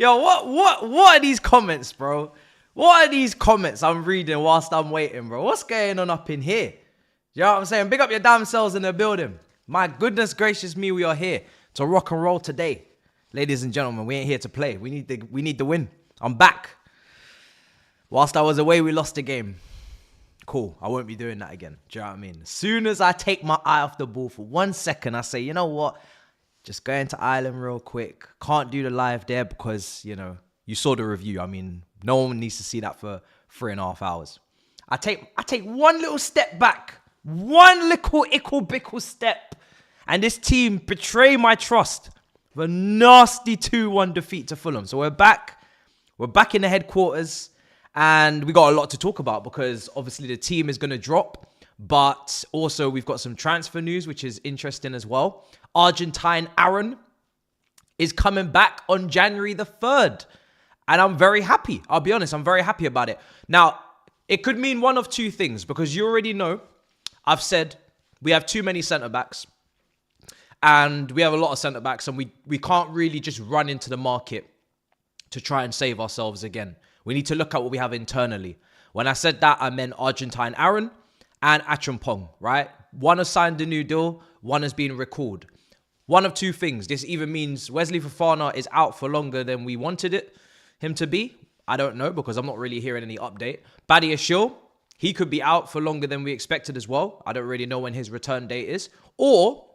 Yo, what are these comments, bro? What are these comments I'm reading whilst I'm waiting, bro? What's going on up in here? You know what I'm saying? Big up your damn selves in the building. My goodness gracious me, we are here to rock and roll today. Ladies and gentlemen, we ain't here to play. We need the win. I'm back. Whilst I was away, we lost the game. Cool. I won't be doing that again. Do you know what I mean? As soon as I take my eye off the ball for 1 second, I say, you know what? Just going to Ireland real quick. Can't do the live there because, you know, you saw the review. I mean, no one needs to see that for 3.5 hours. I take one little step back. One little ickle-bickle step. And this team betray my trust with a nasty 2-1 defeat to Fulham. So we're back. We're back in the headquarters. And we got a lot to talk about because obviously the team is going to drop. But also we've got some transfer news, which is interesting as well. Argentine Aaron is coming back on January the 3rd. And I'm very happy. I'll be honest, I'm very happy about it. Now, it could mean one of two things because you already know, I've said we have too many centre-backs. And we have a lot of centre-backs and we can't really just run into the market to try and save ourselves again. We need to look at what we have internally. When I said that, I meant Argentine Aaron and Achampong, right? One has signed a new deal, one has been recalled. One of two things. This either means Wesley Fofana is out for longer than we wanted him to be. I don't know because I'm not really hearing any update. Badiashile, he could be out for longer than we expected as well. I don't really know when his return date is. Or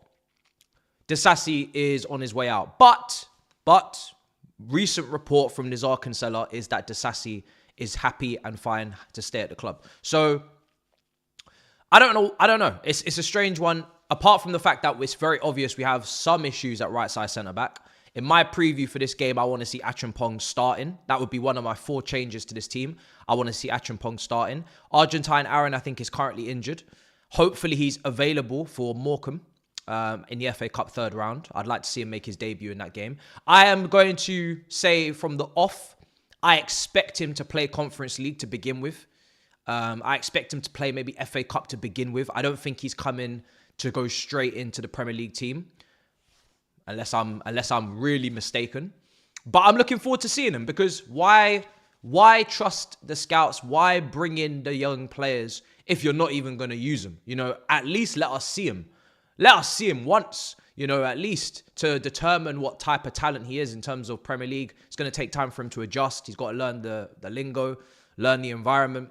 Disasi is on his way out. But recent report from Nizar Kinsella is that Disasi is happy and fine to stay at the club. So I don't know. It's a strange one. Apart from the fact that it's very obvious we have some issues at right side centre back. In my preview for this game, I want to see Achampong starting. That would be one of my 4 changes to this team. I want to see Achampong starting. Argentine Aaron, I think, is currently injured. Hopefully, he's available for Morecambe in the FA Cup 3rd round. I'd like to see him make his debut in that game. I am going to say from the off, I expect him to play Conference League to begin with. I expect him to play maybe FA Cup to begin with. I don't think he's coming to go straight into the Premier League team. Unless I'm really mistaken. But I'm looking forward to seeing him because why trust the scouts? Why bring in the young players if you're not even going to use them? You know, at least let us see him. Let us see him once, you know, at least to determine what type of talent he is in terms of Premier League. It's going to take time for him to adjust. He's got to learn the lingo, learn the environment,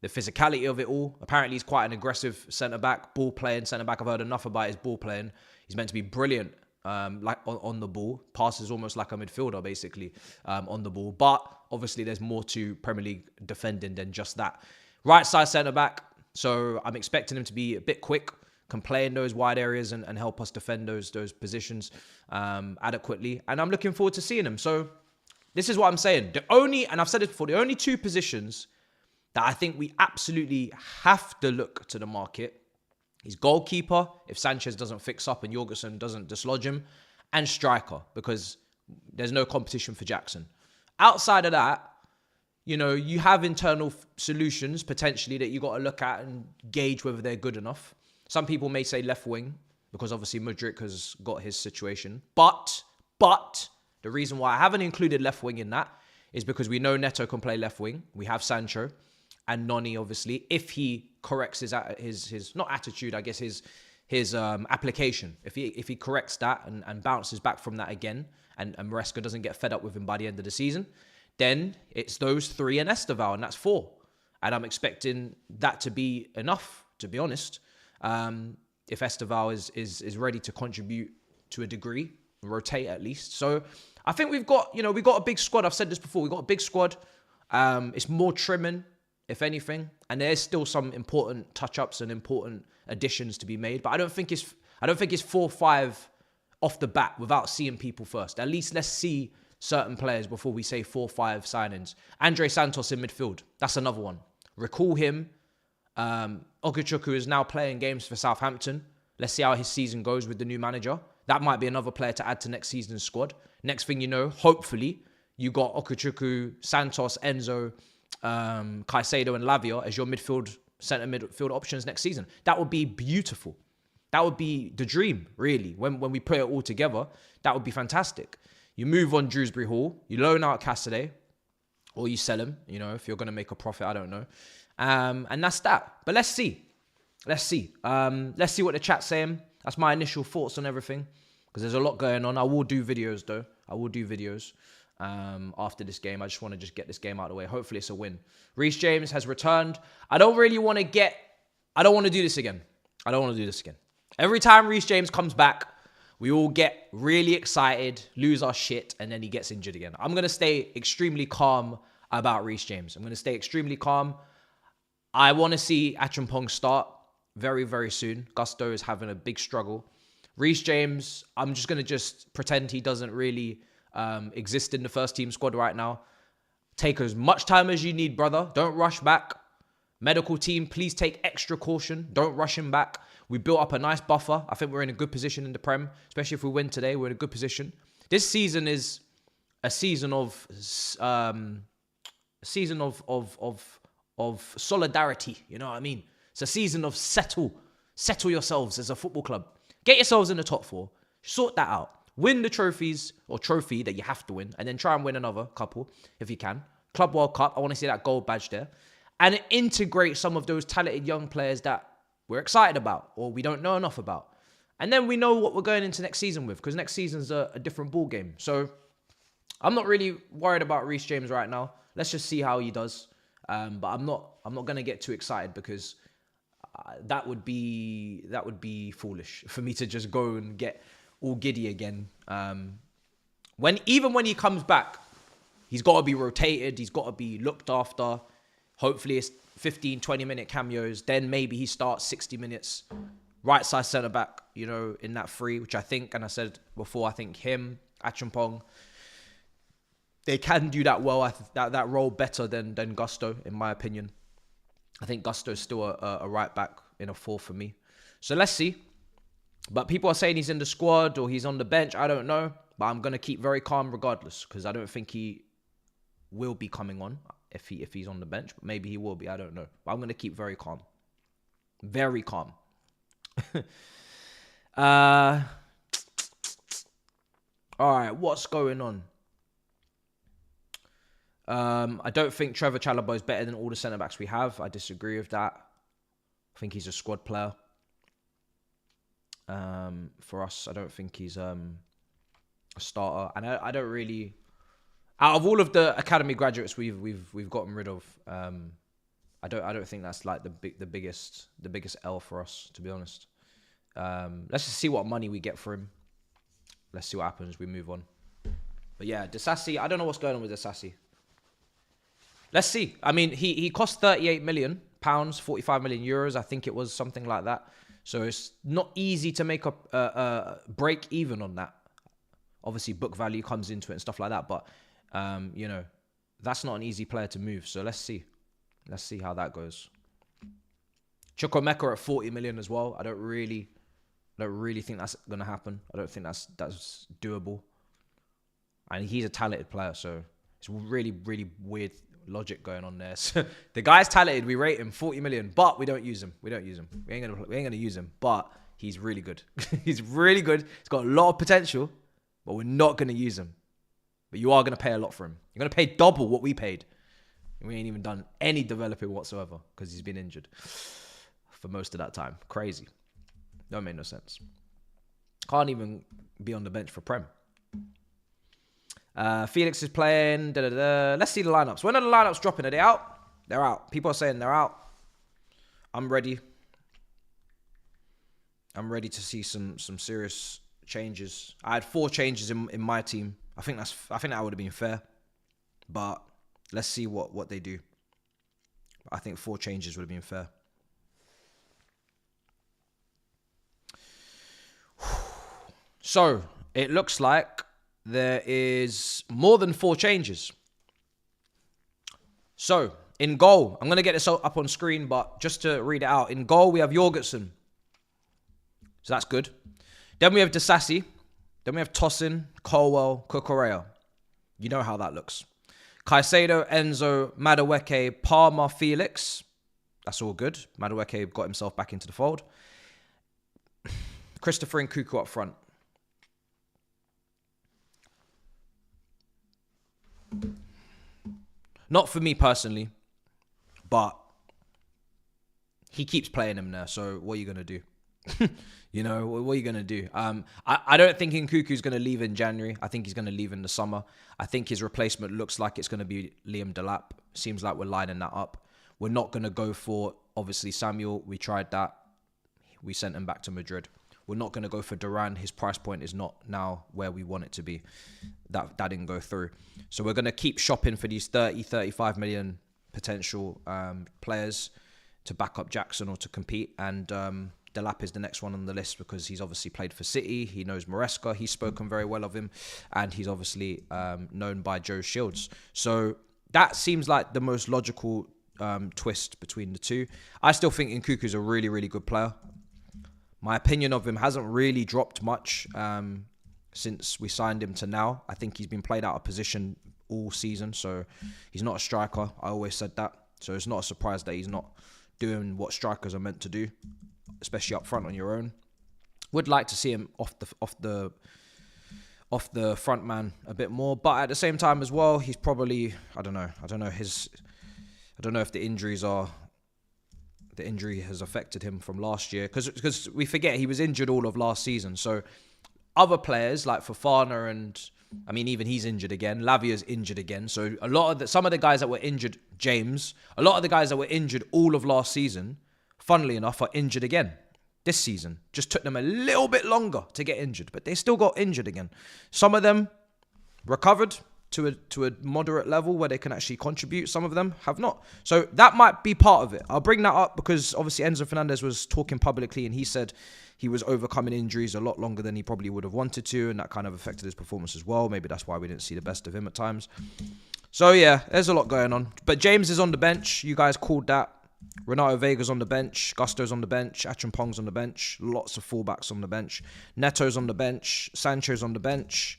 the physicality of it all. Apparently, he's quite an aggressive centre-back, ball-playing centre-back. I've heard enough about his ball-playing. He's meant to be brilliant. Like on the ball, passes almost like a midfielder basically on the ball. But obviously there's more to Premier League defending than just that. Right side centre back, so I'm expecting him to be a bit quick, can play in those wide areas and help us defend those positions adequately. And I'm looking forward to seeing him. So this is what I'm saying. And I've said it before, the only 2 positions that I think we absolutely have to look to the market. He's goalkeeper, if Sanchez doesn't fix up and Jorgensen doesn't dislodge him, and striker, because there's no competition for Jackson. Outside of that, you know, you have internal solutions, potentially, that you got to look at and gauge whether they're good enough. Some people may say left wing, because obviously Mudryk has got his situation. But, the reason why I haven't included left wing in that is because we know Neto can play left wing. We have Sancho. And Noni, obviously, if he corrects his not attitude, I guess his application. If he corrects that and bounces back from that again, and Maresca doesn't get fed up with him by the end of the season, then it's those 3 and Esteval, and that's 4. And I'm expecting that to be enough, to be honest. If Esteval is ready to contribute to a degree, rotate at least. So I think we've got a big squad. I've said this before. We've got a big squad. It's more trimming, if anything, and there's still some important touch-ups and important additions to be made. But I don't think it's 4-5 off the bat without seeing people first. At least let's see certain players before we say 4-5 signings. Andre Santos in midfield, that's another one. Recall him. Okuchukwu is now playing games for Southampton. Let's see how his season goes with the new manager. That might be another player to add to next season's squad. Next thing you know, hopefully, you got Okuchukwu, Santos, Enzo, Caicedo and Lavia as your centre midfield options next season. That would be beautiful. That would be the dream, really. When we put it all together, that would be fantastic. You move on Dewsbury Hall. You loan out Cassidy. Or you sell him, you know, if you're going to make a profit, I don't know. And that's that. But let's see. Let's see. Let's see what the chat's saying. That's my initial thoughts on everything. Because there's a lot going on. I will do videos, though. I will do videos after this game. I just want to get this game out of the way. Hopefully it's a win. Reece James has returned. I don't want to do this again. Every time Reece James comes back, we all get really excited, lose our shit, and then he gets injured again. I'm going to stay extremely calm about Reece James. I'm going to stay extremely calm. I want to see Acheampong start very, very soon. Gusto is having a big struggle. Reece James, I'm just going to pretend he doesn't really exist in the first team squad right now. Take as much time as you need, brother. Don't rush back. Medical team, please take extra caution. Don't rush him back. We built up a nice buffer. I think we're in a good position in the Prem, especially if we win today. We're in a good position. This season is a season of solidarity. You know what I mean? It's a season of settle yourselves as a football club. Get yourselves in the top 4. Sort that out. Win the trophies or trophy that you have to win, and then try and win another couple if you can. Club World Cup. I want to see that gold badge there, and integrate some of those talented young players that we're excited about or we don't know enough about. And then we know what we're going into next season with, because next season's a different ball game. So I'm not really worried about Reece James right now. Let's just see how he does. But I'm not going to get too excited, because that would be foolish for me to just go and get all giddy again. Even when he comes back, he's got to be rotated. He's got to be looked after. Hopefully it's 15, 20-minute cameos. Then maybe he starts 60 minutes. Right side centre back, you know, in that 3, which I think, and I said before, I think him, Acheampong, they can do that well. That role better than Gusto, in my opinion. I think Gusto's still a right back in a 4 for me. So let's see. But people are saying he's in the squad or he's on the bench. I don't know. But I'm going to keep very calm regardless, because I don't think he will be coming on if he's on the bench. But maybe he will be. I don't know. But I'm going to keep very calm. Very calm. All right. What's going on? I don't think Trevor Chalobah is better than all the centre-backs we have. I disagree with that. I think he's a squad player. For us, I don't think he's a starter. And I don't really... Out of all of the academy graduates we've gotten rid of, I don't think that's like the biggest L for us, to be honest. Let's just see what money we get for him. Let's see what happens. We move on. But yeah, Disasi, I don't know what's going on with Disasi. Let's see. I mean, he cost £38 million, 45 million euros. I think it was something like that. So it's not easy to make a break even on that. Obviously, book value comes into it and stuff like that. But, you know, that's not an easy player to move. So let's see. Let's see how that goes. Chukwuemeka at 40 million as well. I don't really think that's going to happen. I don't think that's doable. And he's a talented player, so it's really, really weird logic going on there. So the guy's talented. We rate him 40 million, but we don't use him. We ain't gonna use him. But he's really good. He's really good. He's got a lot of potential, but we're not gonna use him. But you are gonna pay a lot for him. You're gonna pay double what we paid. And we ain't even done any developing whatsoever because he's been injured for most of that time. Crazy. Don't make no sense. Can't even be on the bench for Prem. Felix is playing. Let's see the lineups. When are the lineups dropping? Are they out? They're out. People are saying they're out. I'm ready. I'm ready to see some serious changes. I had 4 changes in my team. I think that would have been fair. But let's see what they do. I think 4 changes would have been fair. So it looks like there is more than 4 changes. So, in goal, I'm going to get this up on screen, but just to read it out. In goal, we have Jorgensen. So that's good. Then we have Disasi. Then we have Tosin, Colwell, Cucurella. You know how that looks. Caicedo, Enzo, Madueke, Palmer, Felix. That's all good. Madueke got himself back into the fold. Christopher and Cuckoo up front. Not for me personally, but he keeps playing him there. So what are you going to do? You know, what are you going to do? I don't think Nkuku's going to leave in January. I think he's going to leave in the summer. I think his replacement looks like it's going to be Liam Delap. Seems like we're lining that up. We're not going to go for, obviously, Samuel. We tried that. We sent him back to Madrid. We're not going to go for Duran. His price point is not now where we want it to be. That didn't go through. So we're going to keep shopping for these 30, 35 million potential players to back up Jackson or to compete. And Delap is the next one on the list because he's obviously played for City. He knows Maresca. He's spoken very well of him. And he's obviously known by Joe Shields. So that seems like the most logical twist between the two. I still think Nkuku's a really, really good player. My opinion of him hasn't really dropped much since we signed him to now. I think he's been played out of position all season, so he's not a striker. I always said that. So it's not a surprise that he's not doing what strikers are meant to do, especially up front on your own. Would like to see him off the front man a bit more, but at the same time as well, he's probably I don't know if the injury has affected him from last year because we forget he was injured all of last season. So other players like Fofana and I mean even he's injured again. Lavia's injured again. So some of the guys that were injured, a lot of the guys that were injured all of last season, funnily enough, are injured again this season. Just took them a little bit longer to get injured, but they still got injured again. Some of them recovered to a moderate level where they can actually contribute. Some of them have not. So that might be part of it. I'll bring that up because obviously Enzo Fernandez was talking publicly and he said he was overcoming injuries a lot longer than he probably would have wanted to, and that kind of affected his performance as well. Maybe that's why we didn't see the best of him at times. So yeah, there's a lot going on. But James is on the bench. You guys called that. Renato Vega's on the bench. Gusto's on the bench. Achampong's on the bench. Lots of fullbacks on the bench. Neto's on the bench. Sancho's on the bench.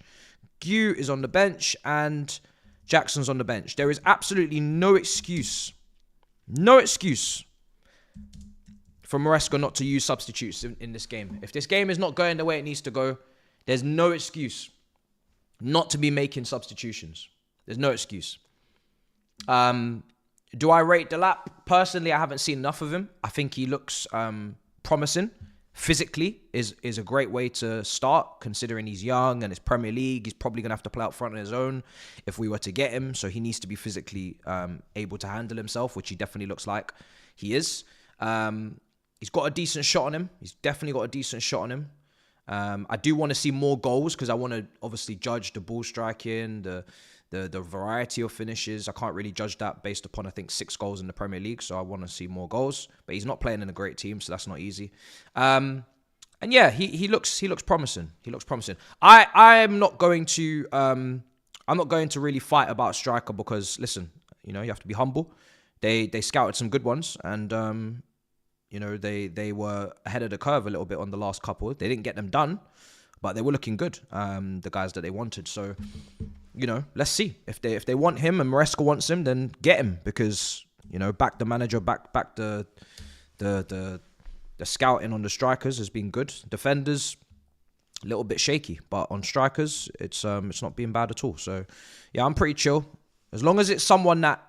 Gu is on the bench and Jackson's on the bench. There is absolutely no excuse for Maresca not to use substitutes in this game. If this game is not going the way it needs to go, there's no excuse not to be making substitutions. There's no excuse. Do I rate Delap? Personally, I haven't seen enough of him. I think he looks promising. Physically is a great way to start, considering he's young and it's Premier League. He's probably going to have to play out front on his own if we were to get him. So he needs to be physically able to handle himself, which he definitely looks like he is. He's got a decent shot on him. He's definitely got a decent shot on him. I do want to see more goals because I want to obviously judge the ball striking, the variety of finishes. I can't really judge that based upon, I think, 6 goals in the Premier League. So I want to see more goals. But he's not playing in a great team, so that's not easy. And yeah, he looks promising. He looks promising. I'm not going to really fight about striker because listen, you have to be humble. They scouted some good ones and they were ahead of the curve a little bit on the last couple. They didn't get them done, but they were looking good. The guys that they wanted. So let's see if they want him and Maresca wants him, then get him because back the manager, back the scouting on the strikers has been good. Defenders a little bit shaky, but on strikers it's not being bad at all. So yeah, I'm pretty chill as long as it's someone that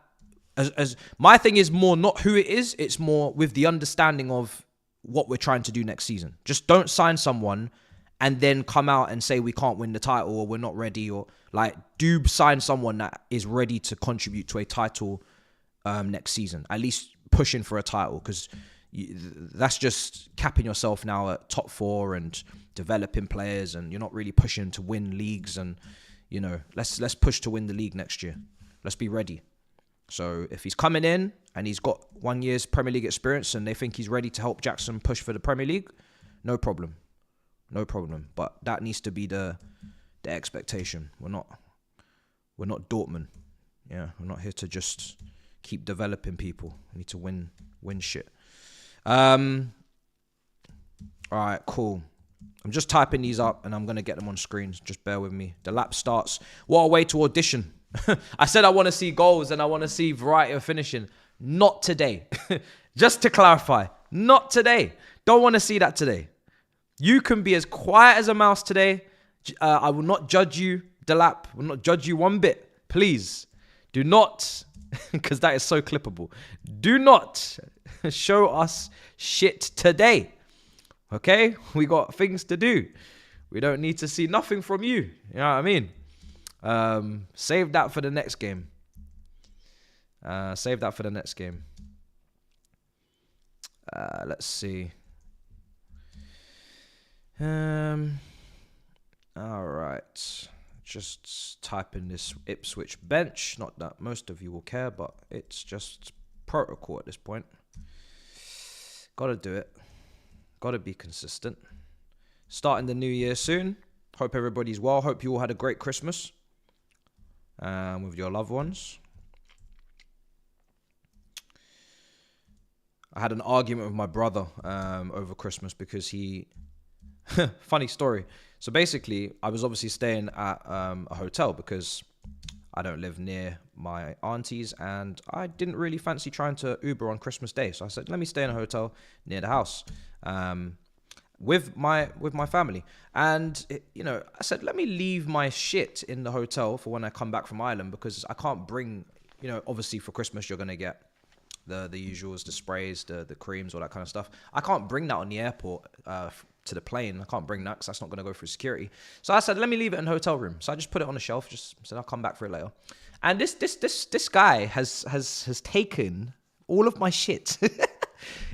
as my thing is more not who it is, it's more with the understanding of what we're trying to do next season. Just don't sign someone and then come out and say we can't win the title or we're not ready, or do sign someone that is ready to contribute to a title next season, at least pushing for a title, because that's just capping yourself now at top 4 and developing players, and you're not really pushing to win leagues. And let's push to win the league next year. Let's be ready. So if he's coming in and he's got 1 year's Premier League experience and they think he's ready to help Jackson push for the Premier League, no problem. But that needs to be the expectation. We're not Dortmund. Yeah, we're not here to just keep developing people. We need to win shit. All right, cool. I'm just typing these up and I'm going to get them on screen. Just bear with me. The lap starts. What a way to audition. I said I want to see goals and I want to see variety of finishing. Not today. Just to clarify, not today. Don't want to see that today. You can be as quiet as a mouse today. I will not judge you, Delap. I will not judge you one bit. please do not, because that is so clippable, do not show us shit today. Okay? We got things to do. We don't need to see nothing from you. You know what I mean? Save that for the next game. Save that for the next game. Let's see. All right. Just type in this Ipswich bench. Not that most of you will care, but it's just protocol at this point. Gotta do it. Gotta be consistent. Starting the new year soon. Hope everybody's well. Hope you all had a great Christmas with your loved ones. I had an argument with my brother over Christmas because he... Funny story. So basically, I was obviously staying at a hotel because I don't live near my aunties and I didn't really fancy trying to Uber on Christmas Day. So I said, let me stay in a hotel near the house with my family. And, I said, let me leave my shit in the hotel for when I come back from Ireland because I can't bring, obviously for Christmas you're going to get the usuals, the sprays, the creams, all that kind of stuff. I can't bring that on the airport to the plane. I can't bring that because that's not going to go through security. So I said, let me leave it in the hotel room. So I just put it on the shelf. Just said I'll come back for it later. And this guy has taken all of my shit.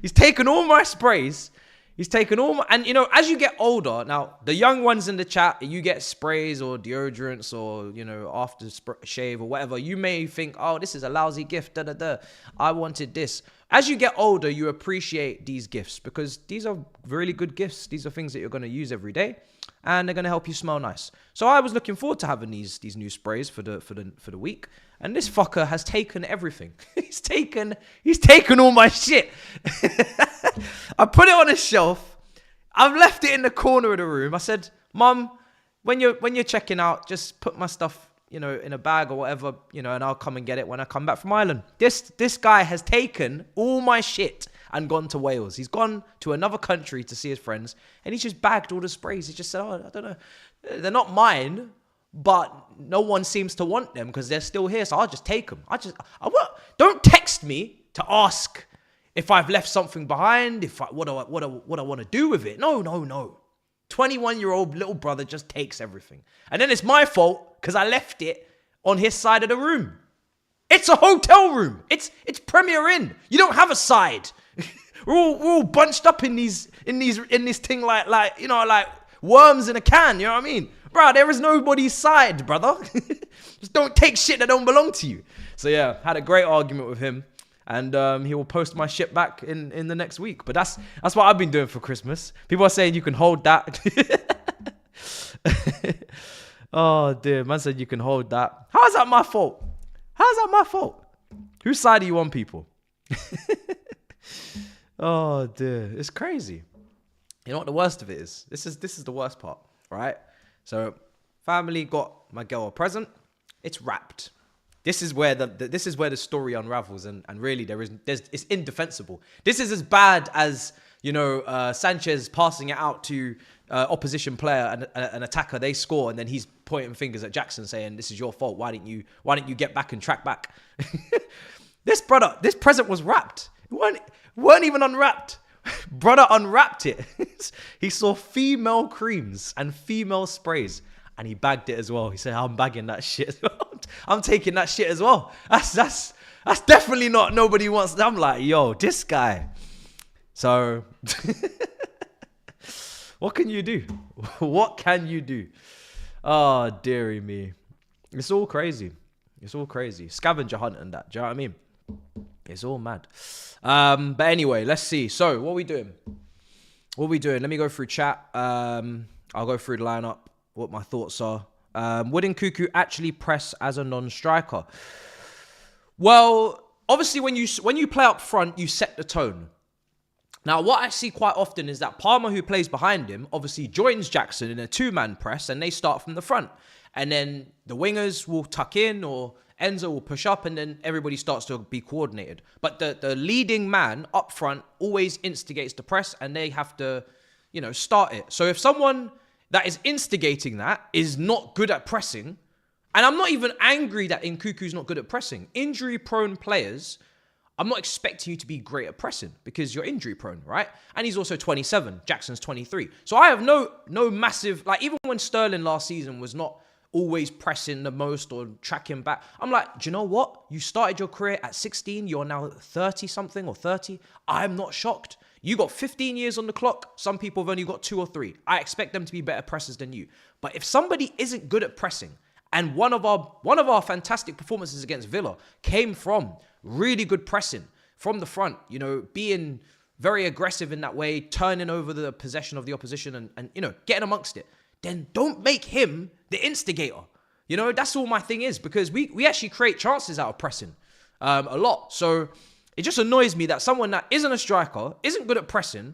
He's taken all my sprays. He's taken all my... And, as you get older... Now, the young ones in the chat, you get sprays or deodorants or, after shave or whatever. You may think, oh, this is a lousy gift. I wanted this. As you get older, you appreciate these gifts because these are really good gifts. These are things that you're going to use every day and they're going to help you smell nice. So I was looking forward to having these new sprays for the week. And this fucker has taken everything. He's taken all my shit. I put it on a shelf. I've left it in the corner of the room. I said, Mum, when you're checking out, just put my stuff, in a bag or whatever, and I'll come and get it when I come back from Ireland. This guy has taken all my shit and gone to Wales. He's gone to another country to see his friends, and he's just bagged all the sprays. He just said, oh, I don't know. They're not mine, but no one seems to want them because they're still here, so I'll just take them. Don't text me to ask if I've left something behind, what I want to do with it. No. 21-year-old little brother just takes everything. And then it's my fault because I left it on his side of the room. It's a hotel room. It's Premier Inn. You don't have a side. we're all bunched up in this thing like worms in a can, you know what I mean? Bro, there is nobody's side, brother. Just don't take shit that don't belong to you. So yeah, had a great argument with him. And he will post my shit back in the next week. But that's what I've been doing for Christmas. People are saying you can hold that. Oh, dear. Man said you can hold that. How is that my fault? How is that my fault? Whose side are you on, people? Oh, dear. It's crazy. You know what the worst of it is? This is the worst part, right? So, family got my girl a present. It's wrapped. This is where the story unravels, and really it's indefensible. This is as bad as Sanchez passing it out to opposition player, an attacker. They score, and then he's pointing fingers at Jackson, saying, "This is your fault. Why didn't you get back and track back?" This present was wrapped. It weren't even unwrapped. Brother unwrapped it. He saw female creams and female sprays. And he bagged it as well. He said, I'm bagging that shit as well. I'm taking that shit as well. That's definitely not nobody wants that. I'm like, yo, this guy. So, what can you do? What can you do? Oh, dearie me. It's all crazy. It's all crazy. Scavenger hunt and that. Do you know what I mean? It's all mad. But anyway, let's see. So, what are we doing? Let me go through chat. I'll go through the lineup. What my thoughts are. Would Nkuku actually press as a non-striker? Well, obviously when you play up front, you set the tone. Now, what I see quite often is that Palmer, who plays behind him, obviously joins Jackson in a two-man press, and they start from the front. And then the wingers will tuck in, or Enzo will push up, and then everybody starts to be coordinated. But the leading man up front always instigates the press, and they have to, start it. So if someone that is instigating that is not good at pressing, And I'm not even angry that Nkuku's not good at pressing. Injury-prone players, I'm not expecting you to be great at pressing because you're injury-prone, right? And he's also 27. Jackson's 23. So I have no massive... Like, even when Sterling last season was not always pressing the most or tracking back, I'm like, do you know what? You started your career at 16. You're now 30-something or 30. I'm not shocked. You got 15 years on the clock. Some people have only got 2 or 3. I expect them to be better pressers than you. But if somebody isn't good at pressing... And one of our fantastic performances against Villa came from really good pressing from the front, you know, being very aggressive in that way, turning over the possession of the opposition and you know, getting amongst it. Then don't make him the instigator. You know, that's all my thing is, because we actually create chances out of pressing a lot. So it just annoys me that someone that isn't a striker, isn't good at pressing,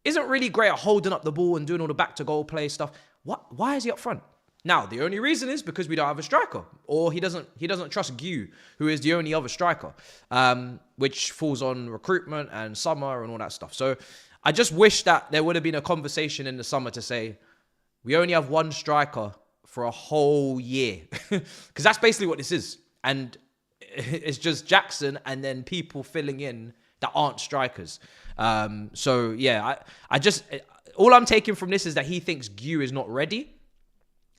isn't really great at holding up the ball and doing all the back to goal play stuff. Why is he up front? Now, the only reason is because we don't have a striker, or he doesn't trust Gu, who is the only other striker, which falls on recruitment and summer and all that stuff. So I just wish that there would have been a conversation in the summer to say, we only have one striker for a whole year, because that's basically what this is. And it's just Jackson and then people filling in that aren't strikers. So yeah, I just, all I'm taking from this is that he thinks Gu is not ready.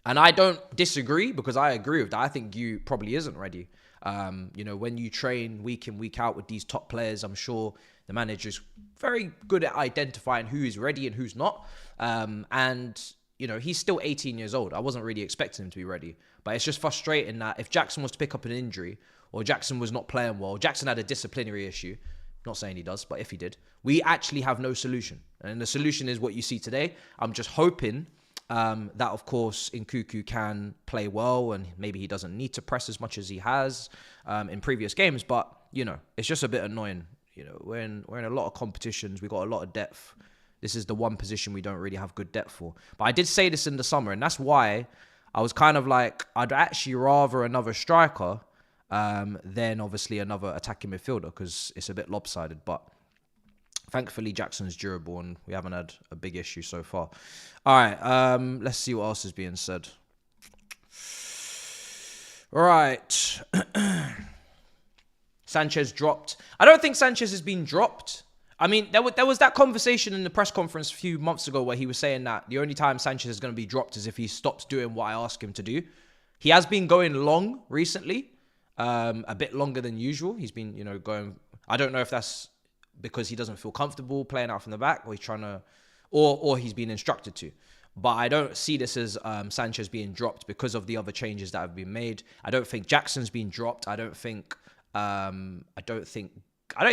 And I don't disagree, because I agree with that. I think Gu probably isn't ready. You know, when you train week in, week out with these top players, I'm sure the manager's very good at identifying who is ready and who's not. And, you know, he's still 18 years old. I wasn't really expecting him to be ready. But it's just frustrating that if Jackson was to pick up an injury, or Jackson was not playing well, Jackson had a disciplinary issue, not saying he does, but if he did, we actually have no solution. And the solution is what you see today. I'm just hoping... that, of course, Nkuku can play well, and maybe he doesn't need to press as much as he has in previous games. But, you know, it's just a bit annoying. You know, we're in a lot of competitions. We've got a lot of depth. This is the one position we don't really have good depth for. But I did say this in the summer, and that's why I was kind of like, I'd actually rather another striker than, obviously, another attacking midfielder, because it's a bit lopsided. But... thankfully, Jackson's durable, and we haven't had a big issue so far. All right, let's see what else is being said. All right. Sanchez dropped. I don't think Sanchez has been dropped. I mean, there was that conversation in the press conference a few months ago where he was saying that the only time Sanchez is going to be dropped is if he stops doing what I ask him to do. He has been going long recently, a bit longer than usual. He's been, you know, going... I don't know if that's... because he doesn't feel comfortable playing out from the back, or he's trying to, or he's been instructed to. But I don't see this as Sanchez being dropped because of the other changes that have been made. I don't think Jackson's been dropped. I don't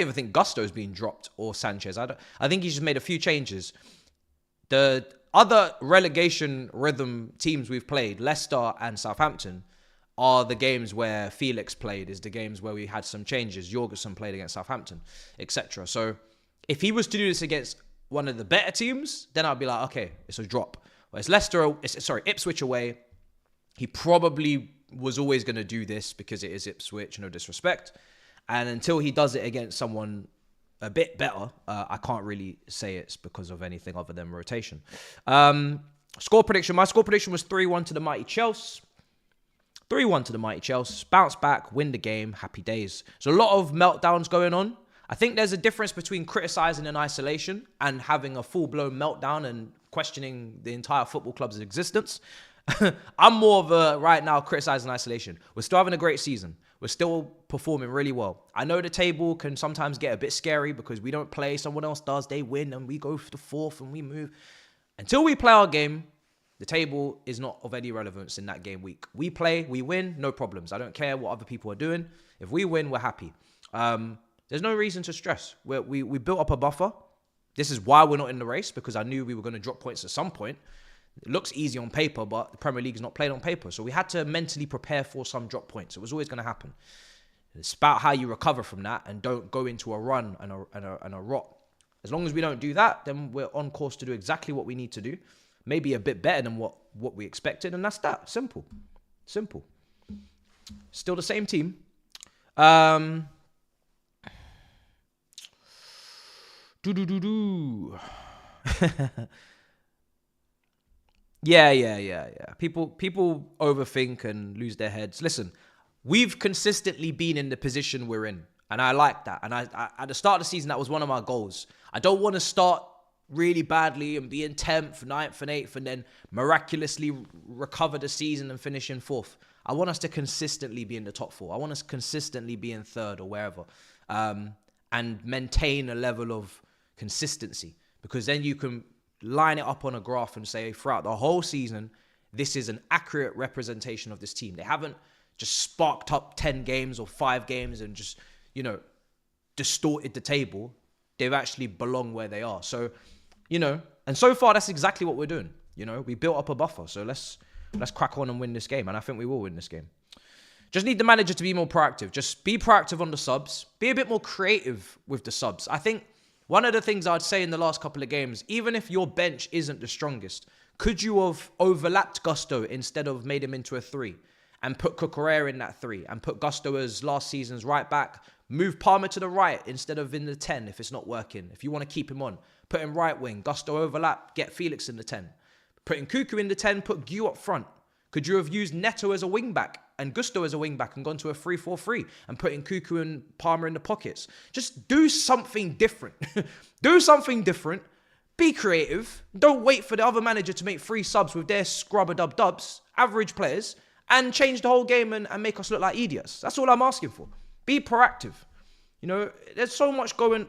even think Gusto's been dropped, or Sanchez. I think he's just made a few changes. The other relegation rhythm teams we've played, Leicester and Southampton, are the games where Felix played, is the games where we had some changes. Jorgensen played against Southampton, etc. So if he was to do this against one of the better teams, then I'd be like, okay, it's a drop. But it's Ipswich away. He probably was always going to do this because it is Ipswich, no disrespect. And until he does it against someone a bit better, I can't really say it's because of anything other than rotation. Score prediction. My score prediction was 3-1 to the mighty Chelsea. 3-1 to the mighty Chelsea. Bounce back, win the game, happy days. So a lot of meltdowns going on. I think there's a difference between criticising in isolation and having a full-blown meltdown and questioning the entire football club's existence. I'm more of a, right now, criticising in isolation. We're still having a great season. We're still performing really well. I know the table can sometimes get a bit scary because we don't play, someone else does, they win, and we go for the fourth and we move. Until we play our game, the table is not of any relevance in that game week. We play, we win, no problems. I don't care what other people are doing. If we win, we're happy. There's no reason to stress. We built up a buffer. This is why we're not in the race, because I knew we were going to drop points at some point. It looks easy on paper, but the Premier League is not played on paper. So we had to mentally prepare for some drop points. It was always going to happen. It's about how you recover from that and don't go into a run and a rot. As long as we don't do that, then we're on course to do exactly what we need to do. Maybe a bit better than what we expected, and that's that. Simple. Simple. Still the same team. Yeah. People overthink and lose their heads. Listen, we've consistently been in the position we're in, and I like that. And I at the start of the season, that was one of my goals. I don't want to start really badly and be in 10th, 9th, and 8th, and then miraculously recover the season and finish in 4th. I want us to consistently be in the top 4. I want us to consistently be in 3rd or wherever, and maintain a level of consistency, because then you can line it up on a graph and say throughout the whole season, this is an accurate representation of this team. They haven't just sparked up 10 games or 5 games and just, distorted the table. They've actually belonged where they are. So, and so far that's exactly what we're doing. We built up a buffer. So let's crack on and win this game. And I think we will win this game. Just need the manager to be more proactive. Just be proactive on the subs. Be a bit more creative with the subs. I think one of the things I'd say in the last couple of games, even if your bench isn't the strongest, could you have overlapped Gusto instead of made him into a 3 and put Cucurella in that 3 and put Gusto as last season's right back, move Palmer to the right instead of in the 10 if it's not working. If you want to keep him on, put him right wing, Gusto overlap, get Felix in the 10. Putting Cucu in the 10, put Gu up front. Could you have used Neto as a wing back and Gusto as a wing back and gone to a 3-4-3 and putting Cucu and Palmer in the pockets? Just do something different. Do something different. Be creative. Don't wait for the other manager to make 3 subs with their scrubber-dub-dubs, average players, and change the whole game and make us look like idiots. That's all I'm asking for. Be proactive. There's so much going.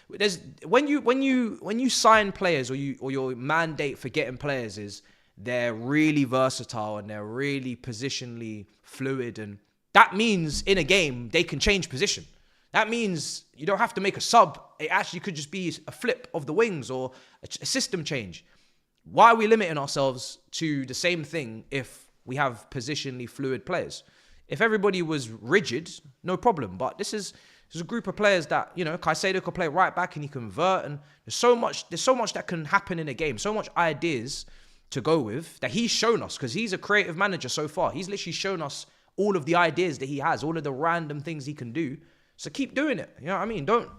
There's when you sign players or your mandate for getting players is they're really versatile and they're really positionally fluid, and that means in a game they can change position. That means you don't have to make a sub. It actually could just be a flip of the wings or a system change. Why are we limiting ourselves to the same thing if we have positionally fluid players? If everybody was rigid, no problem. But this is a group of players that, Caicedo could play right back and he convert, and there's so much that can happen in a game, so much ideas to go with that he's shown us, because he's a creative manager so far. He's literally shown us all of the ideas that he has, all of the random things he can do. So keep doing it. You know what I mean? Don't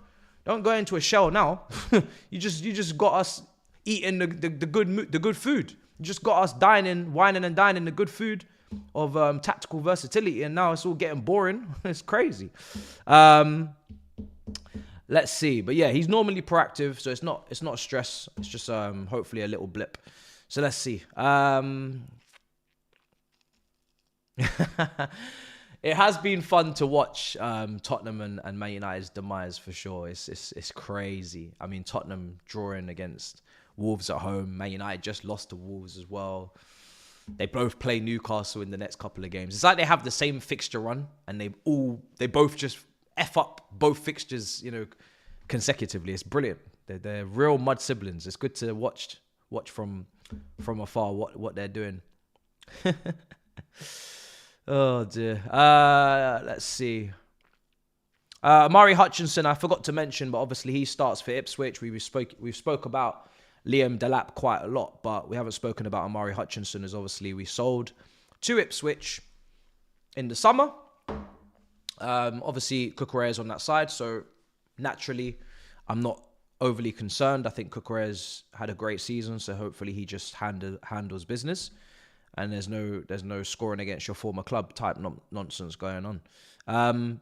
go into a shell now. you just got us eating the good food. You just got us whining and dining the good food of tactical versatility, and now it's all getting boring. It's crazy. Let's see. But yeah, he's normally proactive, so it's not a stress. It's just hopefully a little blip. So let's see. It has been fun to watch Tottenham and Man United's demise for sure. It's crazy. I mean, Tottenham drawing against Wolves at home. Man United just lost to Wolves as well. They both play Newcastle in the next couple of games. It's like they have the same fixture run, and they both just F up both fixtures, consecutively. It's brilliant. They're real mud siblings. It's good to watch from afar what they're doing. Oh dear. Let's see. Amari Hutchinson, I forgot to mention, but obviously he starts for Ipswich. We've spoke about Liam Delap quite a lot, but we haven't spoken about Amari Hutchinson, as obviously we sold to Ipswich in the summer. Obviously Cucurella's on that side, so naturally I'm not overly concerned. I think Cucurella's had a great season, so hopefully he just handles business, and there's no scoring against your former club type nonsense going on.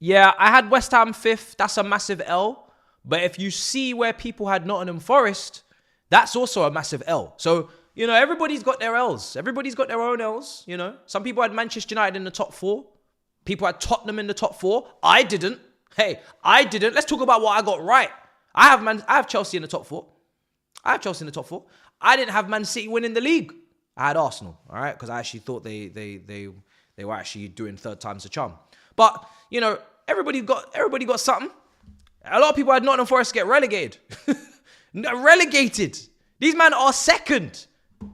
Yeah, I had West Ham 5th. That's a massive L. But if you see where people had Nottingham Forest, that's also a massive L. So, everybody's got their L's. Everybody's got their own L's, Some people had Manchester United in the top 4. People had Tottenham in the top 4. I didn't. Hey, I didn't. Let's talk about what I got right. I have Chelsea in the top 4. I didn't have Man City winning the league. I had Arsenal, all right? Because I actually thought they were actually doing 3rd time's the charm. But, everybody got something. A lot of people had Nottingham Forest get relegated. Relegated. These men are 2nd.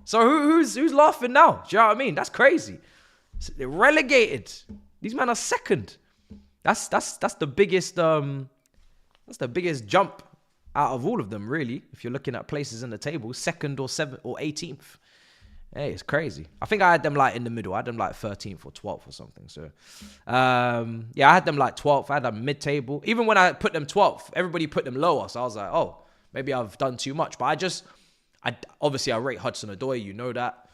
So who's laughing now? Do you know what I mean? That's crazy. They're relegated. These men are 2nd. That's the biggest jump out of all of them, really. If you're looking at places in the table, 2nd or 7th or 18th. Hey, it's crazy. I think I had them in the middle. I had them 13th or 12th or something. So, yeah, I had them 12th. I had them mid-table. Even when I put them 12th, everybody put them lower. So I was like, oh, maybe I've done too much. But Obviously I rate Hudson-Odoi, you know that.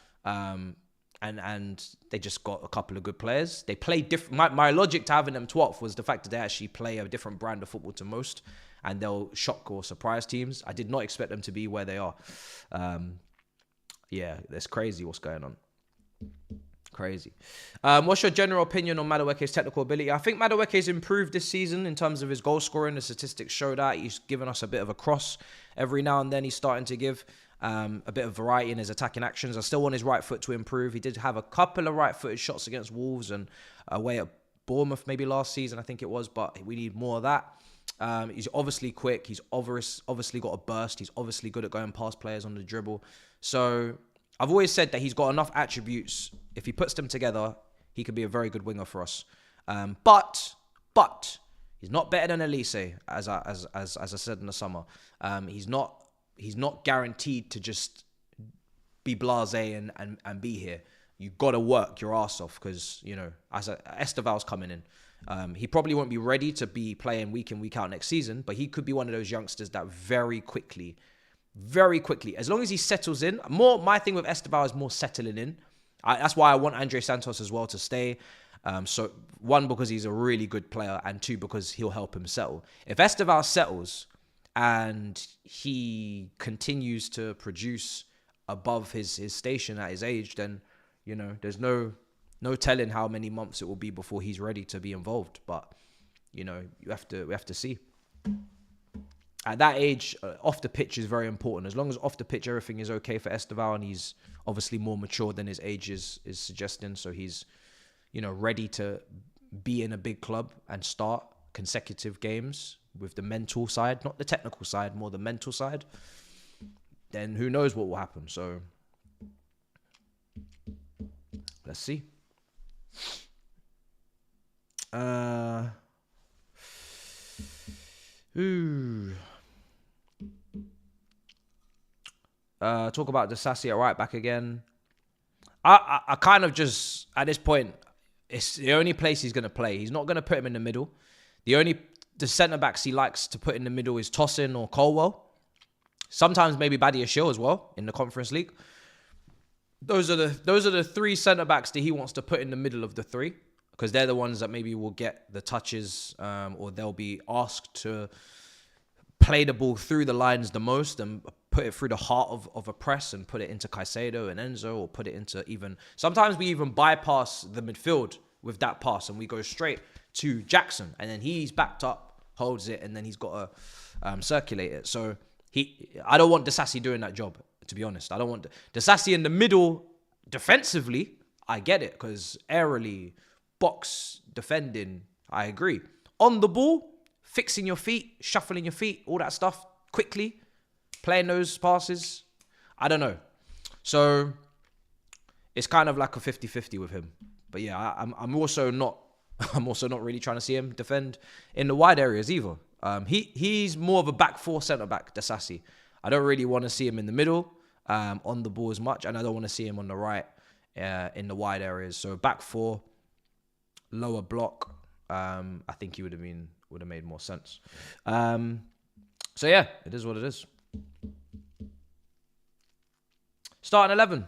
And they just got a couple of good players. They play different. My logic to having them 12th was the fact that they actually play a different brand of football to most, and they'll shock or surprise teams. I did not expect them to be where they are. Yeah, that's crazy what's going on. Crazy. What's your general opinion on Madueke's technical ability? I think Madueke's improved this season in terms of his goal scoring. The statistics show that. He's given us a bit of a cross every now and then. He's starting to give a bit of variety in his attacking actions. I still want his right foot to improve. He did have a couple of right-footed shots against Wolves and away at Bournemouth maybe last season, I think it was, but we need more of that. He's obviously quick. He's obviously got a burst. He's obviously good at going past players on the dribble. So I've always said that he's got enough attributes. If he puts them together, he could be a very good winger for us. But he's not better than Elise, as I said in the summer. He's not guaranteed to just be blasé and be here. You got to work your ass off because, you know, Esteval's coming in. He probably won't be ready to be playing week in, week out next season, but he could be one of those youngsters that very quickly, as long as he settles in. My thing with Esteval is more settling in. That's why I want Andre Santos as well to stay. So one, because he's a really good player, and two, because he'll help him settle. If Esteval settles and he continues to produce above his station at his age, then, you know, there's no telling how many months it will be before he's ready to be involved. But, you know, we have to see. At that age, off the pitch is very important. As long as off the pitch everything is okay for Esteval, and he's obviously more mature than his age is suggesting, so he's, you know, ready to be in a big club and start consecutive games with the mental side, not the technical side, more the mental side, then who knows what will happen. So let's see. Talk about Disasi at right back again. I kind of just, at this point, it's the only place he's going to play. He's not going to put him in the middle. The centre-backs he likes to put in the middle is Tosin or Colwell. Sometimes maybe Badiashile as well in the Conference League. Those are the three centre-backs that he wants to put in the middle of the three, because they're the ones that maybe will get the touches, or they'll be asked to play the ball through the lines the most and put it through the heart of a press and put it into Caicedo and Enzo, or put it into even... Sometimes we even bypass the midfield with that pass and we go straight to Jackson, and then he's backed up, holds it, and then he's got to circulate it. So I don't want Disasi doing that job, to be honest. I don't want Disasi in the middle defensively. I get it, because aerially, box, defending, I agree. On the ball, fixing your feet, shuffling your feet, all that stuff quickly, playing those passes, I don't know. So it's kind of like a 50-50 with him. But yeah, I'm also not really trying to see him defend in the wide areas either. He's more of a back four centre-back, Disasi. I don't really want to see him in the middle on the ball as much, and I don't want to see him on the right in the wide areas. So back four, lower block, I think he would have made more sense. So yeah, it is what it is. Starting 11.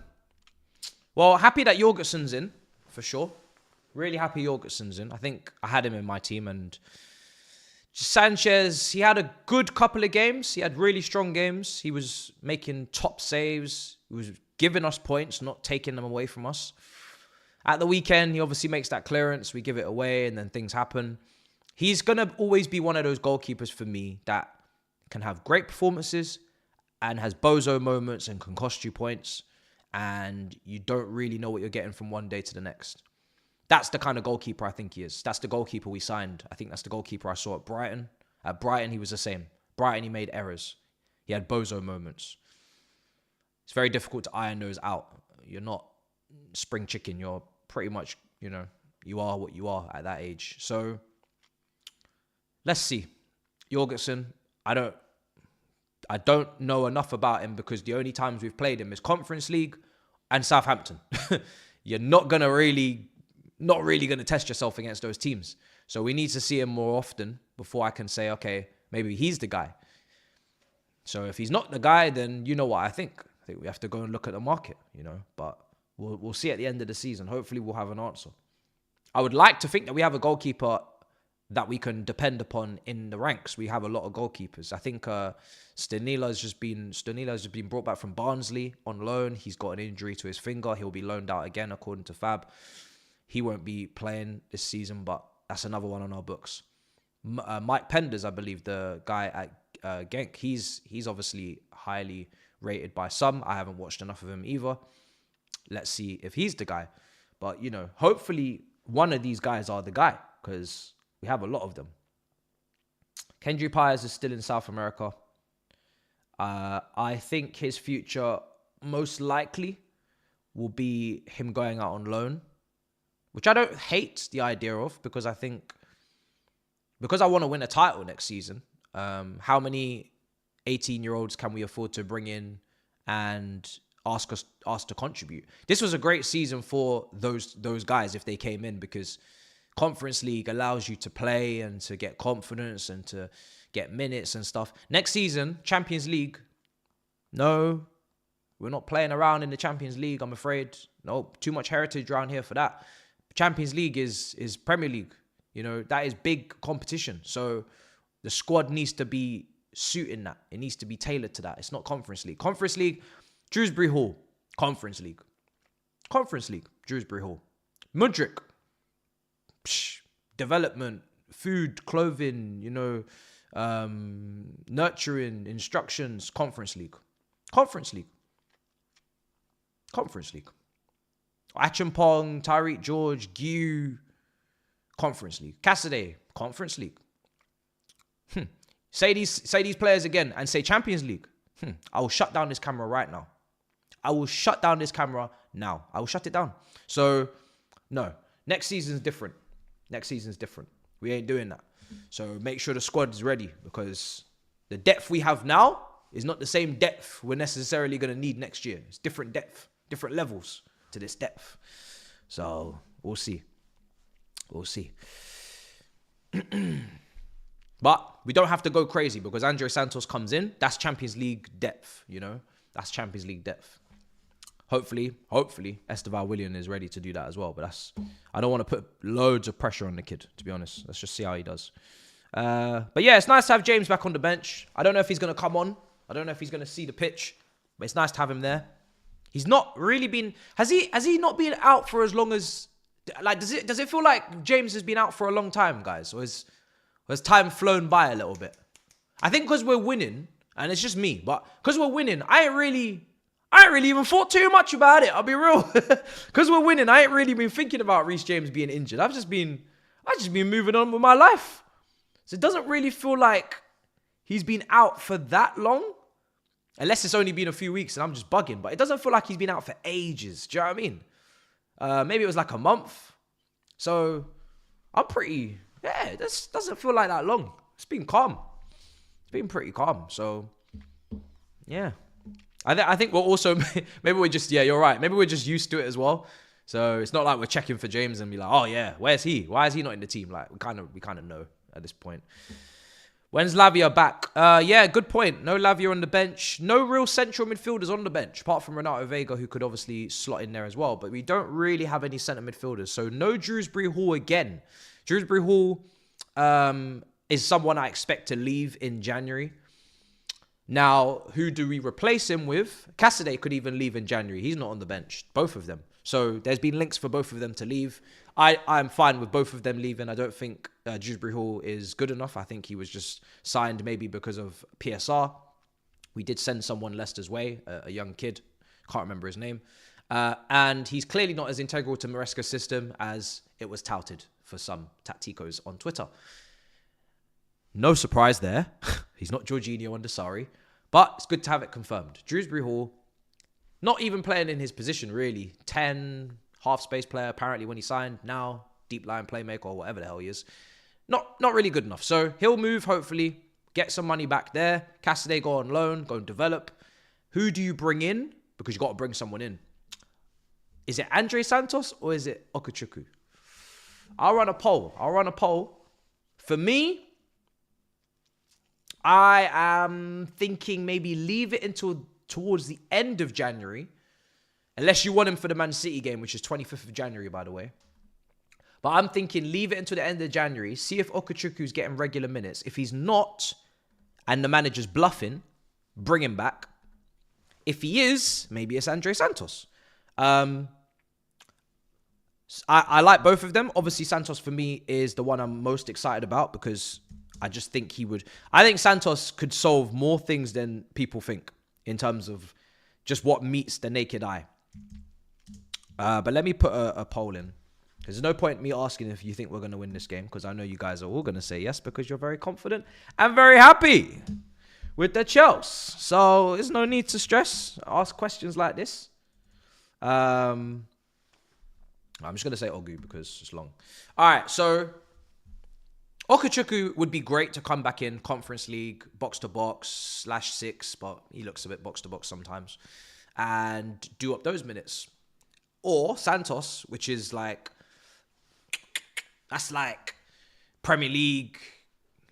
Well, happy that Jorgensen's in, for sure. Really happy Jorgensen's in. I think I had him in my team, and Sanchez, he had a good couple of games. He had really strong games. He was making top saves. He was giving us points, not taking them away from us. At the weekend, he obviously makes that clearance. We give it away, and then things happen. He's going to always be one of those goalkeepers for me that can have great performances and has bozo moments and can cost you points, and you don't really know what you're getting from one day to the next. That's the kind of goalkeeper I think he is. That's the goalkeeper we signed. I think that's the goalkeeper I saw at Brighton. At Brighton, he was the same. Brighton, he made errors. He had bozo moments. It's very difficult to iron those out. You're not spring chicken. You're pretty much, you are what you are at that age. So let's see. Jorgensen, I don't know enough about him, because the only times we've played him is Conference League and Southampton. You're not really going to test yourself against those teams. So we need to see him more often before I can say, okay, maybe he's the guy. So if he's not the guy, then you know what I think. think we have to go and look at the market, but we'll see at the end of the season. Hopefully we'll have an answer. I would like to think that we have a goalkeeper that we can depend upon in the ranks. We have a lot of goalkeepers. I think Stanila's just been brought back from Barnsley on loan. He's got an injury to his finger. He'll be loaned out again, according to Fab. He won't be playing this season, but that's another one on our books. Mike Penders, I believe, the guy at Genk, he's obviously highly rated by some. I haven't watched enough of him either. Let's see if he's the guy. But, hopefully one of these guys are the guy, because we have a lot of them. Kendry Pires is still in South America. I think his future most likely will be him going out on loan, which I don't hate the idea of, because I want to win a title next season. How many 18-year-olds can we afford to bring in and ask to contribute? This was a great season for those guys if they came in, because Conference League allows you to play and to get confidence and to get minutes and stuff. Next season, Champions League, no, we're not playing around in the Champions League, I'm afraid. No, too much heritage around here for that. Champions League is Premier League. That is big competition. So the squad needs to be suiting that. It needs to be tailored to that. It's not Conference League. Conference League, Shrewsbury Hall. Conference League, Shrewsbury Hall. Mudrick. Development, food, clothing, nurturing, instructions, Conference League. Achimpong, Tyreek George, Guy, Conference League. Cassidy, Conference League. Say these players again and say Champions League. I will shut down this camera right now. I will shut it down. So, no. Next season's different. We ain't doing that. So make sure the squad is ready, because the depth we have now is not the same depth we're necessarily going to need next year. It's different depth, different levels to this depth. So we'll see. But we don't have to go crazy, because Andre Santos comes in. That's Champions League depth, That's Champions League depth. Hopefully, Esteval Willian is ready to do that as well. But I don't want to put loads of pressure on the kid, to be honest. Let's just see how he does. But yeah, it's nice to have James back on the bench. I don't know if he's going to come on. I don't know if he's going to see the pitch. But it's nice to have him there. He's not really been... Has he not been out for as long as... Does it feel like James has been out for a long time, guys? Or has time flown by a little bit? I think because we're winning, and it's just me, but because we're winning, I ain't really even thought too much about it. I'll be real. Because we're winning, I ain't really been thinking about Reece James being injured. I've just been moving on with my life. So it doesn't really feel like he's been out for that long. Unless it's only been a few weeks and I'm just bugging. But it doesn't feel like he's been out for ages. Do you know what I mean? Maybe it was like a month. So I'm pretty... Yeah, this doesn't feel like that long. It's been calm. It's been pretty calm. So, yeah. I think we're also... Maybe we're just... Yeah, you're right. Maybe we're just used to it as well. So it's not like we're checking for James and be like, oh yeah, where's he? Why is he not in the team? Like, we kind of know at this point. When's Lavia back? Yeah, good point. No Lavia on the bench. No real central midfielders on the bench, apart from Renato Vega, who could obviously slot in there as well. But we don't really have any centre midfielders. So no Shrewsbury Hall again. Shrewsbury Hall is someone I expect to leave in January. Now, who do we replace him with? Cassidy could even leave in January. He's not on the bench. Both of them. So there's been links for both of them to leave. I'm fine with both of them leaving. I don't think Shrewsbury Hall is good enough. I think he was just signed maybe because of PSR. We did send someone Leicester's way, a young kid. Can't remember his name. And he's clearly not as integral to Maresca's system as it was touted for some tacticos on Twitter. No surprise there. He's not Jorginho under Sarri. But it's good to have it confirmed. Shrewsbury Hall, not even playing in his position, really. 10, half-space player, apparently, when he signed. Now, deep line playmaker or whatever the hell he is. Not really good enough. So, he'll move, hopefully. Get some money back there. Cassidy go on loan. Go and develop. Who do you bring in? Because you've got to bring someone in. Is it Andre Santos or is it Okuchukwu? I'll run a poll. For me, I am thinking maybe leave it until towards the end of January, unless you want him for the Man City game, which is 25th of January, by the way. But I'm thinking leave it until the end of January, see if Okuchukwu's getting regular minutes. If he's not, and the manager's bluffing, bring him back. If he is, maybe it's Andre Santos. I like both of them. Obviously, Santos for me is the one I'm most excited about because I just think I think Santos could solve more things than people think in terms of just what meets the naked eye. But let me put a poll in. Because there's no point me asking if you think we're going to win this game, because I know you guys are all going to say yes because you're very confident and very happy with the Chelsea. So there's no need to stress. Ask questions like this. I'm just going to say Ogu because it's long. All right, so Okuchukwu would be great to come back in Conference League, box-to-box, /6, but he looks a bit box-to-box sometimes, and do up those minutes. Or Santos, which is like, that's like Premier League.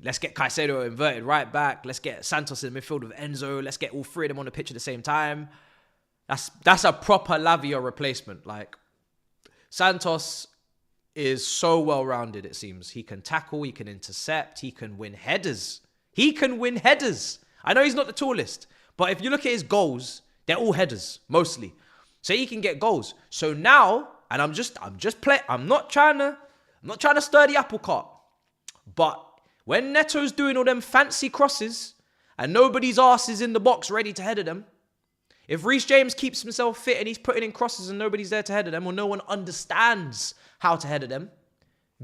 Let's get Caicedo inverted right back. Let's get Santos in the midfield with Enzo. Let's get all three of them on the pitch at the same time. That's a proper Lavia replacement. Like, Santos is so well-rounded, it seems. He can tackle, he can intercept, he can win headers. I know he's not the tallest, but if you look at his goals, they're all headers, mostly. So he can get goals. So now, and I'm not trying to stir the apple cart, but when Neto's doing all them fancy crosses and nobody's ass is in the box ready to header them, if Reece James keeps himself fit and he's putting in crosses and nobody's there to header them, or no one understands how to header them,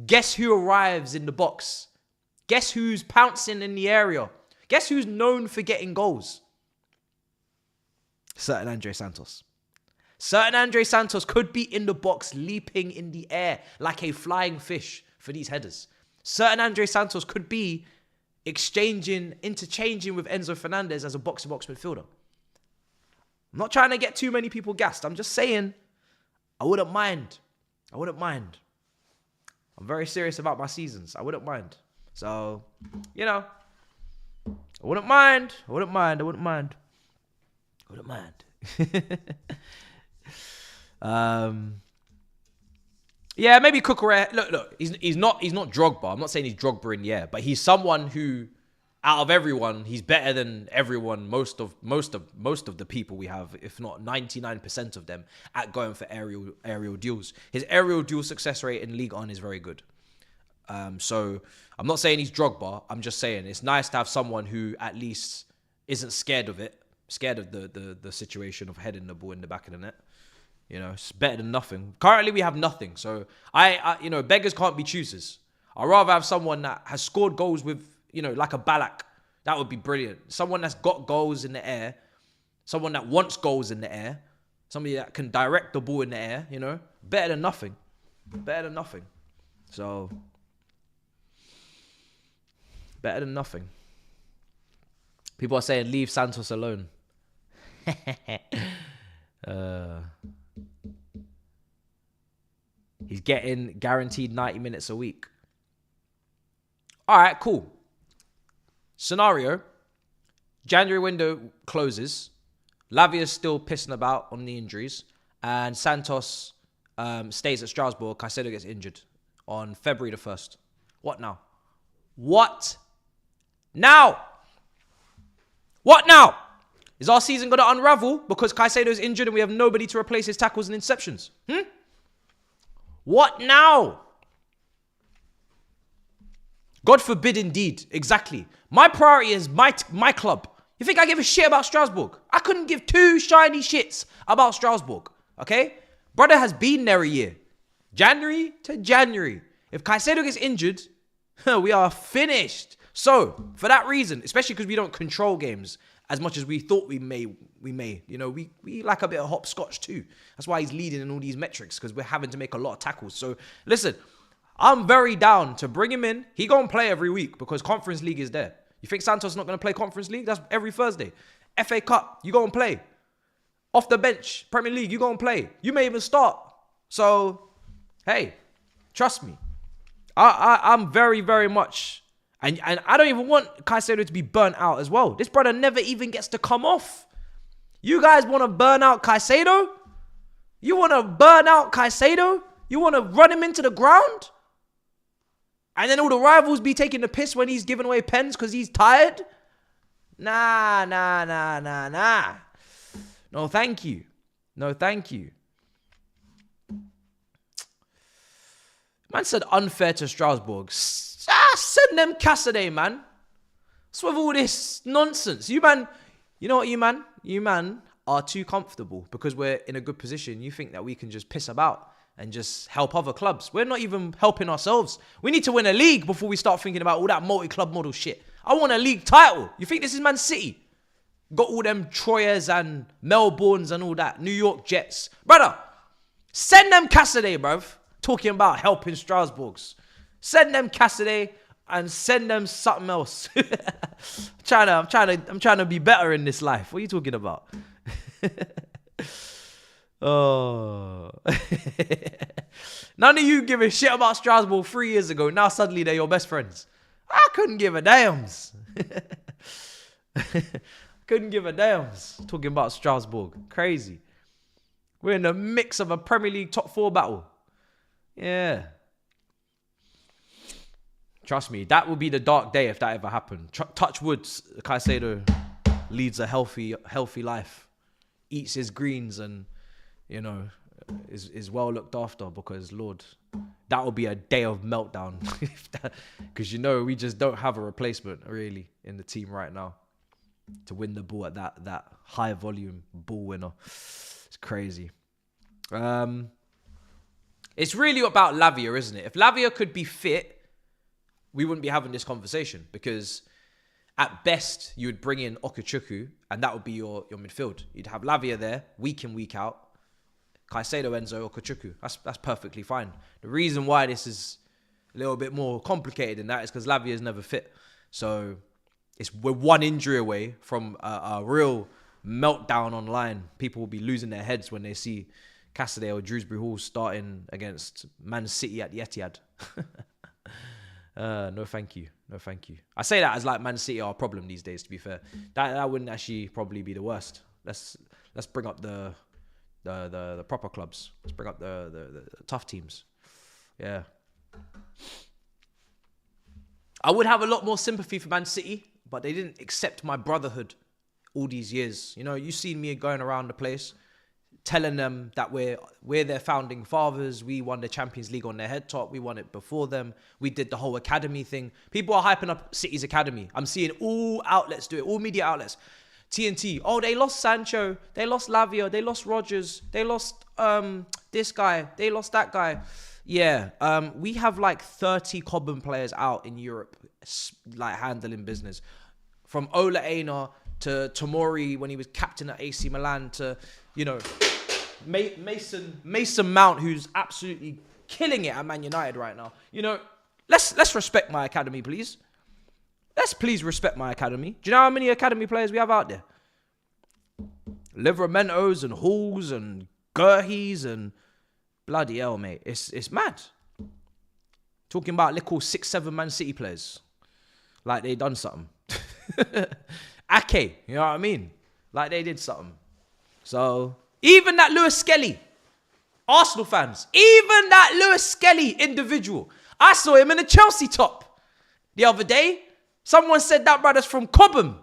guess who arrives in the box? Guess who's pouncing in the area? Guess who's known for getting goals? Certain Andre Santos. Certain Andre Santos could be in the box leaping in the air like a flying fish for these headers. Certain Andre Santos could be interchanging with Enzo Fernandez as a box-to-box midfielder. I'm not trying to get too many people gassed. I'm just saying I wouldn't mind. I'm very serious about my seasons. I wouldn't mind. So, I wouldn't mind. Yeah, maybe Cucurella. Look. He's not Drogba. I'm not saying he's Drogba in the air, but he's someone who, out of everyone, he's better than everyone. Most of the people we have, if not 99% of them, at going for aerial duels. His aerial duel success rate in Ligue 1 is very good. So I'm not saying he's Drogba. I'm just saying it's nice to have someone who at least isn't scared of the situation of heading the ball in the back of the net. It's better than nothing. Currently, we have nothing. So, beggars can't be choosers. I'd rather have someone that has scored goals with, like a Ballack. That would be brilliant. Someone that's got goals in the air. Someone that wants goals in the air. Somebody that can direct the ball in the air, Better than nothing. So, better than nothing. People are saying, leave Santos alone. He's getting guaranteed 90 minutes a week. All right, cool. Scenario. January window closes. Lavia's still pissing about on the injuries. And Santos stays at Strasbourg. Caicedo gets injured on February the 1st. What now? Is our season going to unravel because Caicedo's injured and we have nobody to replace his tackles and interceptions? What now? God forbid indeed. Exactly. My priority is my club. You think I give a shit about Strasbourg? I couldn't give two shiny shits about Strasbourg. Okay? Brother has been there a year. January to January. If Caicedo gets injured, we are finished. So, for that reason, especially because we don't control games as much as we thought we may. We like a bit of hopscotch too. That's why he's leading in all these metrics, because we're having to make a lot of tackles. So, listen, I'm very down to bring him in. He gonna play every week because Conference League is there. You think Santos is not gonna play Conference League? That's every Thursday. FA Cup, you gonna play. Off the bench, Premier League, you gonna play. You may even start. So, hey, trust me. I'm very, very much... And I don't even want Caicedo to be burnt out as well. This brother never even gets to come off. You guys want to burn out Caicedo? You want to burn out Caicedo? You want to run him into the ground? And then all the rivals be taking the piss when he's giving away pens because he's tired? Nah. No, thank you. Man said unfair to Strasbourg. Send them Cassidy, man. What's with all this nonsense? You know what, you man are too comfortable because we're in a good position. You think that we can just piss about and just help other clubs. We're not even helping ourselves. We need to win a league before we start thinking about all that multi-club model shit. I want a league title. You think this is Man City? Got all them Troyers and Melbournes and all that. New York Jets. Brother, send them Cassidy, bruv. Talking about helping Strasbourgs. Send them Cassidy and send them something else. I'm trying to be better in this life. What are you talking about? Oh. None of you give a shit about Strasbourg 3 years ago. Now suddenly they're your best friends. I couldn't give a damns. Talking about Strasbourg. Crazy. We're in the mix of a Premier League top 4 battle. Yeah. Trust me, that will be the dark day if that ever happened. Touch wood, Caicedo leads a healthy life. Eats his greens and, you know, is well looked after because, Lord, that will be a day of meltdown. Because, you know, we just don't have a replacement, really, in the team right now to win the ball at that high volume ball winner. It's crazy. It's really about Lavia, isn't it? If Lavia could be fit, we wouldn't be having this conversation because at best you would bring in Okuchukwu and that would be your midfield. You'd have Lavia there week in, week out. Caicedo, Enzo, Okuchukwu. That's perfectly fine. The reason why this is a little bit more complicated than that is because Lavia is never fit. So we're one injury away from a real meltdown online. People will be losing their heads when they see Cassidy or Dewsbury Hall starting against Man City at the Etihad. No, thank you. I say that as like Man City are a problem these days, to be fair. That wouldn't actually probably be the worst. Let's bring up the proper clubs. Let's bring up the tough teams. Yeah. I would have a lot more sympathy for Man City, but they didn't accept my brotherhood all these years. You know, you've seen me going around the place telling them that we're their founding fathers. We won the Champions League on their head top. We won it before them. We did the whole academy thing. People are hyping up City's academy. I'm seeing all outlets do it, all media outlets. TNT. Oh, they lost Sancho. They lost Lavia. They lost Rodgers. They lost this guy. They lost that guy. Yeah. We have like 30 Cobham players out in Europe, like handling business. From Ola Aina to Tomori when he was captain at AC Milan to, you know, Mason Mount, who's absolutely killing it at Man United right now. You know, let's respect my academy, please. Let's please respect my academy. Do you know how many academy players we have out there? Livramentos and Halls and Gurhies and bloody hell, mate. It's mad. Talking about little 6-7 Man City players. Like they done something. Ake, you know what I mean? Like they did something. So, even that Lewis Skelly, Arsenal fans, even that Lewis Skelly individual, I saw him in a Chelsea top the other day. Someone said that brother's from Cobham.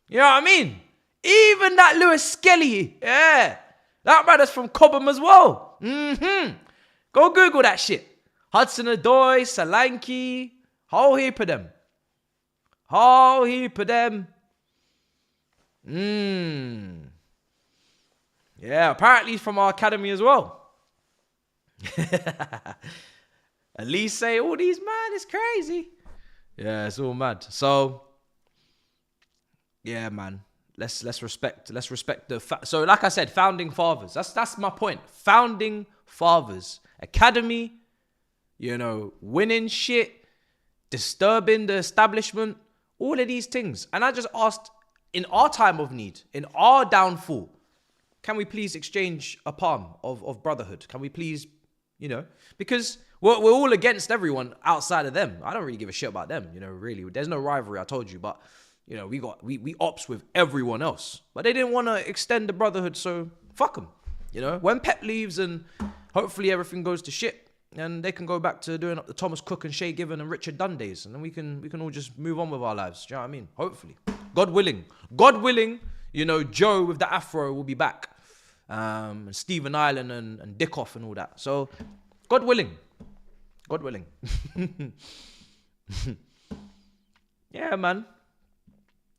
You know what I mean? Even that Lewis Skelly, yeah, that brother's from Cobham as well. Go Google that shit. Hudson-Odoi, Solanke, whole heap of them. Yeah, apparently he's from our academy as well. Elise, all these, man, it's crazy. Yeah, it's all mad. So, yeah, man. Let's respect the so like I said, founding fathers. That's my point. Founding fathers. Academy, you know, winning shit, disturbing the establishment, all of these things. And I just asked, in our time of need, in our downfall, can we please exchange a palm of brotherhood? Can we please, you know, because we're all against everyone outside of them. I don't really give a shit about them, you know, really. There's no rivalry, I told you. But, You know, we ops with everyone else. But they didn't want to extend the brotherhood, so fuck them. You know, when Pep leaves and hopefully everything goes to shit, and they can go back to doing up the Thomas Cook and Shay Given and Richard Dunn days, and then we can all just move on with our lives. Do you know what I mean? Hopefully. God willing, you know, Joe with the afro will be back. Stephen Island and Dickoff and all that. So, God willing. Yeah, man.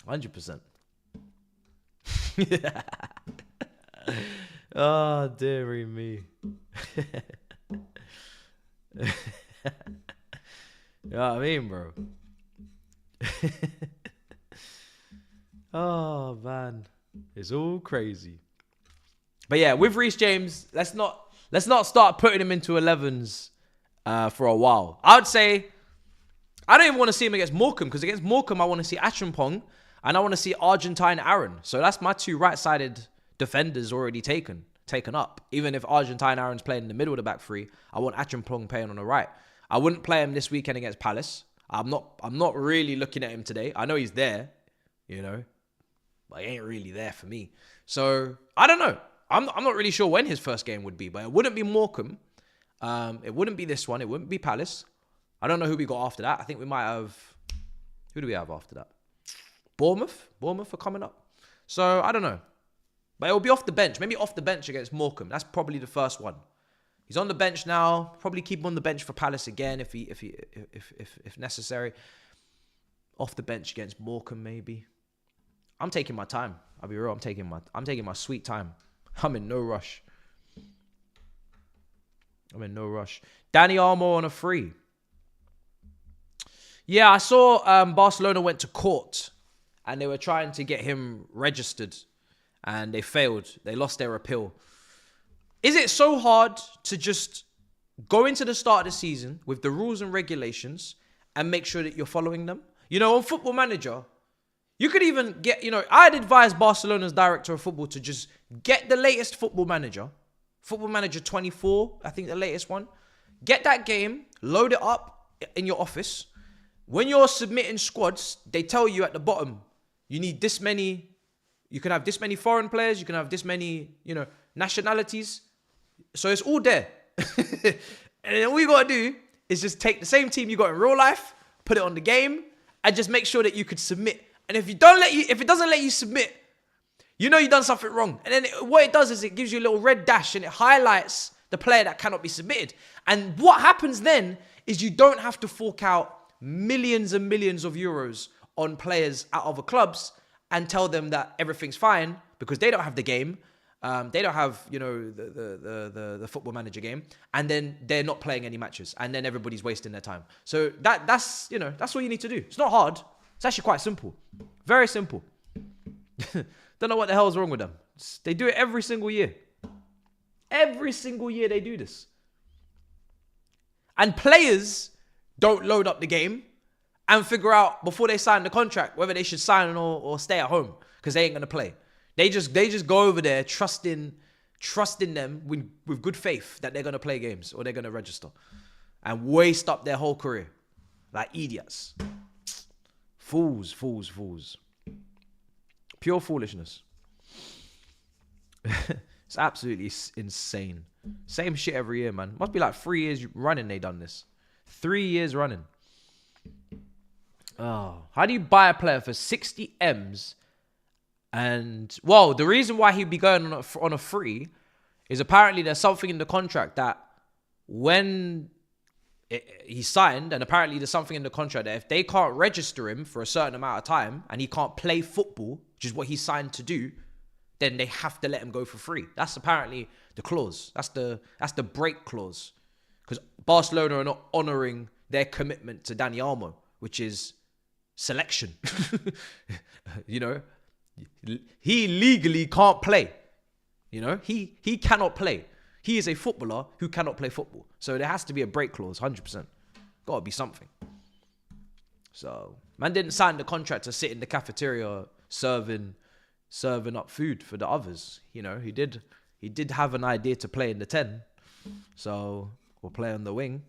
100%. Oh, dearie me. You know what I mean, bro? Oh, man. It's all crazy. But yeah, with Reece James, let's not start putting him into 11s for a while. I would say I don't even want to see him against Morecambe, because against Morecambe I want to see Acheampong and I want to see Argentine Aaron. So that's my two right-sided defenders already taken up. Even if Argentine Aaron's playing in the middle of the back three, I want Acheampong playing on the right. I wouldn't play him this weekend against Palace. I'm not really looking at him today. I know he's there, you know, but he ain't really there for me. So I don't know. I'm not really sure when his first game would be, but it wouldn't be Morecambe. It wouldn't be this one. It wouldn't be Palace. I don't know who we got after that. I think we might have... Who do we have after that? Bournemouth? Bournemouth are coming up. So, I don't know. But it'll be off the bench. Maybe off the bench against Morecambe. That's probably the first one. He's on the bench now. Probably keep him on the bench for Palace again if necessary. Off the bench against Morecambe, maybe. I'm taking my time. I'll be real. I'm taking my sweet time. I'm in no rush. Danny Almo on a free. Yeah, I saw Barcelona went to court and they were trying to get him registered and they failed. They lost their appeal. Is it so hard to just go into the start of the season with the rules and regulations and make sure that you're following them? You know, on Football Manager, you could even get, you know, I'd advise Barcelona's director of football to just get the latest Football Manager 24, I think the latest one. Get that game, load it up in your office. When you're submitting squads, they tell you at the bottom, you need this many, you can have this many foreign players, you can have this many, you know, nationalities. So it's all there. And then all you got to do is just take the same team you got in real life, put it on the game, and just make sure that you could submit. And if it doesn't let you submit, you know you've done something wrong. And then what it does is it gives you a little red dash and it highlights the player that cannot be submitted. And what happens then is you don't have to fork out millions and millions of euros on players at other clubs and tell them that everything's fine because they don't have the game. They don't have, you know, the Football Manager game, and then they're not playing any matches, and then everybody's wasting their time. So that's you know, that's all you need to do. It's not hard. It's actually quite simple. Very simple. Don't know what the hell's wrong with them. They do it every single year. Every single year they do this. And players don't load up the game and figure out before they sign the contract whether they should sign or stay at home because they ain't going to play. They just go over there trusting them with good faith that they're going to play games or they're going to register and waste up their whole career like idiots. Fools. Pure foolishness. It's absolutely insane. Same shit every year, man. Must be like 3 years running they done this. 3 years running. Oh, how do you buy a player for 60 M's? And, well, the reason why he'd be going on a free is apparently there's something in the contract that when he signed, and apparently there's something in the contract that if they can't register him for a certain amount of time and he can't play football, which is what he signed to do, then they have to let him go for free. That's apparently the clause. That's the break clause. Because Barcelona are not honouring their commitment to Dani Olmo, which is selection. You know, he legally can't play. You know, he cannot play. He is a footballer who cannot play football. So there has to be a break clause, 100%. Got to be something. So, man didn't sign the contract to sit in the cafeteria serving up food for the others. You know, he did have an idea to play in the 10. So, we'll play on the wing.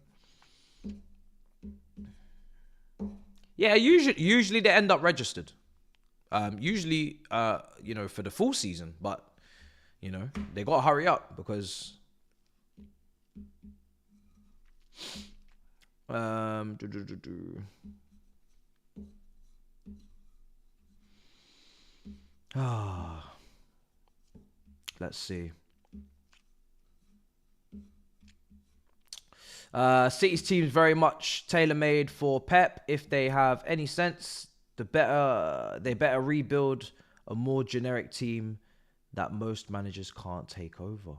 Yeah, usually they end up registered. Usually, for the full season, but they got to hurry up because let's see. City's team is very much tailor-made for Pep. If they have any sense, they better rebuild a more generic team that most managers can't take over.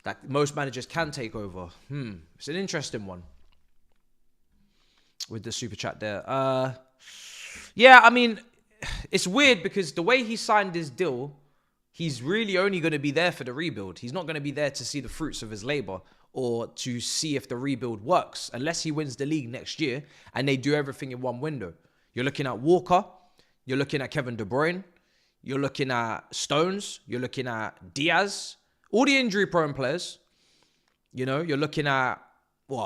That most managers can take over. It's an interesting one with the super chat there. Yeah, I mean, it's weird because the way he signed his deal, he's really only going to be there for the rebuild. He's not going to be there to see the fruits of his labor or to see if the rebuild works unless he wins the league next year and they do everything in one window. You're looking at Walker. You're looking at Kevin De Bruyne. You're looking at Stones. You're looking at Diaz. All the injury-prone players. You're looking at,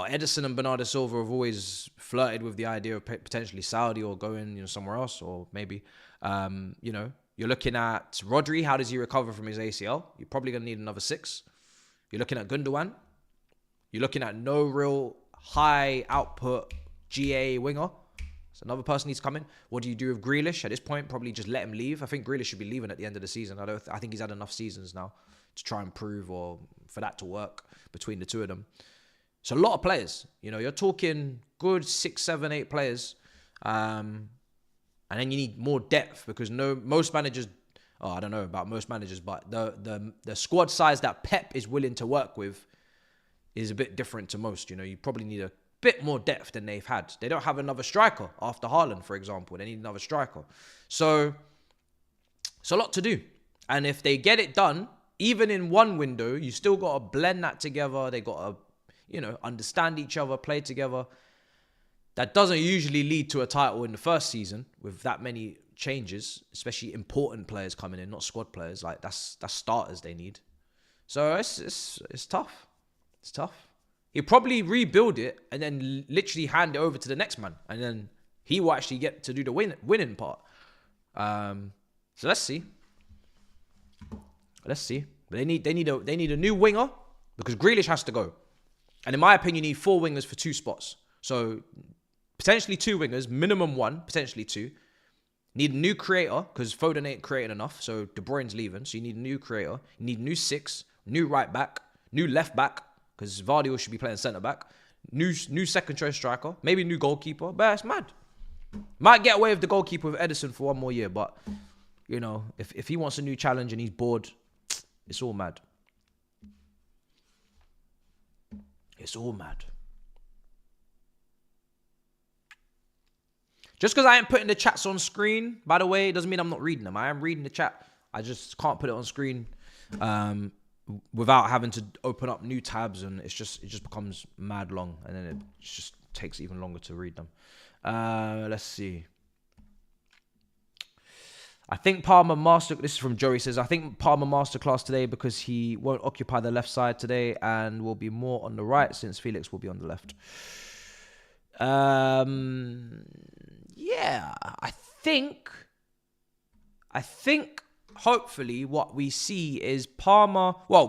Edison and Bernardo Silva have always flirted with the idea of potentially Saudi or going, somewhere else, or maybe, You're looking at Rodri. How does he recover from his ACL? You're probably going to need another 6. You're looking at Gundogan. You're looking at no real high output GA winger. So another person needs to come in. What do you do with Grealish? At this point, probably just let him leave. I think Grealish should be leaving at the end of the season. I think he's had enough seasons now to try and prove or for that to work between the two of them. So a lot of players. You're talking good 6, 7, 8 players. And then you need more depth because most managers, I don't know about most managers, but the squad size that Pep is willing to work with is a bit different to most. You probably need a bit more depth than they've had. They don't have another striker after Haaland, for example. They need another striker. So it's a lot to do. And if they get it done, even in one window, you still got to blend that together. They got to, understand each other, play together. That doesn't usually lead to a title in the first season with that many changes, especially important players coming in, not squad players. Like that's starters they need. So it's tough. It's tough. He'll probably rebuild it and then literally hand it over to the next man, and then he will actually get to do the winning part. So let's see. But they need a new winger because Grealish has to go, and in my opinion, you need 4 wingers for 2 spots. So potentially 2 wingers, minimum 1, potentially 2. Need a new creator because Foden ain't creating enough. So De Bruyne's leaving, so you need a new creator. You need a new 6, new right back, new left back because Vardy should be playing centre back. New second choice striker, maybe new goalkeeper. But it's mad. Might get away with the goalkeeper with Edison for 1 more year, but if he wants a new challenge and he's bored, it's all mad. It's all mad. Just because I ain't putting the chats on screen, by the way, it doesn't mean I'm not reading them. I am reading the chat. I just can't put it on screen without having to open up new tabs, and it just becomes mad long, and then it just takes even longer to read them. Let's see. I think Palmer this is from Joey, says, I think Palmer masterclass today because he won't occupy the left side today and will be more on the right since Felix will be on the left. Yeah, I think hopefully what we see is Palmer. So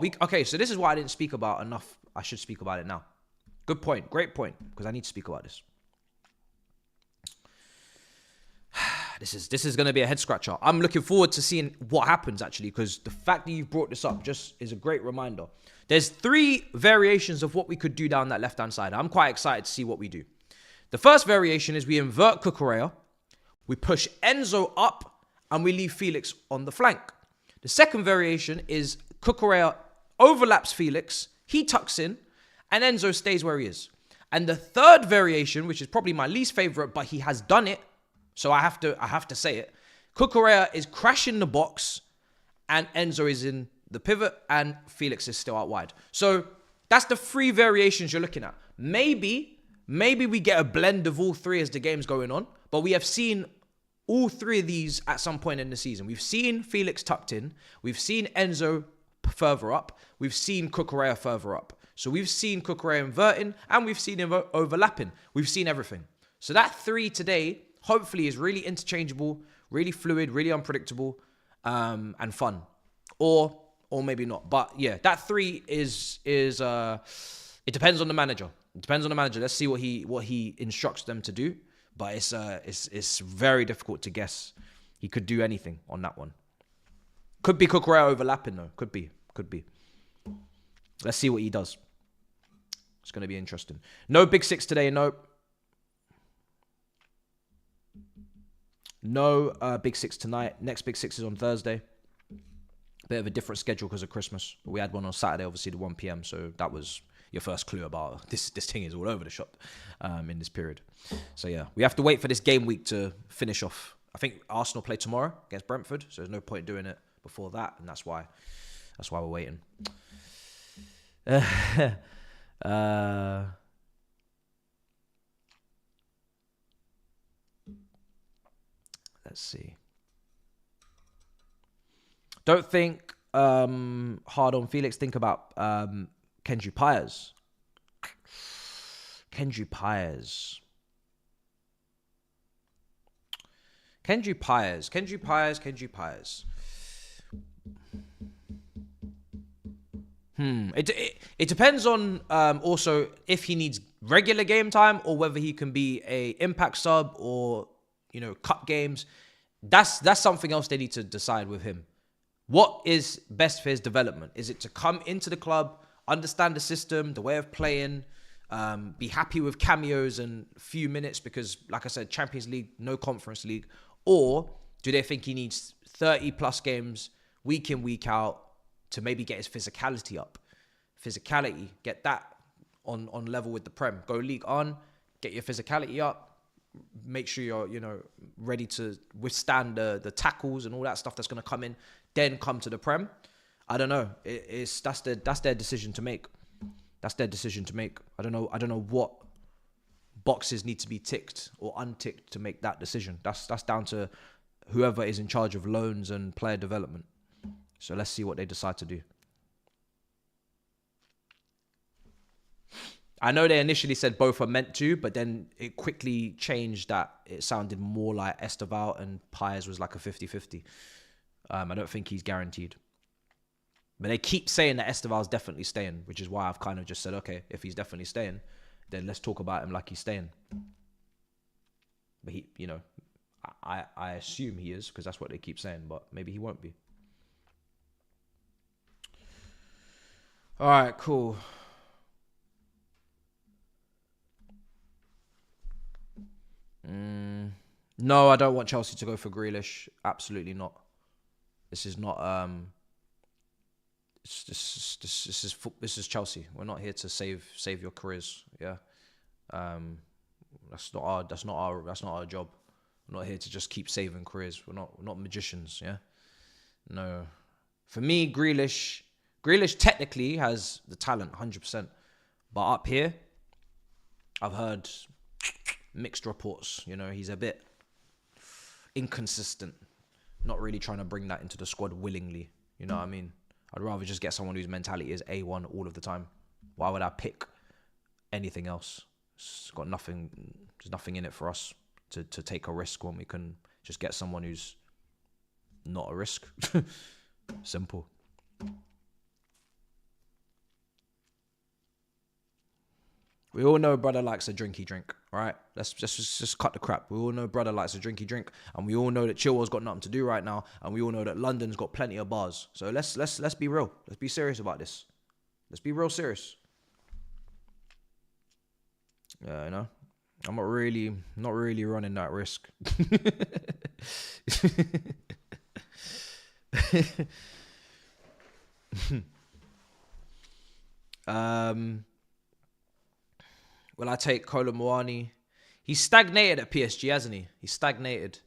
this is what I didn't speak about enough. I should speak about it now. Good point. Great point. Because I need to speak about this. This is going to be a head scratcher. I'm looking forward to seeing what happens actually, because the fact that you've brought this up just is a great reminder. There's 3 variations of what we could do down that left-hand side. I'm quite excited to see what we do. The first variation is we invert Cucurella, we push Enzo up, and we leave Felix on the flank. The second variation is Cucurella overlaps Felix, he tucks in, and Enzo stays where he is. And the third variation, which is probably my least favorite, but he has done it, so I have to say it. Cucurella is crashing the box, and Enzo is in the pivot, and Felix is still out wide. So that's the 3 variations you're looking at. Maybe we get a blend of all 3 as the game's going on, but we have seen all 3 of these at some point in the season. We've seen Felix tucked in, we've seen Enzo further up, we've seen Cucurella further up. So we've seen Cucurella inverting, and we've seen him overlapping. We've seen everything. So that 3 today, hopefully is really interchangeable, really fluid, really unpredictable, and fun. Or maybe not. But yeah, that 3 is it depends on the manager. It depends on the manager. Let's see what he instructs them to do. But it's very difficult to guess. He could do anything on that one. Could be Cucurella overlapping though. Could be. Let's see what he does. It's going to be interesting. No Big Six today. Nope. No Big Six tonight. Next Big Six is on Thursday. Bit of a different schedule because of Christmas. We had one on Saturday, obviously, the 1 p.m. So that was your first clue about this thing is all over the shop in this period. So yeah, we have to wait for this game week to finish off. I think Arsenal play tomorrow against Brentford, so there's no point doing it before that, and that's why we're waiting. Let's see. Don't think hard on Felix. Think about Kendry Pyers. Kendry Pyers. It depends on also if he needs regular game time or whether he can be a impact sub or, cup games. That's something else they need to decide with him. What is best for his development? Is it to come into the club, understand the system, the way of playing, be happy with cameos and few minutes because, like I said, Champions League, no Conference League? Or do they think he needs 30 plus games week in, week out to maybe get his physicality up? Get that on level with the Prem. Go League on, get your physicality up. Make sure you're, ready to withstand the tackles and all that stuff that's going to come in. Then come to the Prem. I don't know. That's their decision to make. I don't know what boxes need to be ticked or unticked to make that decision. That's down to whoever is in charge of loans and player development. So let's see what they decide to do. I know they initially said both were meant to, but then it quickly changed that it sounded more like Esteval and Pyers was like a 50-50. I don't think he's guaranteed. But they keep saying that Esteval's definitely staying, which is why I've kind of just said, okay, if he's definitely staying, then let's talk about him like he's staying. But he, I assume he is because that's what they keep saying, but maybe he won't be. All right, cool. No, I don't want Chelsea to go for Grealish. Absolutely not. This is not. This is Chelsea. We're not here to save your careers. Yeah. That's not our job. We're not here to just keep saving careers. We're not magicians. Yeah. No. For me, Grealish technically has the talent, 100%. But up here, I've heard mixed reports. He's a bit inconsistent. Not really trying to bring that into the squad willingly. You know what I mean? I'd rather just get someone whose mentality is A1 all of the time. Why would I pick anything else? There's nothing in it for us to take a risk when we can just get someone who's not a risk. Simple. We all know brother likes a drinky drink, right? Let's just cut the crap. We all know brother likes a drinky drink, and we all know that Chilwell's got nothing to do right now, and we all know that London's got plenty of bars. So let's be real. Let's be serious about this. Let's be real serious. Yeah, I'm not really running that risk. Will I take Kolo Muani? He's stagnated at PSG, hasn't he? He's stagnated.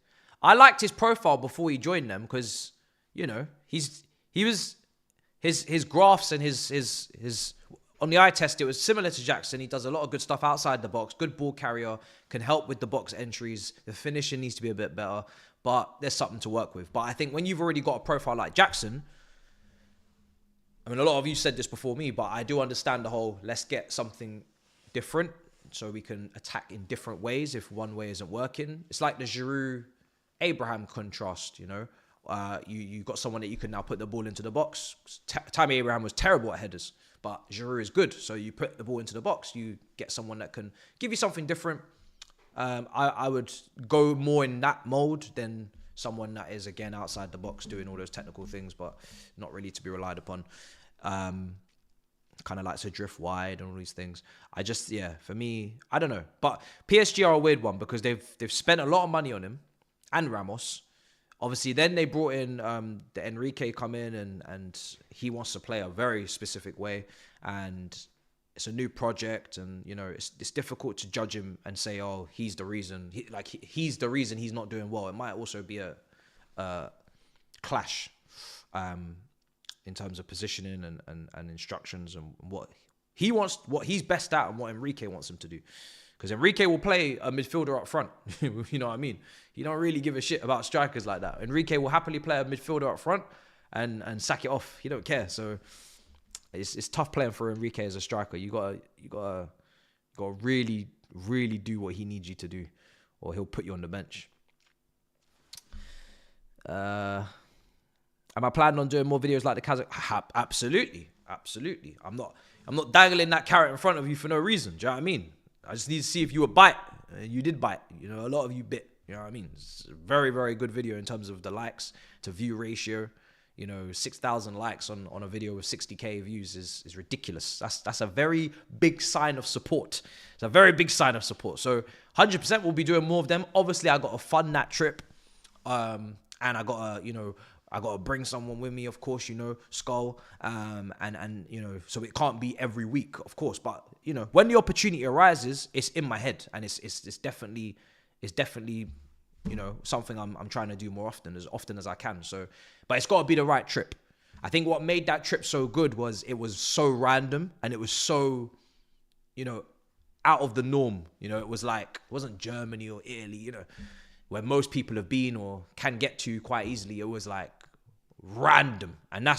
I liked his profile before he joined them because, his graphs and his on the eye test, it was similar to Jackson. He does a lot of good stuff outside the box. Good ball carrier, can help with the box entries. The finishing needs to be a bit better, but there's something to work with. But I think when you've already got a profile like Jackson, a lot of you said this before me, but I do understand the whole let's get something different. so we can attack in different ways if one way isn't working. It's like the Giroud-Abraham contrast, you know. You got someone that you can now put the ball into the box. Tammy Abraham was terrible at headers, but Giroud is good. So you put the ball into the box, you get someone that can give you something different. I would go more in that mode than someone that is, again, outside the box doing all those technical things, but not really to be relied upon. Kind of likes to drift wide and all these things. For me, I don't know. But PSG are a weird one because they've spent a lot of money on him and Ramos. Obviously, then they brought in the Enrique come in and he wants to play a very specific way. And it's a new project, and you know it's difficult to judge him and say, oh, he's the reason. He's the reason he's not doing well. It might also be a clash in terms of positioning and instructions and what he wants, what he's best at, and what Enrique wants him to do. Because Enrique will play a midfielder up front. You know what I mean? He don't really give a shit about strikers like that. Enrique will happily play a midfielder up front and sack it off. He don't care. So it's tough playing for Enrique as a striker. You gotta really, really do what he needs you to do, or he'll put you on the bench. Am I planning on doing more videos like the Kazakh? Absolutely. I'm not dangling that carrot in front of you for no reason. Do you know what I mean? I just need to see if you would bite. You did bite. You know, a lot of you bit. You know what I mean? It's a very, very good video in terms of the likes to view ratio. You know, 6,000 likes on a video with 60k views is ridiculous. That's a very big sign of support. It's a very big sign of support. So 100% we'll be doing more of them. Obviously, I got to fund that trip. And I got to bring someone with me, of course, you know, Skull. And you know, so it can't be every week, of course. But, you know, when the opportunity arises, it's in my head. And it's definitely, you know, something I'm trying to do more often as I can. So, but it's got to be the right trip. I think what made that trip so good was it was so random and it was so, you know, out of the norm. You know, it wasn't Germany or Italy, you know, where most people have been or can get to quite easily. It was like random. And I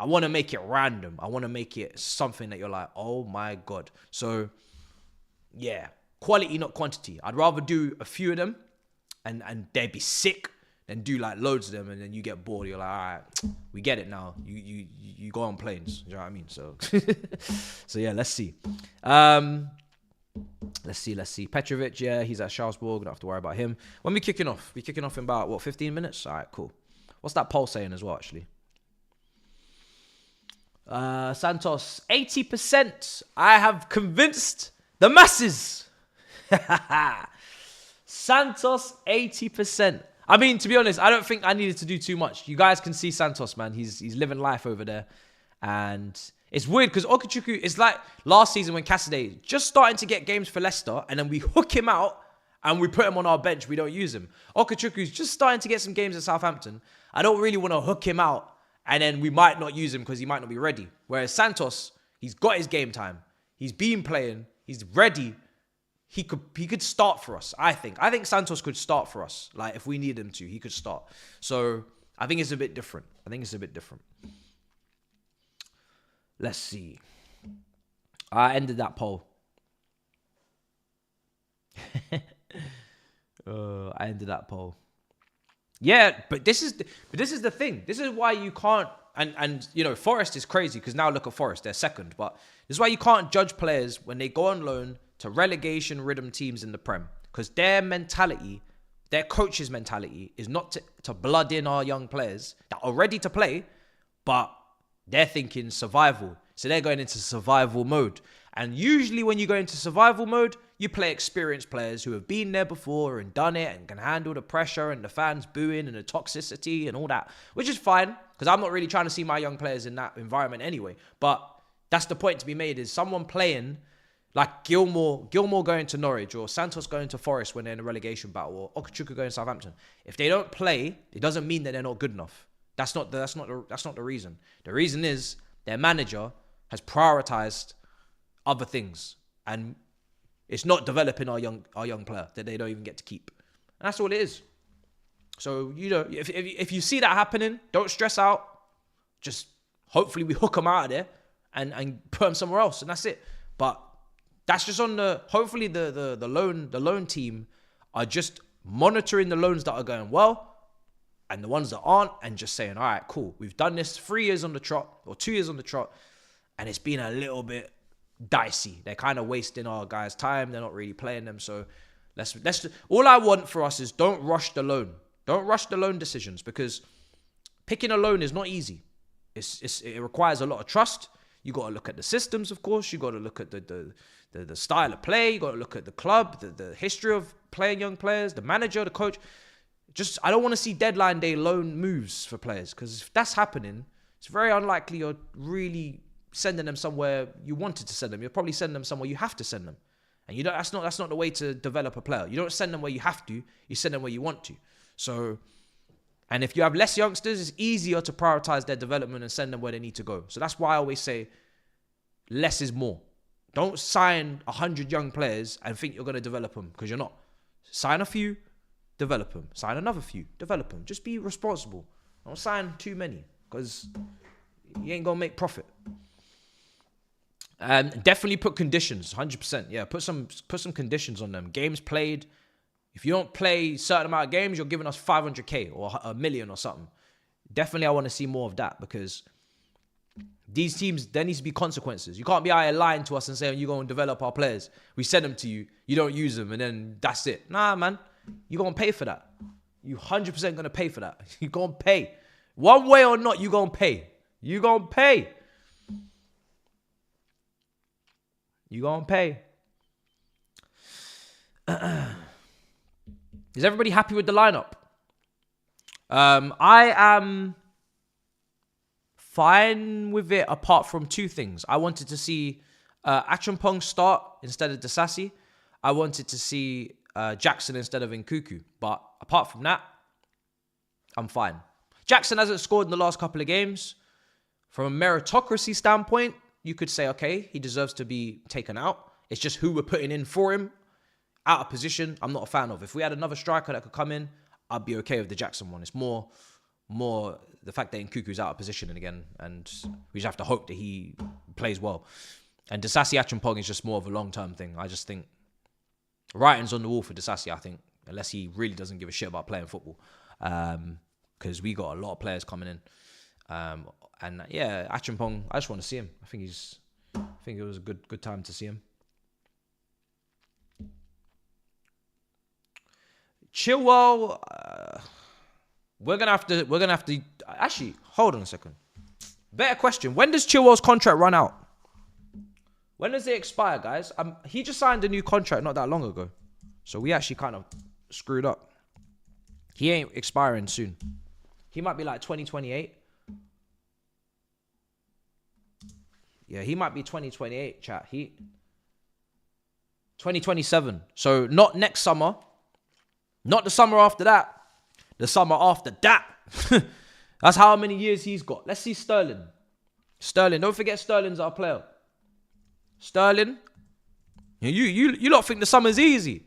want to make it random. I want to make it something that you're like, oh my God. So yeah, quality, not quantity. I'd rather do a few of them and they'd be sick than do like loads of them and then you get bored. You're like, all right, we get it now. You go on planes. You know what I mean? So, so yeah, let's see. Let's see. Petrovic, yeah, he's at Strasbourg. Don't have to worry about him. When we kicking off? We kicking off in about, 15 minutes? All right, cool. What's that poll saying as well, actually? Santos, 80%. I have convinced the masses. Santos, 80%. I mean, to be honest, I don't think I needed to do too much. You guys can see Santos, man. He's living life over there. And it's weird because Okechukwu is like last season when Cassidy just starting to get games for Leicester and then we hook him out and we put him on our bench. We don't use him. Okechukwu is just starting to get some games at Southampton. I don't really want to hook him out and then we might not use him because he might not be ready. Whereas Santos, he's got his game time. He's been playing. He's ready. He could start for us, I think. I think Santos could start for us. Like, if we need him to, he could start. So, I think it's a bit different. Let's see. I ended that poll. Yeah, but this is the thing. This is why you can't, and you know, Forest is crazy because now look at Forest, they're second. But this is why you can't judge players when they go on loan to relegation rhythm teams in the Prem, because their mentality, their coach's mentality is not to blood in our young players that are ready to play, but they're thinking survival. So they're going into survival mode. And usually when you go into survival mode, you play experienced players who have been there before and done it and can handle the pressure and the fans booing and the toxicity and all that, which is fine because I'm not really trying to see my young players in that environment anyway. But that's the point to be made, is someone playing like Gilmore going to Norwich or Santos going to Forest when they're in a relegation battle, or Okechukwu going to Southampton. If they don't play, it doesn't mean that they're not good enough. That's not the reason. The reason is their manager has prioritized other things, and it's not developing our young player that they don't even get to keep. And that's all it is. So, you know, if you see that happening, don't stress out. Just hopefully we hook them out of there and put them somewhere else, and that's it. But That's just on hopefully the loan team are just monitoring the loans that are going well and the ones that aren't, and just saying, all right, cool. We've done this 3 years on the trot or 2 years on the trot, and it's been a little bit dicey. They're kind of wasting our guys' time. They're not really playing them. So let's all I want for us is don't rush the loan. Don't rush the loan decisions, because picking a loan is not easy. It requires a lot of trust. You got to look at the systems, of course. You got to look at the style of play. You got to look at the club, the history of playing young players, the manager, the coach. I don't want to see deadline day loan moves for players, because if that's happening, it's very unlikely you're really sending them somewhere you wanted to send them. You're probably sending them somewhere you have to send them. And that's not the way to develop a player. You don't send them where you have to. You send them where you want to. So, and if you have less youngsters, it's easier to prioritize their development and send them where they need to go. So that's why I always say less is more. Don't sign 100 young players and think you're going to develop them, because you're not. Sign a few, develop them. Sign another few, develop them. Just be responsible. Don't sign too many, because you ain't going to make profit. Definitely put conditions, 100%. Yeah, put some conditions on them. Games played. If you don't play a certain amount of games, you're giving us 500k or $1 million or something. Definitely, I want to see more of that, because these teams, there needs to be consequences. You can't be out here lying to us and saying, you're going to develop our players. We send them to you. You don't use them, and then that's it. Nah, man. You're going to pay for that. You 100% going to pay for that. You're going to pay. One way or not, you're going to pay. You're going to pay. You're going to pay. Is everybody happy with the lineup? I am fine with it, apart from two things. I wanted to see Achampong start instead of Disasi. I wanted to see Jackson instead of Nkuku. But apart from that, I'm fine. Jackson hasn't scored in the last couple of games. From a meritocracy standpoint, you could say, okay, he deserves to be taken out. It's just who we're putting in for him. Out of position, I'm not a fan of. If we had another striker that could come in, I'd be okay with the Jackson one. It's more the fact that Nkuku's out of position again, and we just have to hope that he plays well. And Disasi Achampong is just more of a long-term thing. I just think writing's on the wall for Disasi, I think, unless he really doesn't give a shit about playing football. Because we got a lot of players coming in. And yeah, Achampong, I just want to see him. I think it was a good time to see him. Chilwell, we're gonna have to. Actually, hold on a second. Better question: when does Chilwell's contract run out? When does it expire, guys? He just signed a new contract not that long ago, so we actually kind of screwed up. He ain't expiring soon. He might be like 2028. Yeah, he might be 2028, chat. 2027. So not next summer. Not the summer after that. The summer after that. That's how many years he's got. Let's see Sterling. Sterling. Don't forget Sterling's our player. Sterling. You lot think the summer's easy.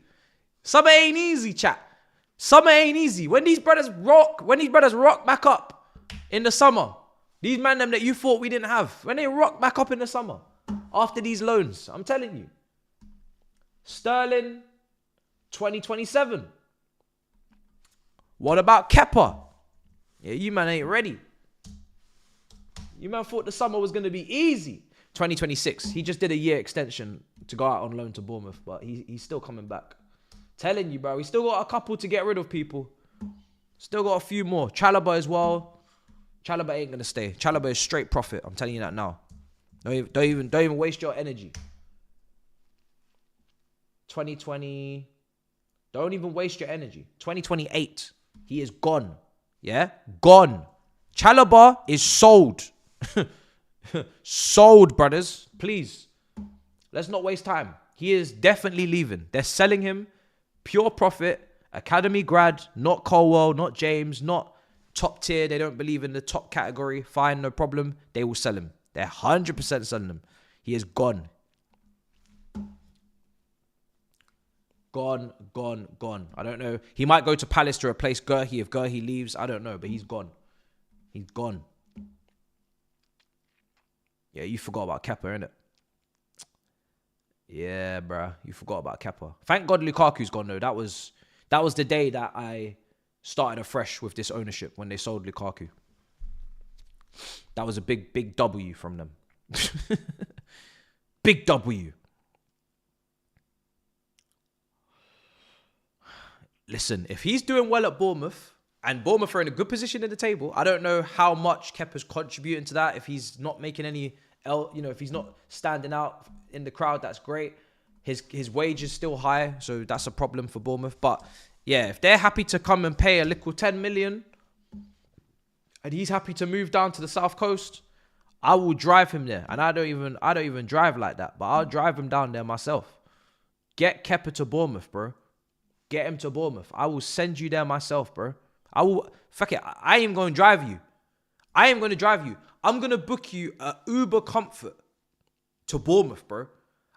Summer ain't easy, chat. Summer ain't easy. When these brothers rock back up in the summer, these man them that you thought we didn't have, when they rock back up in the summer, after these loans, I'm telling you. Sterling, 2027. What about Kepa? Yeah, you man ain't ready. You man thought the summer was going to be easy. 2026. He just did a year extension to go out on loan to Bournemouth, but he's still coming back. Telling you, bro. We still got a couple to get rid of people. Still got a few more. Chalobah as well. Chalobah ain't going to stay. Chalobah is straight profit. I'm telling you that now. Don't even waste your energy. 2020. Don't even waste your energy. 2028. He is gone. Yeah? Gone. Chalobah is sold. Sold, brothers. Please. Let's not waste time. He is definitely leaving. They're selling him. Pure profit. Academy grad. Not Colwell. Not James. Not top tier. They don't believe in the top category. Fine, no problem. They will sell him. They're 100% selling him. He is gone. Gone. I don't know. He might go to Palace to replace Gurhey if Gurhey leaves. I don't know, but he's gone. He's gone. Yeah, you forgot about Kepa, innit? Yeah, bruh. You forgot about Kepa. Thank God Lukaku's gone, though. That was the day that I started afresh with this ownership when they sold Lukaku. That was a big W from them. Big W. Listen, if he's doing well at Bournemouth, and Bournemouth are in a good position in the table, I don't know how much Kepa's contributing to that. If he's not making any, if he's not standing out in the crowd, that's great. His wage is still high, so that's a problem for Bournemouth. But yeah, if they're happy to come and pay a little 10 million, and he's happy to move down to the South Coast, I will drive him there. And I don't even drive like that, but I'll drive him down there myself. Get Kepa to Bournemouth, bro. Get him to Bournemouth. I will send you there myself, bro. I will. Fuck it. I am going to drive you. I'm going to book you a Uber Comfort to Bournemouth, bro.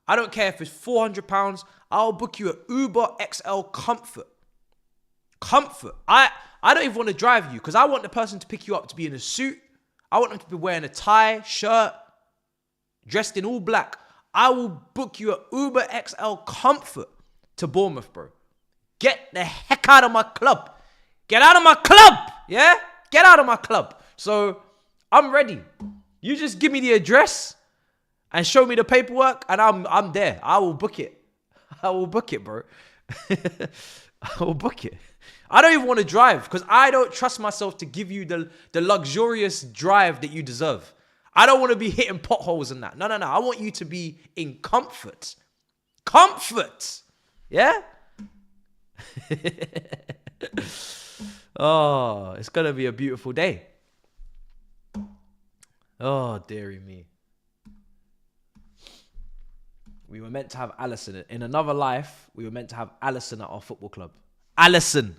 I don't care if it's £400. I'll book you a Uber XL Comfort. I don't even want to drive you because I want the person to pick you up to be in a suit. I want them to be wearing a tie, shirt, dressed in all black. I will book you a Uber XL Comfort to Bournemouth, bro. Get the heck out of my club. Get out of my club. Yeah? Get out of my club. So I'm ready. You just give me the address and show me the paperwork and I'm there. I will book it. I will book it, bro. I will book it. I don't even want to drive because I don't trust myself to give you the luxurious drive that you deserve. I don't want to be hitting potholes and that. No. I want you to be in comfort. Comfort. Yeah? Oh, it's going to be a beautiful day. Oh, dearie me. We were meant to have Alisson. In another life, we were meant to have Alisson at our football club. Alisson.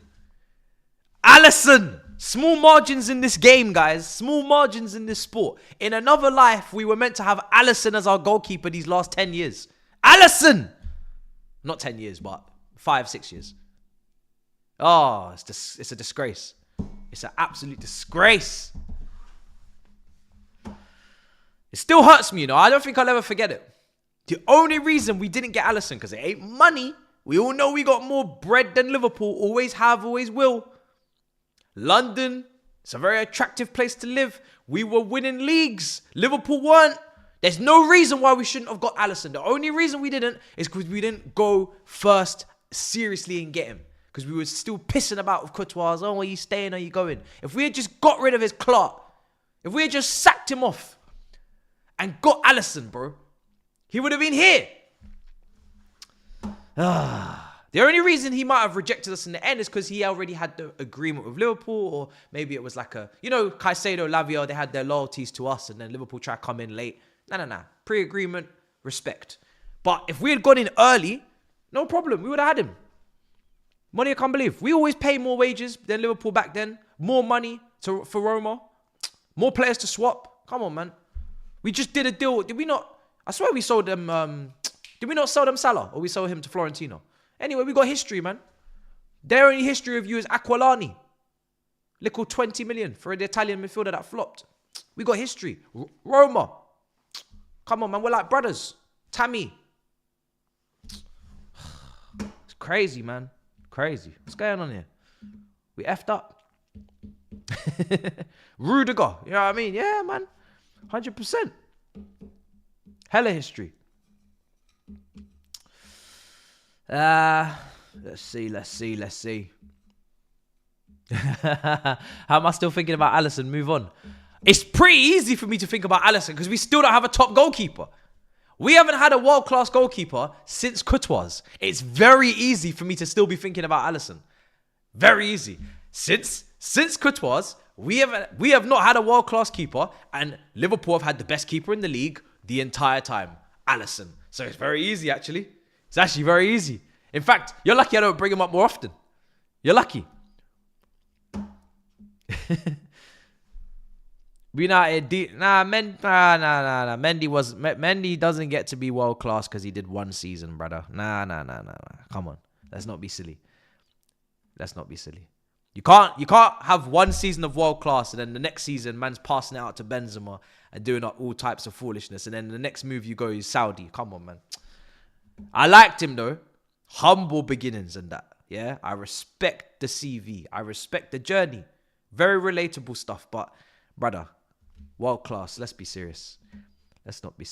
Small margins in this game, guys. Small margins in this sport. In another life, we were meant to have Alisson as our goalkeeper these last 10 years. Alisson! Not 10 years, but 5-6 years. Oh, it's a disgrace. It's an absolute disgrace. It still hurts me, I don't think I'll ever forget it. The only reason we didn't get Alisson, because it ain't money. We all know we got more bread than Liverpool. Always have, always will. London, it's a very attractive place to live. We were winning leagues. Liverpool weren't. There's no reason why we shouldn't have got Alisson. The only reason we didn't is because we didn't go first seriously and get him. Because we were still pissing about with Courtois. Oh, are you staying? Are you going? If we had just got rid of his clot, if we had just sacked him off and got Alisson, bro, he would have been here. The only reason he might have rejected us in the end is because he already had the agreement with Liverpool, or maybe it was like Caicedo, Lavia, they had their loyalties to us, and then Liverpool tried to come in late. No. Pre-agreement, respect. But if we had gone in early, no problem. We would have had him. Money I can't believe. We always pay more wages than Liverpool back then. More money for Roma. More players to swap. Come on, man. We just did a deal. Did we not? I swear we sold them. Did we not sell them Salah? Or we sold him to Florentino? Anyway, we got history, man. Their only history of you is Aquilani. Little 20 million for the Italian midfielder that flopped. We got history. Roma. Come on, man. We're like brothers. Tammy. It's crazy, man. Crazy. What's going on here? We effed up. Rudiger. You know what I mean? Yeah, man. 100%. Hella history. Let's see. How am I still thinking about Alisson? Move on. It's pretty easy for me to think about Alisson because we still don't have a top goalkeeper. We haven't had a world-class goalkeeper since Courtois. It's very easy for me to still be thinking about Alisson. Very easy. Since Courtois, we have not had a world-class keeper, and Liverpool have had the best keeper in the league the entire time, Alisson. So it's very easy, actually. It's actually very easy. In fact, you're lucky I don't bring him up more often. You're lucky. Mendy doesn't get to be world class because he did one season, brother. Nah. Come on, let's not be silly. You can't have one season of world class and then the next season man's passing it out to Benzema and doing all types of foolishness, and then the next move you go is Saudi. Come on, man. I liked him though. Humble beginnings and that. Yeah, I respect the CV. I respect the journey. Very relatable stuff, but brother, world class. Let's be serious. Let's not be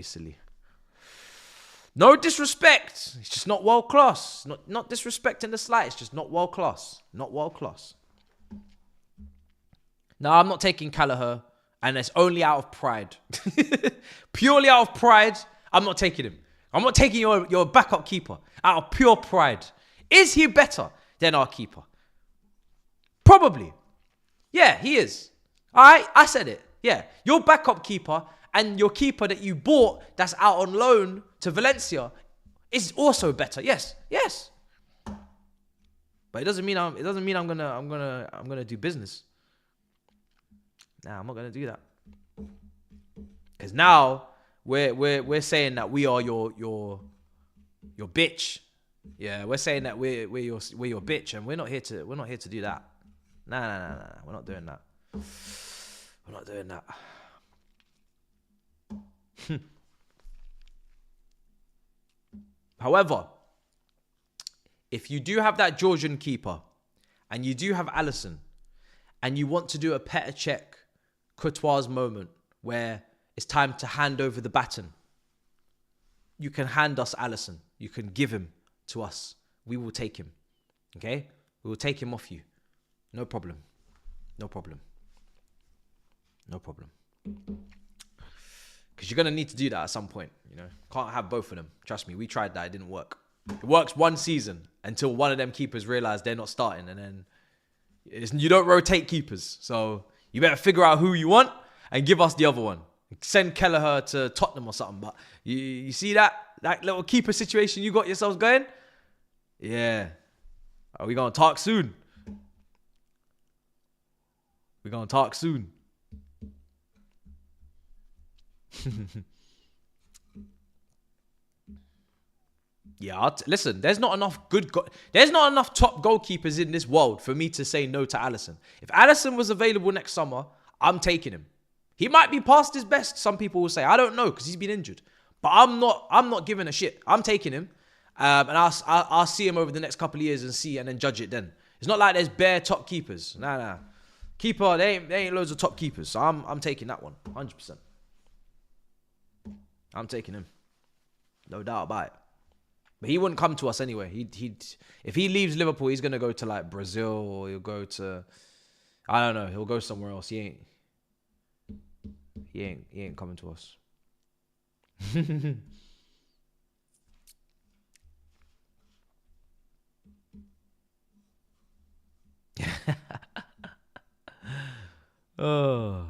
silly. No disrespect. It's just not world class. Not disrespect in the slightest. Just not world class. Not world class. No, I'm not taking Callagher, and it's only out of pride. Purely out of pride, I'm not taking him. I'm not taking your backup keeper out of pure pride. Is he better than our keeper? Probably. Yeah, he is. All right, I said it. Yeah, your backup keeper and your keeper that you bought that's out on loan to Valencia is also better. Yes. But it doesn't mean I'm gonna do business. Nah, I'm not gonna do that. Because now we're saying that we are your bitch. Yeah, we're saying that we're your bitch, and we're not here to do that. Nah. We're not doing that. We're not doing that. However, if you do have that Georgian keeper, and you do have Alisson, and you want to do a Petr Cech, Courtois moment where it's time to hand over the baton, you can hand us Alisson. You can give him to us. We will take him. Okay? We will take him off you. No problem. Because you're going to need to do that at some point. You know, can't have both of them. Trust me, we tried that. It didn't work. It works one season until one of them keepers realize they're not starting. And then you don't rotate keepers. So you better figure out who you want and give us the other one. Send Kelleher to Tottenham or something. But you see that little keeper situation you got yourselves going? Yeah. Are we going to talk soon? We're going to talk soon. Yeah, listen, there's not enough there's not enough top goalkeepers in this world for me to say no to Alisson. If Alisson was available next summer, I'm taking him. He might be past his best, some people will say. I don't know, because he's been injured. But I'm not giving a shit. I'm taking him. And I'll see him over the next couple of years and then judge it then. It's not like there's bare top keepers. Nah. Keeper, there ain't loads of top keepers. So I'm taking that one. 100%. I'm taking him. No doubt about it. But he wouldn't come to us anyway. If he leaves Liverpool, he's gonna go to like Brazil, or he'll go to, I don't know, he'll go somewhere else. He ain't coming to us. Oh,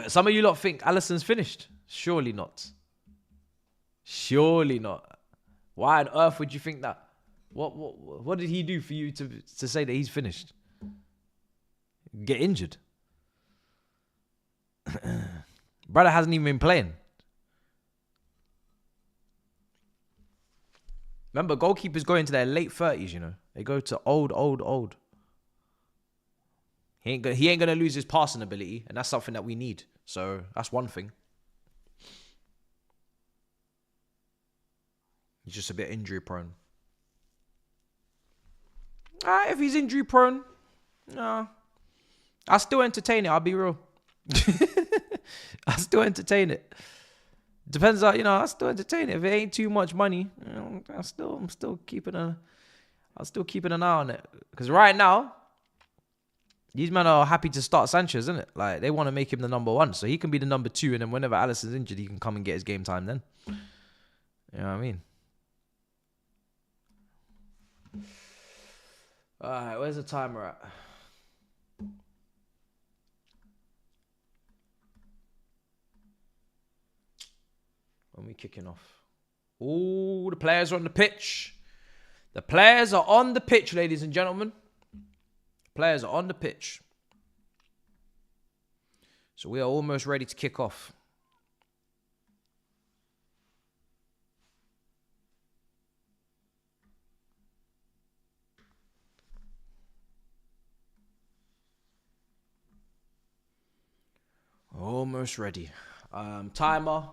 some of you lot think Alisson's finished? Surely not. Why on earth would you think that? What did he do for you to say that he's finished? Get injured. Brother hasn't even been playing. Remember, goalkeepers go into their late 30s, you know. They go to old. He ain't gonna lose his passing ability, and that's something that we need. So that's one thing. He's just a bit injury prone. If he's injury prone, no. I'll still entertain it, I'll be real. I'll still entertain it. Depends on, I'll still entertain it. If it ain't too much money, I'm still keeping an eye on it. Because right now, these men are happy to start Sanchez, isn't it? Like, they want to make him the number one, so he can be the number two, and then whenever Alisson's injured, he can come and get his game time then. You know what I mean? Alright, where's the timer at? When we kicking off? Oh, the players are on the pitch. The players are on the pitch, ladies and gentlemen. Players are on the pitch. So we are almost ready to kick off. Almost ready. Timer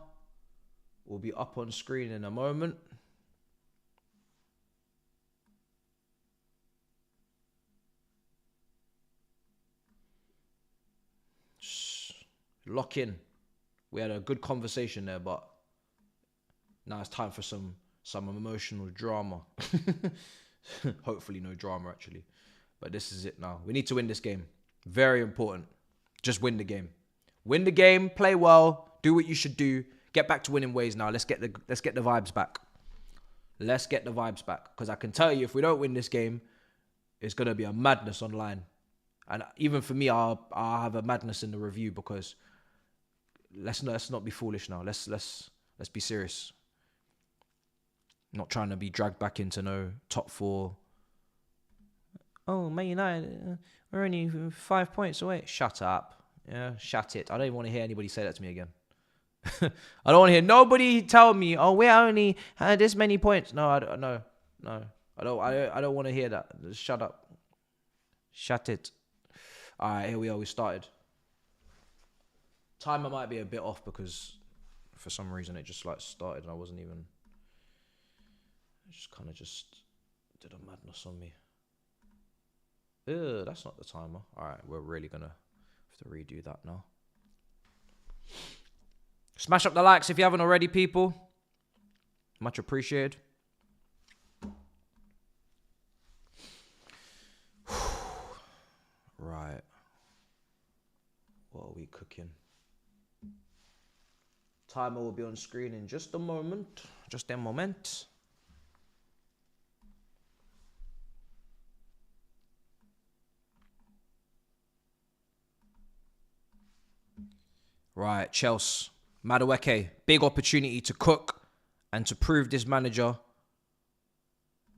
will be up on screen in a moment. Just lock in. We had a good conversation there, but now it's time for some emotional drama. Hopefully no drama, actually. But this is it now. We need to win this game. Very important. Just win the game. Win the game, play well, do what you should do. Get back to winning ways now. Let's get the vibes back. Let's get the vibes back. Because I can tell you, if we don't win this game, it's going to be a madness online. And even for me, I'll have a madness in the review, because let's not be foolish now. Let's be serious. Not trying to be dragged back into no top 4. Oh, Man United, we're only 5 points away. Shut up. Yeah, shut it. I don't even want to hear anybody say that to me again. I don't want to hear nobody tell me, oh, we're only this many points. No, I don't. No. I don't want to hear that. Just shut up. Shut it. All right, here we are. We started. Timer might be a bit off because for some reason it just like started and I wasn't even. It just kind of just did a madness on me. Ew, that's not the timer. All right, we're really gonna have to redo that now. Smash up the likes if you haven't already, people. Much appreciated. Right. What are we cooking? Timer will be on screen in just a moment. Just a moment. Right, Chelsea. Madueke, big opportunity to cook and to prove this manager,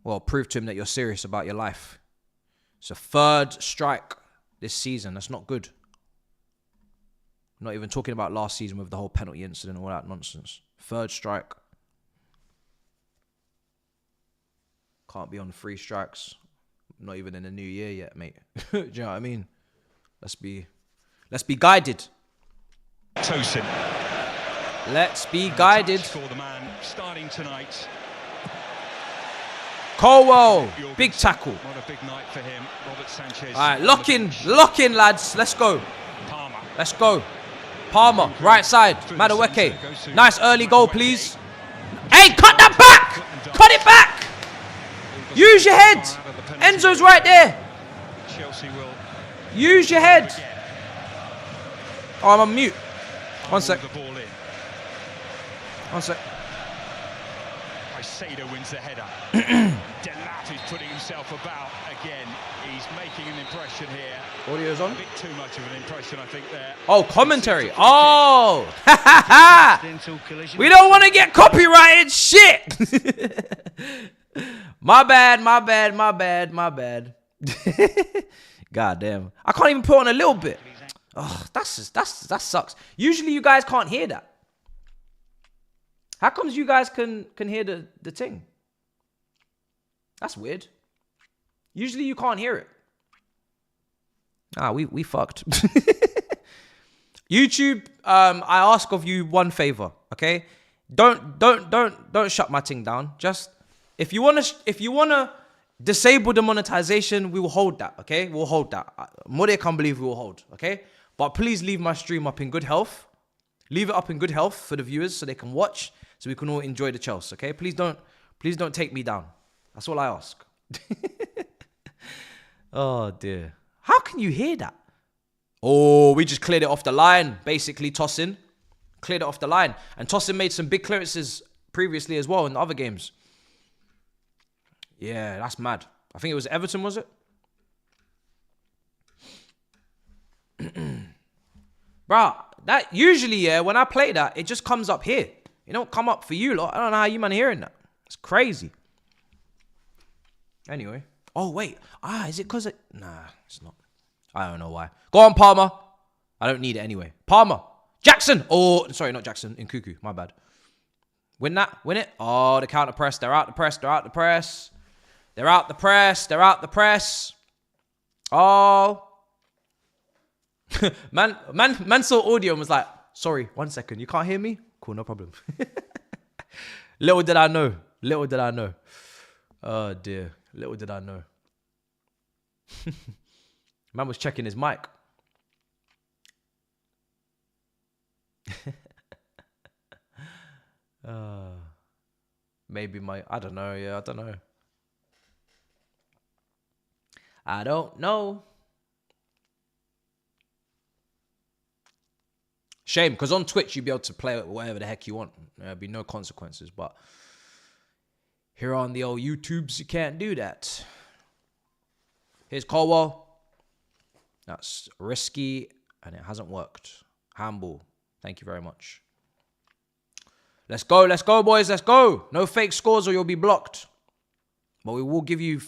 well, prove to him that you're serious about your life. It's a 3rd strike this season. That's not good. I'm not even talking about last season with the whole penalty incident and all that nonsense. 3rd strike. Can't be on 3 strikes. Not even in the new year yet, mate. Do you know what I mean? Let's be guided. Tosin. Let's be guided. For the man starting tonight. Colwell, big tackle. What a big night for him. Robert Sanchez. All right, lock in, lads. Let's go. Palmer. Let's go. Palmer, right side. Madueke. Nice early goal, please. Hey, cut that back. Cut it back. Use your head. Enzo's right there. Chelsea will use your head. Oh, I'm on mute. One sec. One sec. Caicedo wins the header. Delat is putting himself about again. He's making an impression here. Audio's on. A bit too much of an impression, I think, there. Oh, commentary. Oh. We don't want to get copyrighted. Shit. My bad. God damn. I can't even put on a little bit. Oh, that sucks. Usually you guys can't hear that. How comes you guys can hear the thing? That's weird. Usually you can't hear it. Ah, we fucked. YouTube, I ask of you one favor, okay? Don't shut my thing down. Just if you wanna disable the monetization, we will hold that, okay? We'll hold that. More they can't believe we will hold, okay? But please leave my stream up in good health. Leave it up in good health for the viewers so they can watch, so we can all enjoy the Chelsea, okay? Please don't take me down. That's all I ask. Oh, dear. How can you hear that? Oh, we just cleared it off the line, basically, Tosin. Cleared it off the line. And Tosin made some big clearances previously as well in the other games. Yeah, that's mad. I think it was Everton, was it? Bruh, that usually, yeah, when I play that, it just comes up here. It don't come up for you lot. I don't know how you man hearing that. It's crazy. Anyway. Oh, wait. Is it because it... Nah, it's not. I don't know why. Go on, Palmer. I don't need it anyway. Palmer. Jackson. Oh, sorry, not Jackson. Nkuku. My bad. Win that. Win it. Oh, the counter press. They're out the press. They're out the press. They're out the press. They're out the press. Oh. man saw audio and was like, sorry, 1 second. You can't hear me? Cool, no problem. Little did I know. Little did I know. Oh, dear. Little did I know. Man was checking his mic. Maybe I don't know. Yeah, I don't know. I don't know. Shame, because on Twitch you'd be able to play whatever the heck you want. There'd be no consequences, but here on the old YouTubes, you can't do that. Here's Colwell. That's risky, and it hasn't worked. Handball. Thank you very much. Let's go, boys. Let's go. No fake scores or you'll be blocked. But we will give you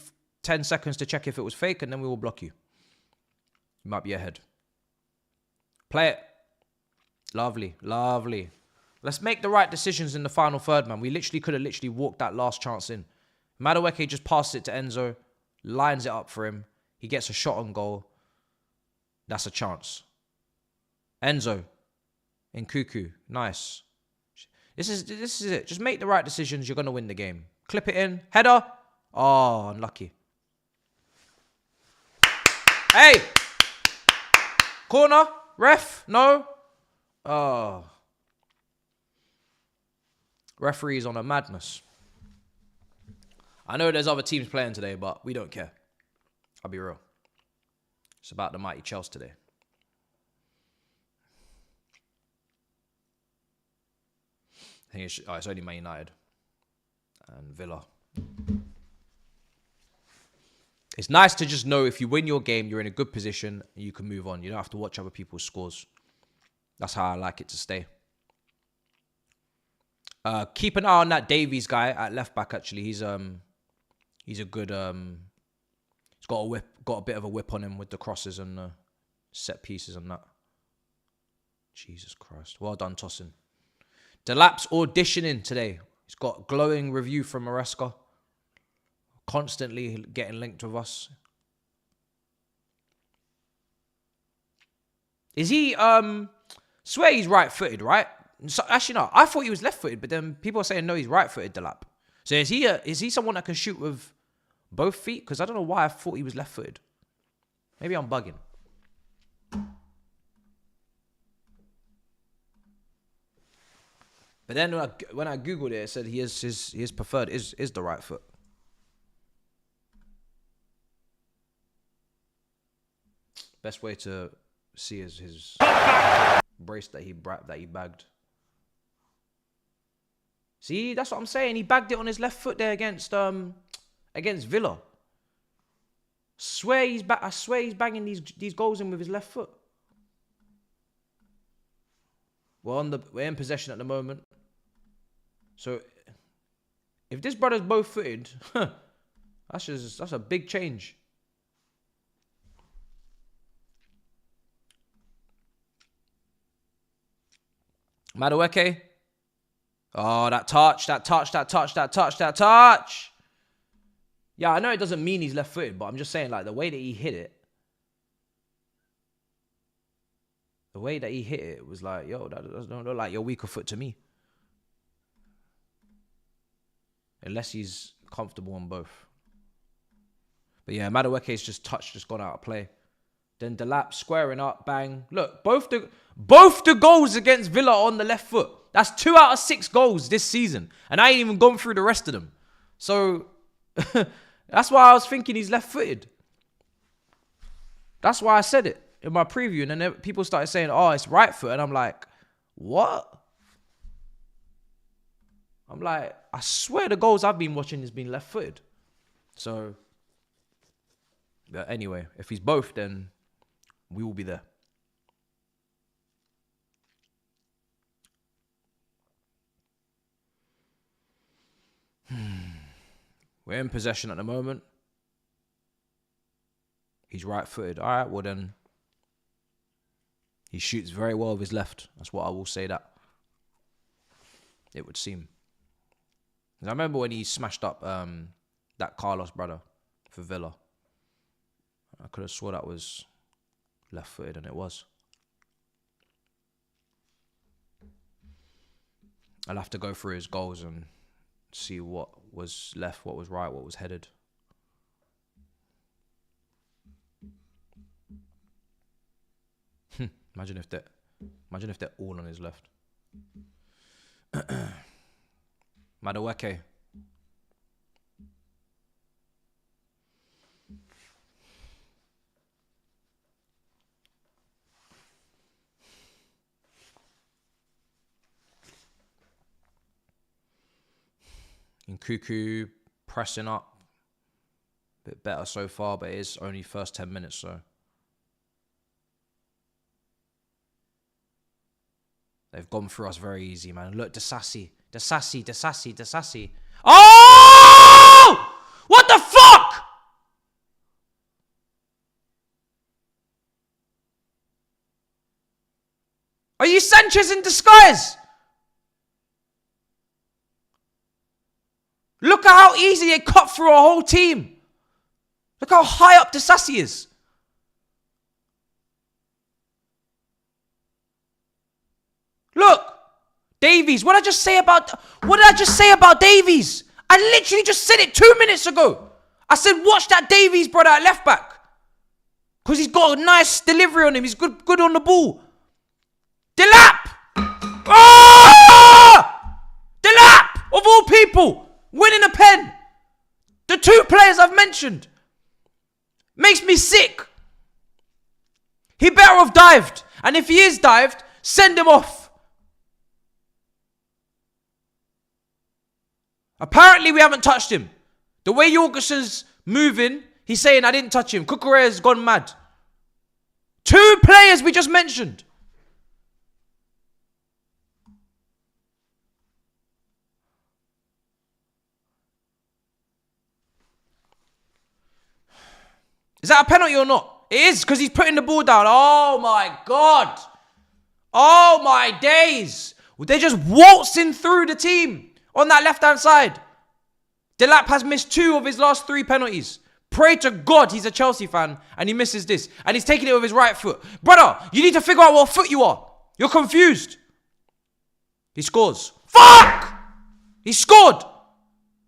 10 seconds to check if it was fake, and then we will block you. You might be ahead. Play it. Lovely, lovely. Let's make the right decisions in the final third, man. We literally could have walked that last chance in. Madueke just passes it to Enzo, lines it up for him. He gets a shot on goal. That's a chance. Enzo in Cuckoo. Nice. This is it. Just make the right decisions. You're going to win the game. Clip it in. Header. Oh, unlucky. Hey! Corner. Ref. No. Oh. Referee's on a madness. I know there's other teams playing today, but we don't care. I'll be real. It's about the mighty Chelsea today. I think it's only Man United and Villa. It's nice to just know if you win your game, you're in a good position, and you can move on. You don't have to watch other people's scores. That's how I like it to stay. Keep an eye on that Davies guy at left back. Actually, he's a good. He's got a whip, got a bit of a whip on him with the crosses and set pieces and that. Jesus Christ! Well done, Tosin. Delap's auditioning today. He's got glowing review from Maresca. Constantly getting linked with us. Is he? Swear he's right-footed, right? So, actually, no. I thought he was left-footed, but then people are saying no, he's right-footed. Delap. So is he someone that can shoot with both feet? Because I don't know why I thought he was left-footed. Maybe I'm bugging. But then when I googled it, it said his preferred is the right foot. Best way to see is his brace that he bagged. See, that's what I'm saying. He bagged it on his left foot there against Villa. I swear he's banging these goals in with his left foot. We're in possession at the moment. So if this brother's both footed, that's a big change. Madueke. Oh, that touch. Yeah, I know it doesn't mean he's left-footed, but I'm just saying, like, the way that he hit it. The way that he hit it was like, yo, that doesn't look like your weaker foot to me. Unless he's comfortable on both. But yeah, Madueke's just gone out of play. Then Delap squaring up, bang. Look, both the goals against Villa on the left foot. That's 2 out of 6 goals this season. And I ain't even gone through the rest of them. So, that's why I was thinking he's left-footed. That's why I said it in my preview. And then people started saying, oh, it's right foot. And I'm like, what? I'm like, I swear the goals I've been watching has been left-footed. So, but anyway, if he's both, then we will be there. We're in possession at the moment. He's right-footed. All right, well then, he shoots very well with his left. That's what I will say that. It would seem. I remember when he smashed up that Carlos brother for Villa. I could have swore that was left-footed, and it was. I'll have to go through his goals and see what was left, what was right, what was headed. Imagine if they're all on his left. Madueke. Nkuku pressing up. Bit better so far, but it is only first 10 minutes, so. They've gone through us very easy, man. Look, Disasi. Oh! What the fuck? Are you Sanchez in disguise? Look at how easy they cut through a whole team. Look how high up Disasi is. Look, Davies. What did I just say about Davies? I literally just said it 2 minutes ago. I said, watch that Davies brother at left back. Because he's got a nice delivery on him. He's good on the ball. Delap! Ah! Delap! Of all people, winning a pen. The two players I've mentioned. Makes me sick. He better have dived. And if he is dived, send him off. Apparently, we haven't touched him. The way Jorgensen's moving, he's saying, I didn't touch him. Kukureya's gone mad. Two players we just mentioned. Is that a penalty or not? It is, because he's putting the ball down. Oh, my God. Oh, my days. They're just waltzing through the team. On that left-hand side. Delap has missed 2 of his last 3 penalties. Pray to God he's a Chelsea fan and he misses this. And he's taking it with his right foot. Brother, you need to figure out what foot you are. You're confused. He scores. Fuck! He scored.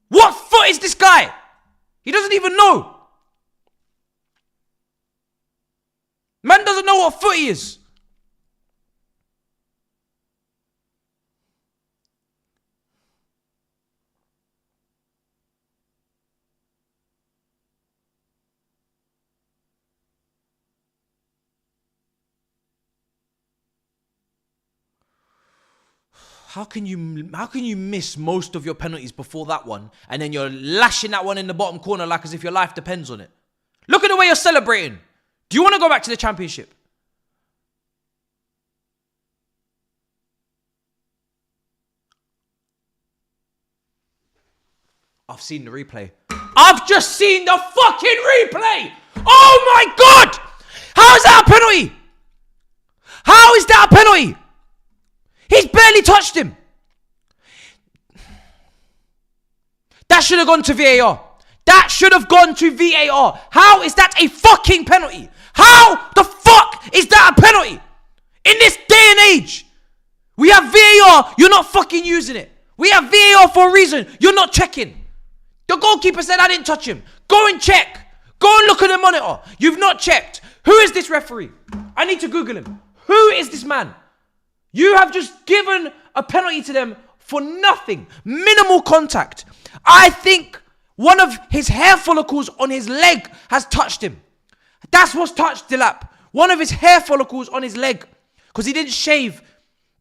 What foot is this guy? He doesn't even know. Man doesn't know what foot he is. How can you miss most of your penalties before that one and then you're lashing that one in the bottom corner like as if your life depends on it? Look at the way you're celebrating. Do you want to go back to the Championship? I've seen the replay. I've just seen the fucking replay! Oh my God! How is that a penalty? How is that a penalty? He's barely touched him. That should have gone to VAR. That should have gone to VAR. How is that a fucking penalty? How the fuck is that a penalty? In this day and age. We have VAR. You're not fucking using it. We have VAR for a reason. You're not checking. The goalkeeper said I didn't touch him. Go and check. Go and look at the monitor. You've not checked. Who is this referee? I need to Google him. Who is this man? You have just given a penalty to them for nothing. Minimal contact. I think one of his hair follicles on his leg has touched him. That's what's touched Delap. One of his hair follicles on his leg. Because he didn't shave.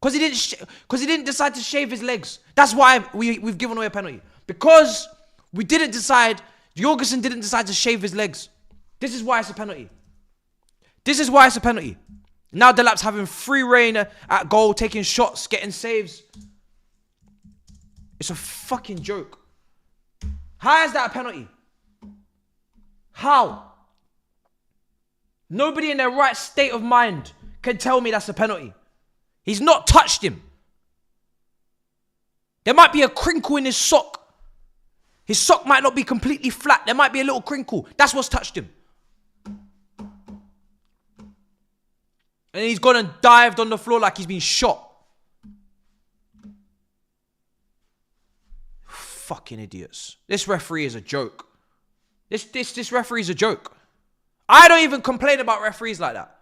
Because he didn't decide to shave his legs. That's why we've given away a penalty. Because we didn't decide, Jorgensen didn't decide to shave his legs. This is why it's a penalty. This is why it's a penalty. Now Delap's having free reign at goal, taking shots, getting saves. It's a fucking joke. How is that a penalty? How? Nobody in their right state of mind can tell me that's a penalty. He's not touched him. There might be a crinkle in his sock. His sock might not be completely flat. There might be a little crinkle. That's what's touched him. And he's gone and dived on the floor like he's been shot. Fucking idiots. This referee is a joke. This referee is a joke. I don't even complain about referees like that.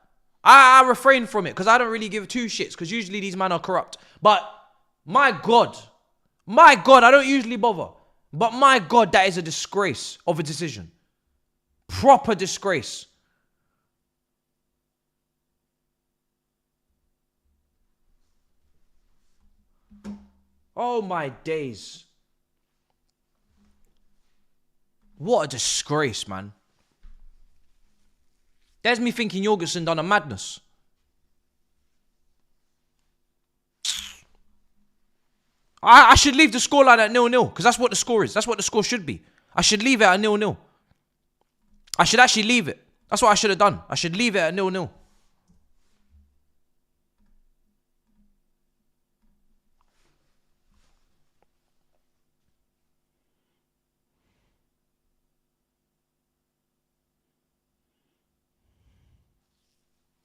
I refrain from it because I don't really give two shits because usually these men are corrupt. But my God, I don't usually bother. But my God, that is a disgrace of a decision. Proper disgrace. Oh my days. What a disgrace, man. There's me thinking Jorgensen done a madness. I should leave the scoreline at 0-0 because that's what the score is. That's what the score should be. I should leave it at 0-0. I should actually leave it. That's what I should have done. I should leave it at 0-0.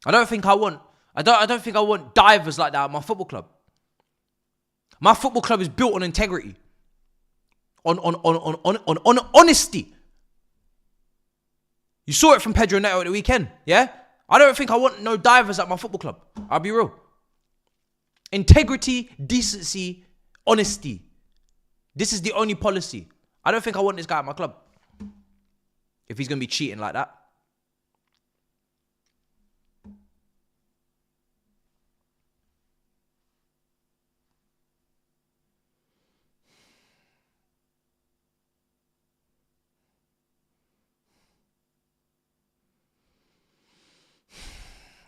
I don't think I want divers like that at my football club. My football club is built on integrity. On honesty. You saw it from Pedro Neto at the weekend, yeah? I don't think I want no divers at my football club. I'll be real. Integrity, decency, honesty. This is the only policy. I don't think I want this guy at my club. If he's going to be cheating like that.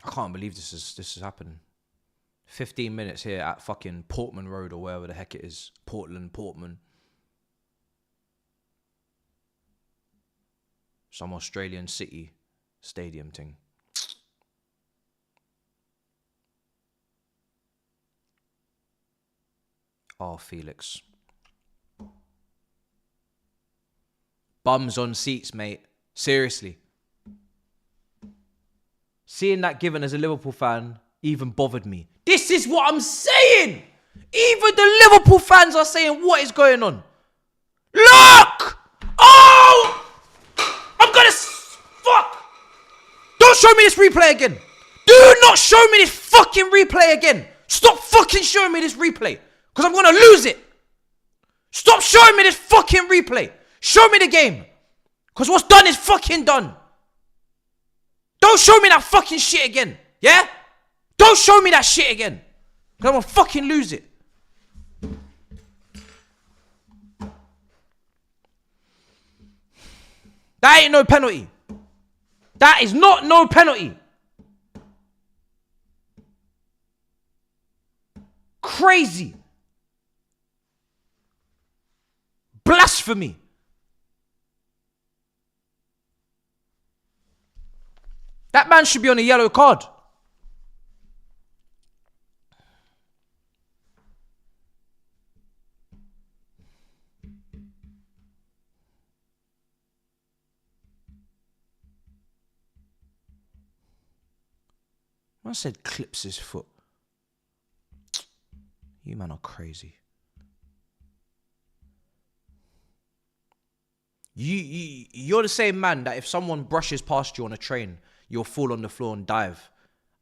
I can't believe this is happening. 15 minutes here at fucking Portman Road or wherever the heck it is. Portman. Some Australian city stadium thing. Oh, Felix. Bums on seats, mate. Seriously. Seeing that given as a Liverpool fan even bothered me. This is what I'm saying. Even the Liverpool fans are saying, what is going on? Look! Oh! I'm gonna... Fuck! Don't show me this replay again. Do not show me this fucking replay again. Stop fucking showing me this replay. Because I'm gonna lose it. Stop showing me this fucking replay. Show me the game. Because what's done is fucking done. Don't show me that fucking shit again. Yeah? Don't show me that shit again. Because I'm going to fucking lose it. That ain't no penalty. That is not no penalty. Crazy. Blasphemy. That man should be on a yellow card. I said clips his foot. You man are crazy. You're the same man that if someone brushes past you on a train, you'll fall on the floor and dive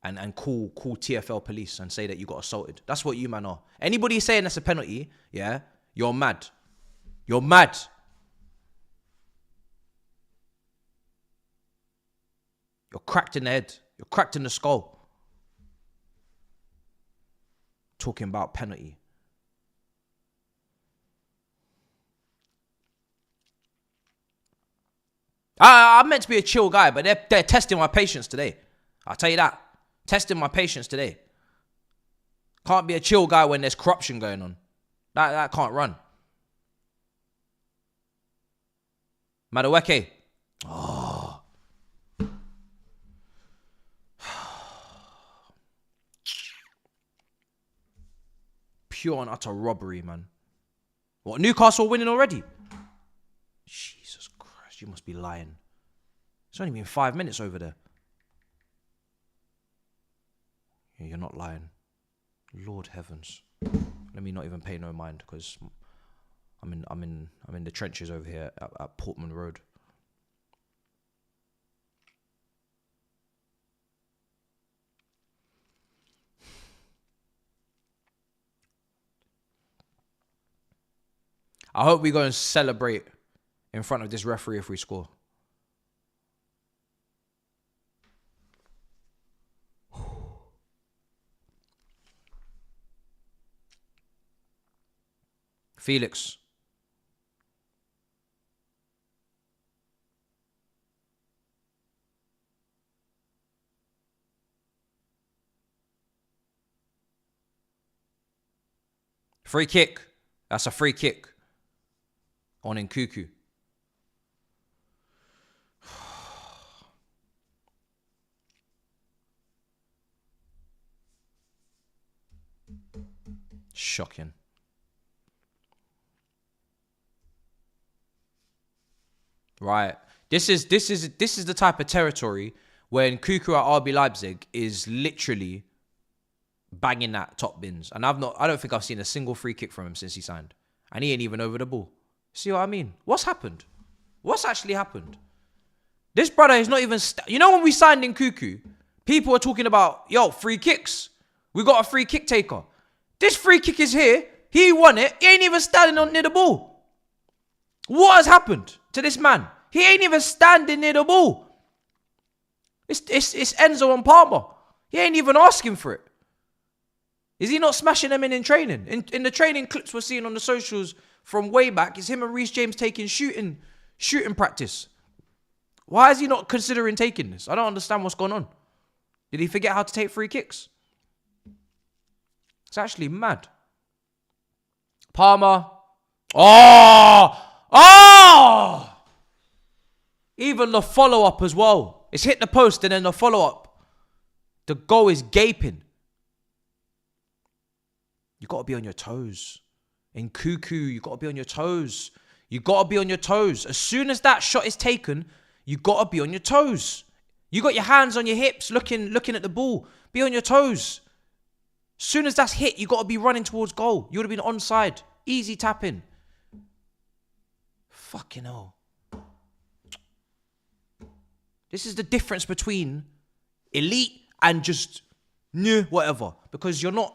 and call TFL police and say that you got assaulted. That's what you man are. Anybody saying that's a penalty, yeah, you're mad. You're mad. You're cracked in the head. You're cracked in the skull. Talking about penalty. I'm meant to be a chill guy, but they're testing my patience today. I'll tell you that. Testing my patience today. Can't be a chill guy when there's corruption going on. That can't run. Madueke. Oh. Pure and utter robbery, man. What, Newcastle winning already? Jesus Christ, you must be lying. It's only been 5 minutes over there. Yeah, you're not lying. Lord heavens. Let me not even pay no mind because I'm in the trenches over here at Portman Road. I hope we go and celebrate in front of this referee if we score. Felix. Free kick. That's a free kick. On in Cuckoo. Shocking. Right. This is the type of territory when Cuckoo at RB Leipzig is literally banging that top bins. And I don't think I've seen a single free kick from him since he signed. And he ain't even over the ball. See what I mean? What's happened? What's actually happened? This brother is not even... You know when we signed in Cuckoo, people were talking about, yo, free kicks. We got a free kick taker. This free kick is here. He won it. He ain't even standing near the ball. What has happened to this man? He ain't even standing near the ball. It's Enzo and Palmer. He ain't even asking for it. Is he not smashing them in training? In the training clips we're seeing on the socials from way back, it's him and Reece James taking shooting practice. Why is he not considering taking this? I don't understand what's going on. Did he forget how to take free kicks? It's actually mad. Palmer. Oh! Even the follow-up as well. It's hit the post and then the follow-up. The goal is gaping. You got to be on your toes. In Cuckoo, you got to be on your toes. You got to be on your toes. As soon as that shot is taken, you got to be on your toes. You got your hands on your hips looking at the ball. Be on your toes. As soon as that's hit, you got to be running towards goal. You would have been onside. Easy tapping. Fucking hell. This is the difference between elite and just whatever. Because you're not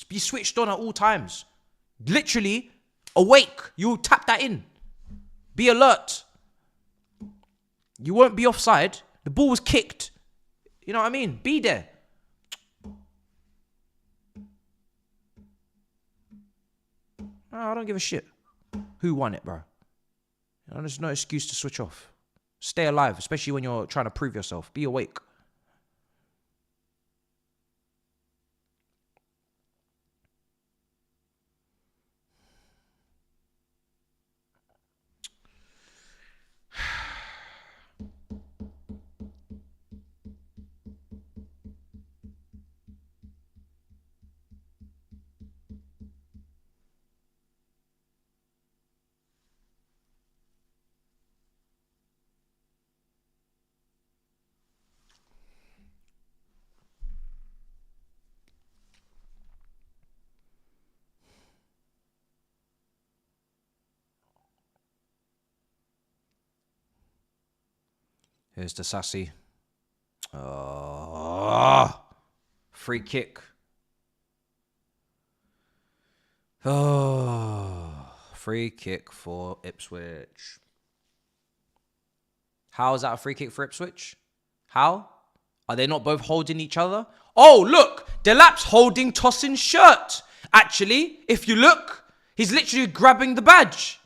be switched on at all times. Literally awake. You'll tap that in. Be alert. You won't be offside. The ball was kicked. You know what I mean? Be there. I don't give a shit who won it, bro. There's no excuse to switch off. Stay alive, especially when you're trying to prove yourself. Be awake. Here's the sassy. Free kick. Free kick for Ipswich. How is that a free kick for Ipswich? How? Are they not both holding each other? Oh, look! Delap's holding Tossin's shirt. Actually, if you look, he's literally grabbing the badge.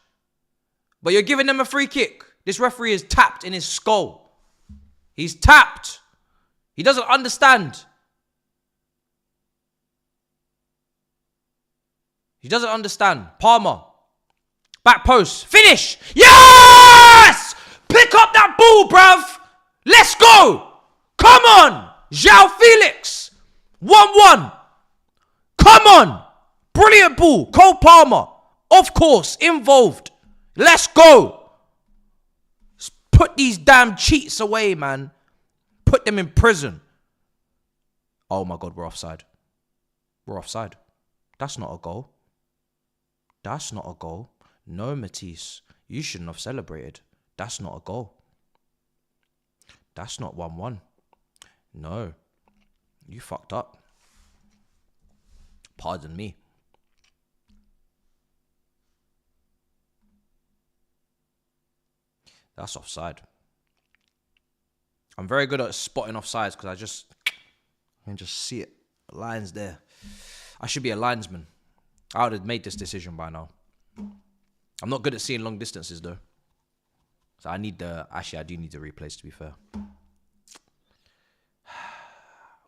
But you're giving them a free kick. This referee is tapped in his skull. He's tapped. He doesn't understand. He doesn't understand. Palmer. Back post. Finish. Yes! Pick up that ball, bruv. Let's go. Come on. João Felix. 1-1. Come on. Brilliant ball. Cole Palmer. Of course. Involved. Let's go. Put these damn cheats away, man. Put them in prison. Oh my God, we're offside. We're offside. That's not a goal. That's not a goal. No, Matisse, you shouldn't have celebrated. That's not a goal. That's not 1-1. No, you fucked up. Pardon me. That's offside. I'm very good at spotting offsides because I can just see it. Lines there. I should be a linesman. I would have made this decision by now. I'm not good at seeing long distances though. So I need actually I do need the replays to be fair.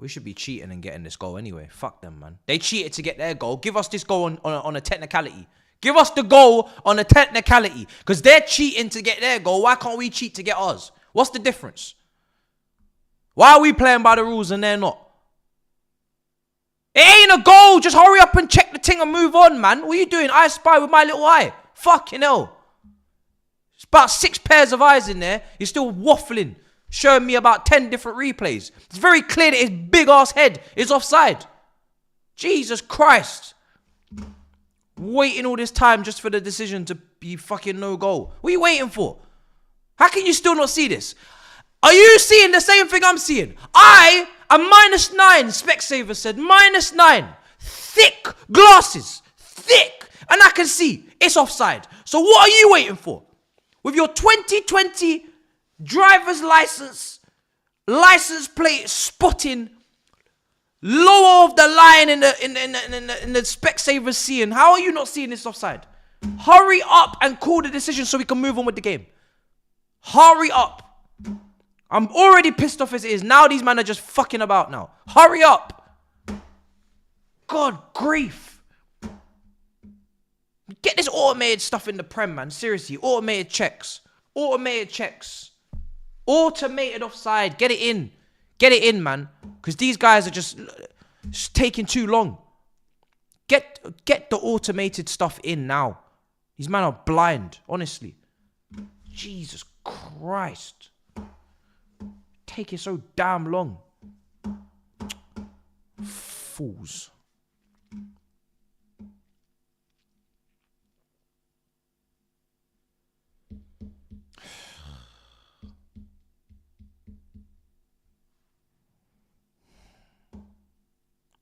We should be cheating and getting this goal anyway. Fuck them, man. They cheated to get their goal. Give us this goal on a technicality. Give us the goal on a technicality. Because they're cheating to get their goal. Why can't we cheat to get ours? What's the difference? Why are we playing by the rules and they're not? It ain't a goal. Just hurry up and check the thing and move on, man. What are you doing? I spy with my little eye. Fucking hell. It's about 6 pairs of eyes in there. You're still waffling. Showing me about 10 different replays. It's very clear that his big ass head is offside. Jesus Christ. Waiting all this time just for the decision to be fucking no goal. What are you waiting for? How can you still not see this? Are you seeing the same thing I'm seeing? I am -9. Specsaver said -9. Thick glasses. Thick. And I can see it's offside. So what are you waiting for? With your 2020 driver's license plate spotting lower of the line in the Specsaver seeing. How are you not seeing this offside? Hurry up and call the decision so we can move on with the game. Hurry up. I'm already pissed off as it is. Now these men are just fucking about now. Hurry up. God grief. Get this automated stuff in the Prem, man. Seriously, automated checks. Automated checks. Automated offside. Get it in. Get it in, man. Because these guys are just taking too long. Get the automated stuff in now. These men are blind, honestly. Jesus Christ. Taking so damn long. Fools.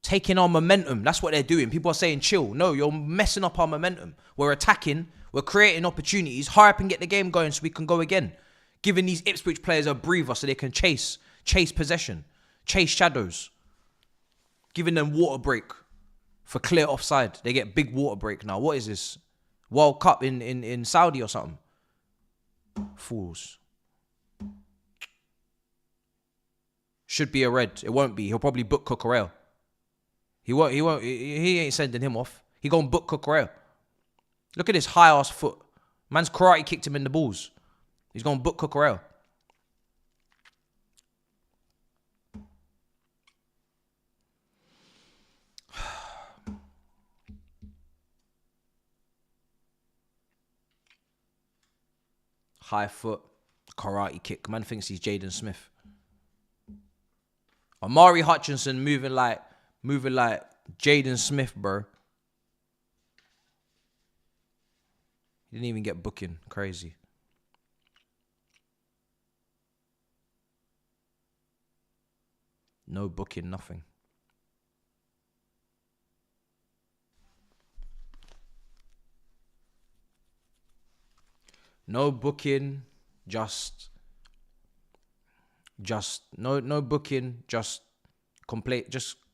Taking our momentum. That's what they're doing. People are saying chill. No, you're messing up our momentum. We're attacking. We're creating opportunities. Hurry up and get the game going so we can go again. Giving these Ipswich players a breather so they can chase possession. Chase shadows. Giving them water break for clear offside. They get big water break now. What is this? World Cup in Saudi or something? Fools. Should be a red. It won't be. He'll probably book Cucurella. He ain't sending him off. He gonna book Cucurella. Look at this high-ass foot. Man's karate kicked him in the balls. He's gonna book Cucurella. High foot, karate kick. Man thinks he's Jaden Smith. Amari Hutchinson moving like Jaden Smith, bro. He didn't even get booking. Crazy. No booking, nothing. No booking, just no booking, just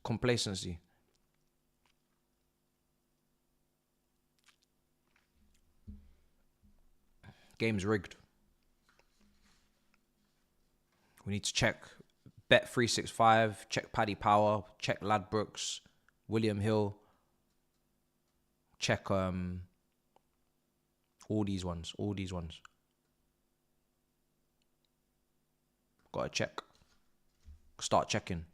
complacency. Game's rigged. We need to check Bet365, check Paddy Power, check Ladbrokes, William Hill, check all these ones. Gotta check. Start checking.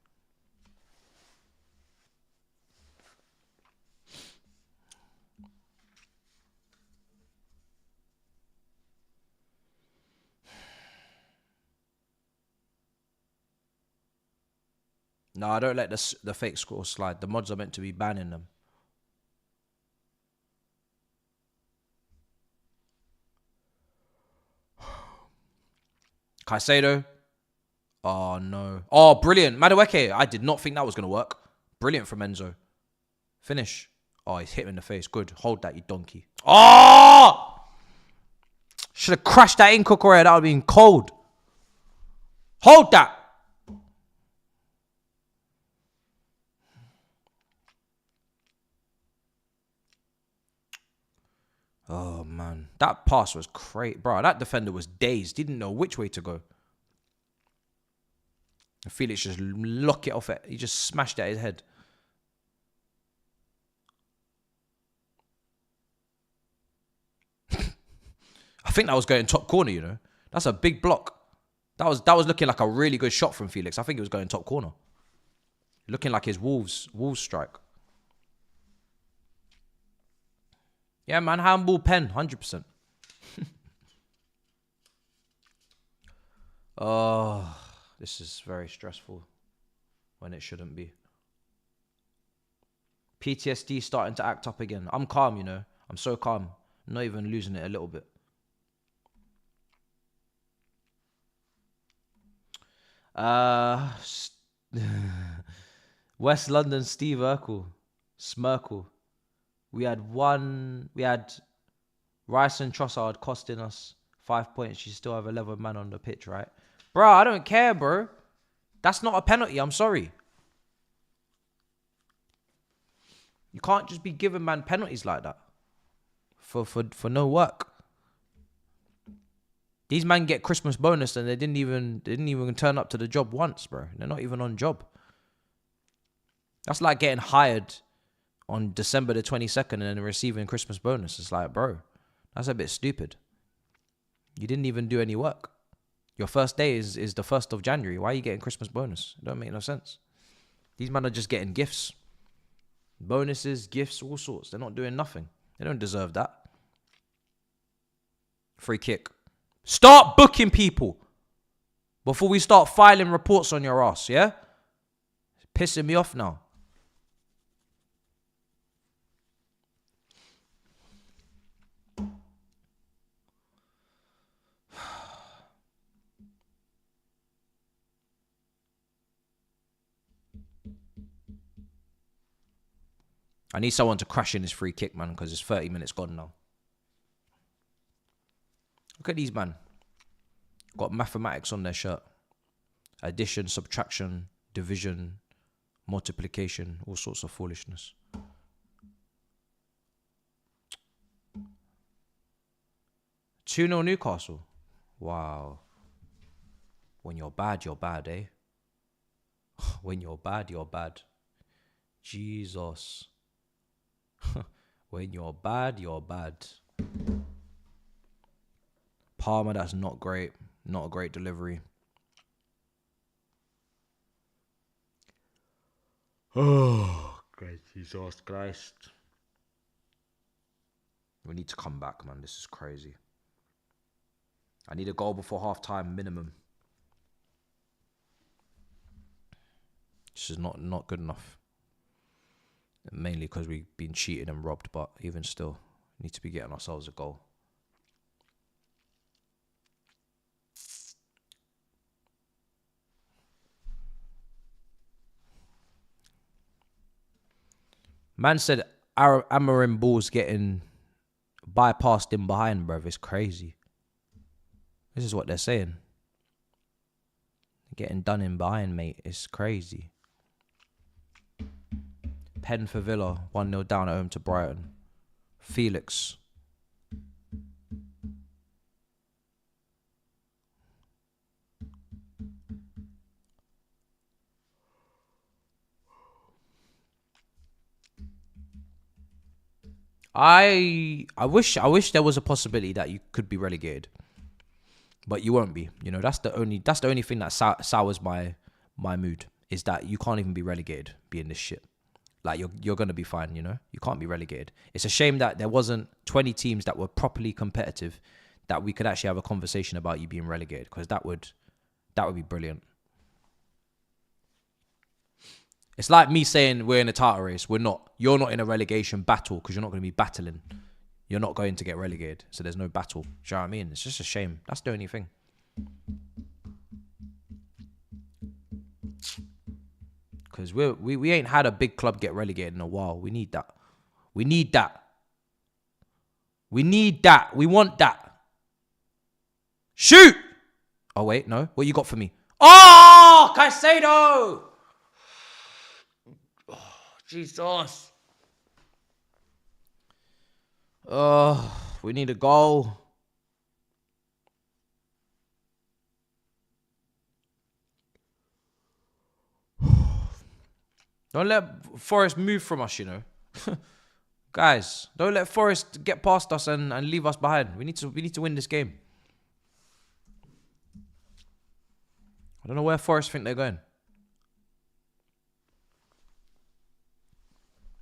No, I don't let the fake scores slide. The mods are meant to be banning them. Caicedo. Oh, no. Oh, brilliant. Madueke. I did not think that was going to work. Brilliant from Enzo. Finish. Oh, he's hit him in the face. Good. Hold that, you donkey. Oh! Should have crashed that in, Cucurella. That would have been cold. Hold that. Oh, man. That pass was crazy. Bro, that defender was dazed. Didn't know which way to go. Felix just lock it off it. He just smashed it at his head. I think that was going top corner, you know. That's a big block. That was looking like a really good shot from Felix. I think it was going top corner. Looking like his Wolves strike. Yeah, man. Handball pen, 100%. Oh, this is very stressful when it shouldn't be. PTSD starting to act up again. I'm calm, you know. I'm so calm. I'm not even losing it a little bit. West London, Steve Urkel. Smirkle. We had Rice and Trossard costing us 5 points. You still have 11 man on the pitch, right? Bro, I don't care, bro. That's not a penalty. I'm sorry. You can't just be giving man penalties like that for no work. These men get Christmas bonus and they didn't even turn up to the job once, bro. They're not even on job. That's like getting hired on December the 22nd and then receiving Christmas bonus. It's like, bro, that's a bit stupid. You didn't even do any work. Your first day is the 1st of January. Why are you getting Christmas bonus? It don't make no sense. These men are just getting gifts. Bonuses, gifts, all sorts. They're not doing nothing. They don't deserve that. Free kick. Start booking people before we start filing reports on your ass, yeah? It's pissing me off now. I need someone to crash in this free kick, man, because it's 30 minutes gone now. Look at these, man. Got mathematics on their shirt. Addition, subtraction, division, multiplication, all sorts of foolishness. 2-0 Newcastle. Wow. When you're bad, eh? When you're bad, you're bad. Jesus. When you're bad, you're bad. Palmer, that's not great. Not a great delivery. Oh, great Jesus Christ. We need to come back, man. This is crazy. I need a goal before half-time minimum. This is not good enough. Mainly because we've been cheated and robbed, but even still, we need to be getting ourselves a goal. Man said Amarim Ball's getting bypassed in behind, bruv. It's crazy. This is what they're saying. Getting done in behind, mate. It's crazy. Pen for Villa. 1-0 down at home to Brighton. Felix. I wish there was a possibility that you could be relegated, but you won't be. You know, that's the only thing that sours my mood, is that you can't even be relegated being this shit. Like you're gonna be fine. You know, you can't be relegated. It's a shame that there wasn't 20 teams that were properly competitive, that we could actually have a conversation about you being relegated, because that would be brilliant. It's like me saying we're in a title race. We're not. You're not in a relegation battle because you're not going to be battling. You're not going to get relegated, so there's no battle. Do you know what I mean? It's just a shame. That's the only thing. Because we ain't had a big club get relegated in a while. We need that. We need that. We need that. We want that. Shoot! Oh, wait, no. What you got for me? Oh, Caicedo! Oh, Jesus. Oh, we need a goal. Don't let Forest move from us, you know. Guys, don't let Forest get past us and leave us behind. We need to win this game. I don't know where Forest think they're going.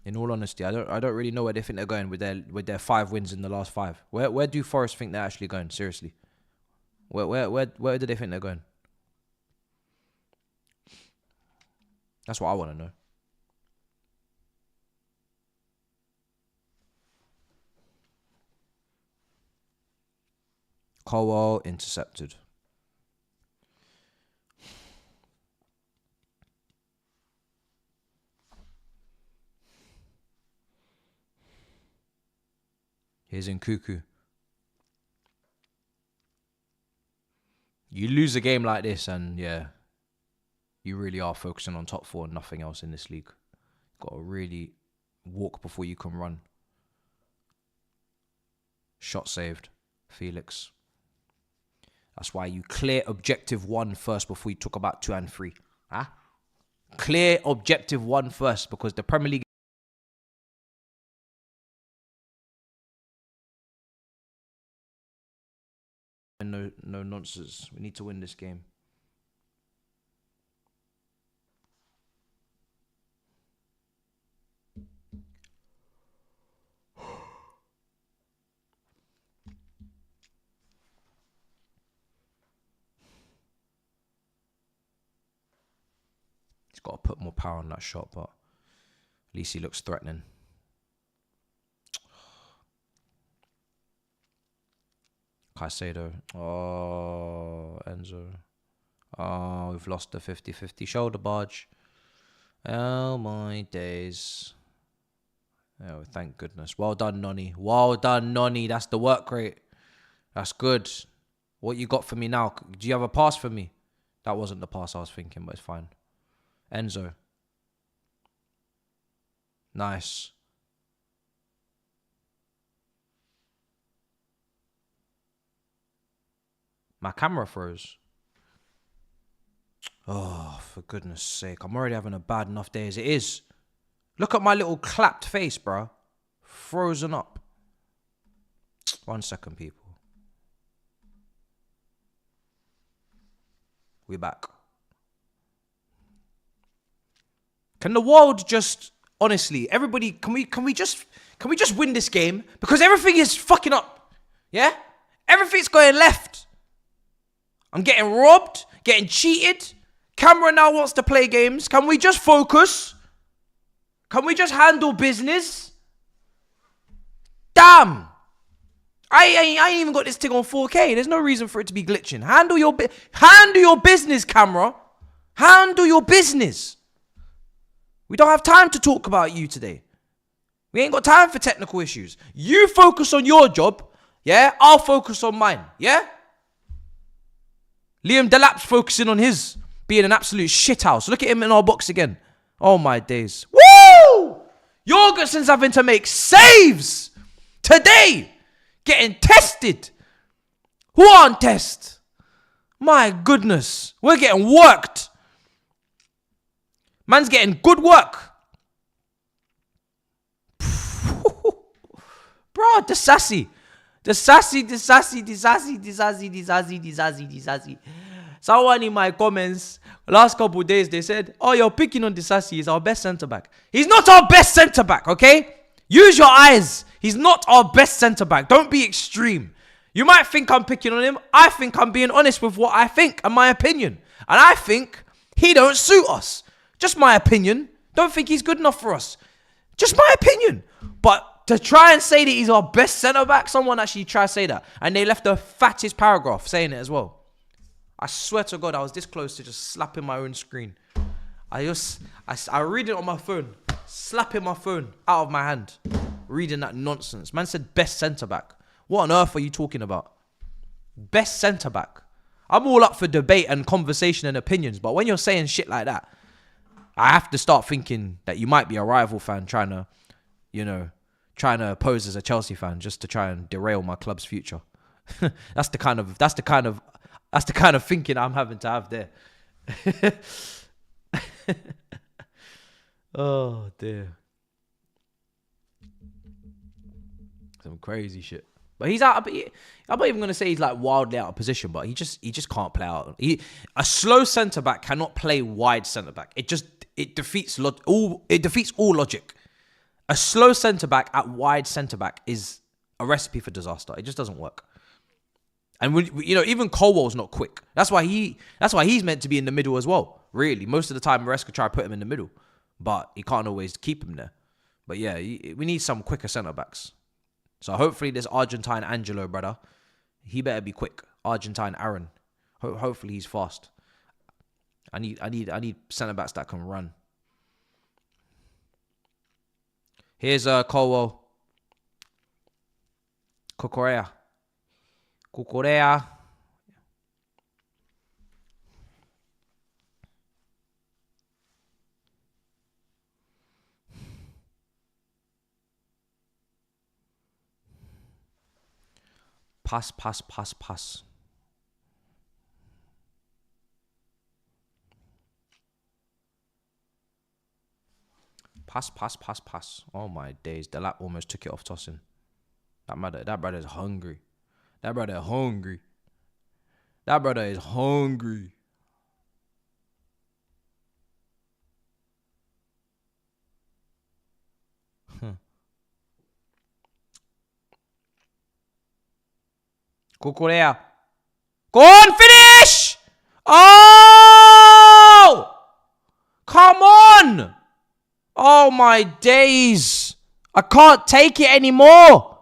In all honesty, I don't really know where they think they're going with their 5 wins in the last 5. Where do Forest think they're actually going? Seriously. Where do they think they're going? That's what I want to know. Colwell intercepted. Here's Nkuku. You lose a game like this and yeah, you really are focusing on top 4 and nothing else in this league. Got to really walk before you can run. Shot saved. Felix. That's why you clear objective 1 first before you talk about 2 and 3. Huh? Clear objective 1 first because the Premier League. No nonsense. We need to win this game. He's got to put more power on that shot, but at least he looks threatening. Caicedo. Oh, Enzo. Oh, we've lost the 50-50 shoulder barge. Oh, my days. Oh, thank goodness. Well done, Nonny. Well done, Nonny. That's the work rate. That's good. What you got for me now? Do you have a pass for me? That wasn't the pass I was thinking, but it's fine. Enzo. Nice. My camera froze. Oh, for goodness sake. I'm already having a bad enough day as it is. Look at my little clapped face, bro. Frozen up. 1 second, people. We're back. Can the world just, honestly, everybody, can we just win this game? Because everything is fucking up. Yeah? Everything's going left. I'm getting robbed, getting cheated. Camera now wants to play games. Can we just focus? Can we just handle business? Damn. I ain't even got this thing on 4K. There's no reason for it to be glitching. Handle your business, camera. Handle your business. We don't have time to talk about you today. We ain't got time for technical issues. You focus on your job, yeah? I'll focus on mine, yeah? Liam Delap's focusing on his, being an absolute shithouse. Look at him in our box again. Oh, my days. Woo! Jorgensen's having to make saves today. Getting tested. Who on test? My goodness. We're getting worked. Man's getting good work. Bro, the sassy. Someone in my comments last couple of days, they said, oh, you're picking on Disasi. He's our best centre-back. He's not our best centre-back, okay? Use your eyes. He's not our best centre-back. Don't be extreme. You might think I'm picking on him. I think I'm being honest with what I think and my opinion. And I think he don't suit us. Just my opinion. Don't think he's good enough for us. Just my opinion. But to try and say that he's our best centre-back, someone actually tried to say that. And they left the fattest paragraph saying it as well. I swear to God, I was this close to just slapping my own screen. I read it on my phone, slapping my phone out of my hand, reading that nonsense. Man said best centre-back. What on earth are you talking about? Best centre-back. I'm all up for debate and conversation and opinions, but when you're saying shit like that, I have to start thinking that you might be a rival fan trying to pose as a Chelsea fan just to try and derail my club's future. That's the kind of thinking I'm having to have there. Oh dear. Some crazy shit. But he's out. I'm not even gonna say he's like wildly out of position, but he just can't play out. A slow centre back cannot play wide centre back. It defeats all logic. A slow centre back at wide centre back is a recipe for disaster. It just doesn't work. And even Colwell's not quick. That's why he's meant to be in the middle as well. Really, most of the time, Maresca try to put him in the middle, but he can't always keep him there. But yeah, we need some quicker centre backs. So hopefully this Argentine Angelo brother, he better be quick. Argentine Aaron, hopefully he's fast. I need centre backs that can run. Here's Colwell. Cucurella. Pass. Pass. Oh my days. The lap almost took it off tossing. That brother's hungry. That brother is hungry. Cucurella. Go on, finish! Oh! Come on! Oh my days. I can't take it anymore.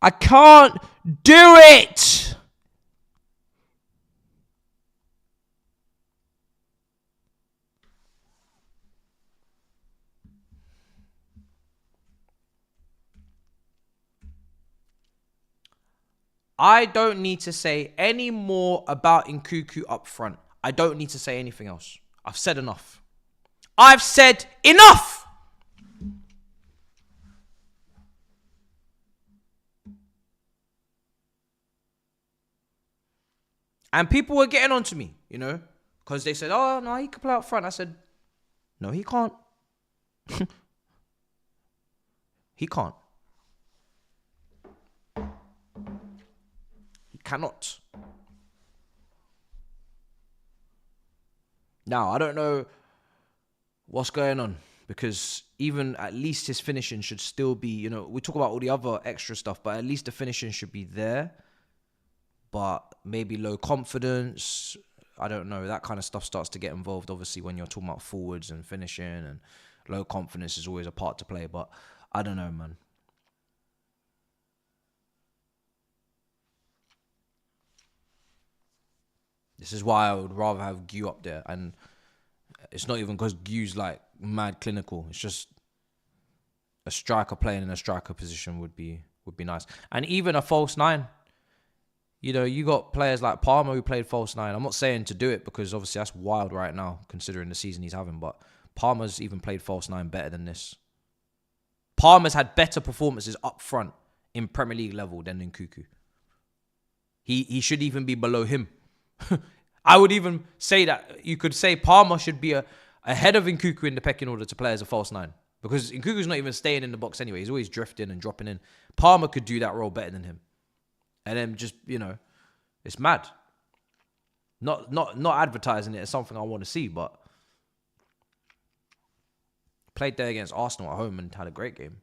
I can't do it. I don't need to say any more about Nkunku up front. I don't need to say anything else. I've said enough. And people were getting on to me, because they said, oh, no, he can play up front. I said, no, he can't. He can't. He cannot. Now, I don't know what's going on, because even at least his finishing should still be, we talk about all the other extra stuff, but at least the finishing should be there. But maybe low confidence, I don't know. That kind of stuff starts to get involved, obviously, when you're talking about forwards and finishing, and low confidence is always a part to play. But I don't know, man. This is why I would rather have Gu up there. And it's not even because Gu's like mad clinical. It's just a striker playing in a striker position would be nice. And even a false nine. You got players like Palmer who played false nine. I'm not saying to do it because obviously that's wild right now considering the season he's having. But Palmer's even played false nine better than this. Palmer's had better performances up front in Premier League level than Nkunku. He should even be below him. I would even say that you could say Palmer should be ahead of Nkunku in the pecking order to play as a false nine. Because Nkunku's not even staying in the box anyway. He's always drifting and dropping in. Palmer could do that role better than him. And then just, it's mad. Not advertising it as something I want to see, but played there against Arsenal at home and had a great game.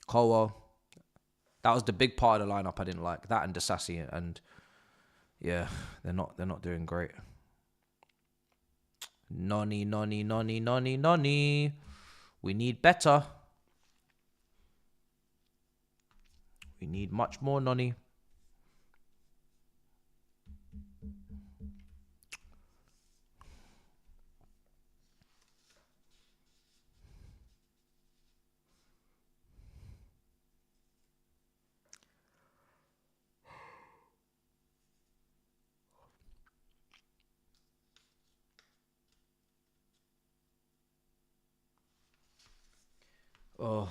Colwell. That was the big part of the lineup I didn't like. That and Disasi, and yeah, they're not doing great. Nonny, nonny, nonny, nonny, nonny. We need better. We need much more nonny. Oh,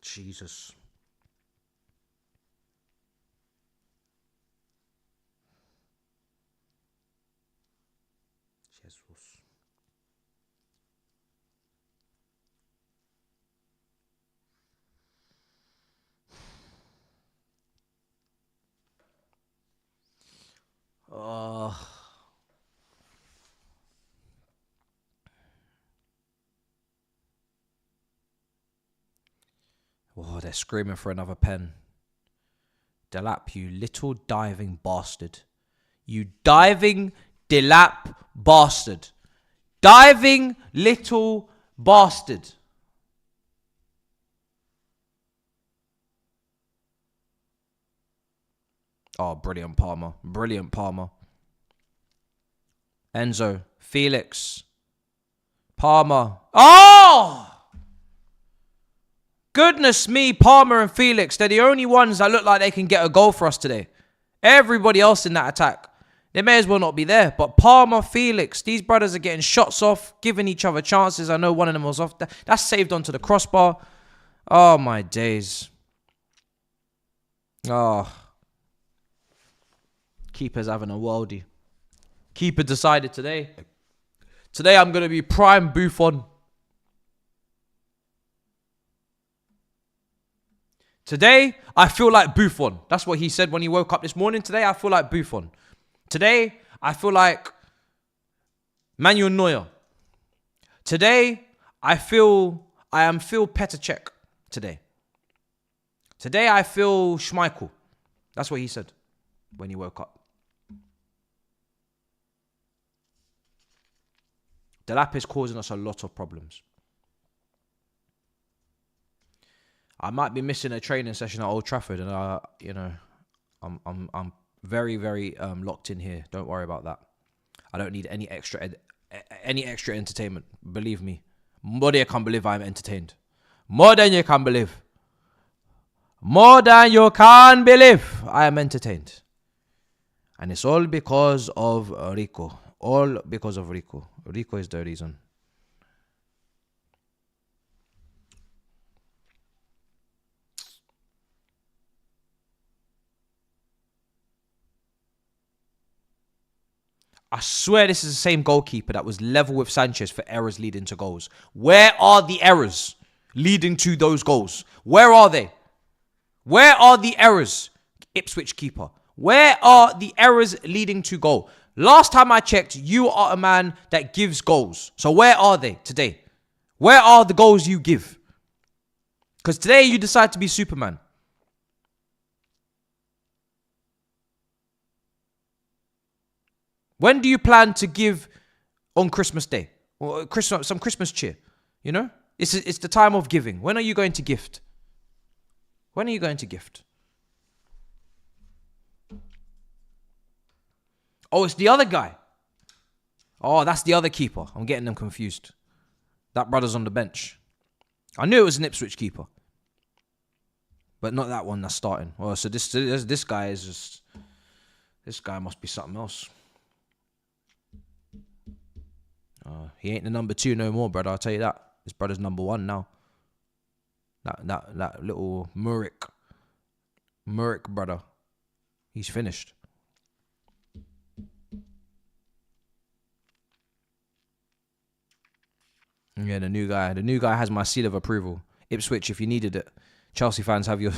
Jesus. Jesus. Oh. Oh, they're screaming for another pen. Delap, you little diving bastard. You diving Delap bastard. Diving little bastard. Oh, brilliant Palmer. Brilliant Palmer. Enzo. Felix. Palmer. Oh! Goodness me, Palmer and Felix. They're the only ones that look like they can get a goal for us today. Everybody else in that attack, they may as well not be there. But Palmer, Felix, these brothers are getting shots off, giving each other chances. I know one of them was off. That's saved onto the crossbar. Oh, my days. Oh. Keeper's having a worldie. Keeper decided today. Today I'm going to be prime Buffon. Today, I feel like Buffon. That's what he said when he woke up this morning. Today, I feel like Buffon. Today, I feel like Manuel Neuer. Today, I am Phil Petr Cech today. Today, I feel Schmeichel. That's what he said when he woke up. Delap is causing us a lot of problems. I might be missing a training session at Old Trafford, and I'm very, very locked in here. Don't worry about that. I don't need any extra entertainment. Believe me, more than you can believe, I'm entertained. More than you can believe. More than you can believe, I am entertained, and it's all because of Rico. All because of Rico. Rico is the reason. I swear this is the same goalkeeper that was level with Sanchez for errors leading to goals. Where are the errors leading to those goals? Where are they? Where are the errors? Ipswich keeper. Where are the errors leading to goal? Last time I checked, you are a man that gives goals. So where are they today? Where are the goals you give? Because today you decide to be Superman. When do you plan to give on Christmas Day? Or some Christmas cheer? You know? It's the time of giving. When are you going to gift? When are you going to gift? Oh, it's the other guy. Oh, that's the other keeper. I'm getting them confused. That brother's on the bench. I knew it was an Ipswich keeper. But not that one that's starting. Oh, so this guy is just... This guy must be something else. He ain't the number 2 no more, brother. I'll tell you that. This brother's number 1 now. That little Murik brother. He's finished. Yeah, the new guy. The new guy has my seal of approval. Ipswich, if you needed it. Chelsea fans have your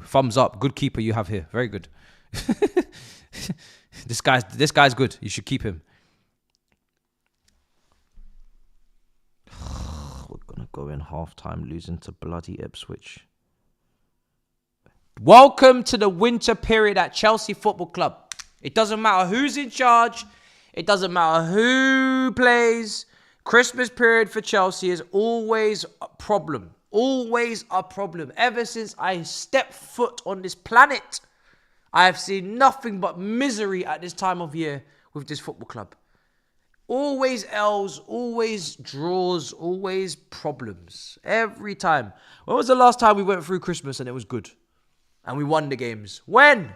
thumbs up. Good keeper you have here. Very good. This guy's good. You should keep him. We're gonna go in half-time losing to bloody Ipswich. Welcome to the winter period at Chelsea Football Club. It doesn't matter who's in charge. It doesn't matter who plays. Christmas period for Chelsea is always a problem. Always a problem. Ever since I stepped foot on this planet, I have seen nothing but misery at this time of year with this football club. Always L's, always draws, always problems. Every time. When was the last time we went through Christmas and it was good? And we won the games? When?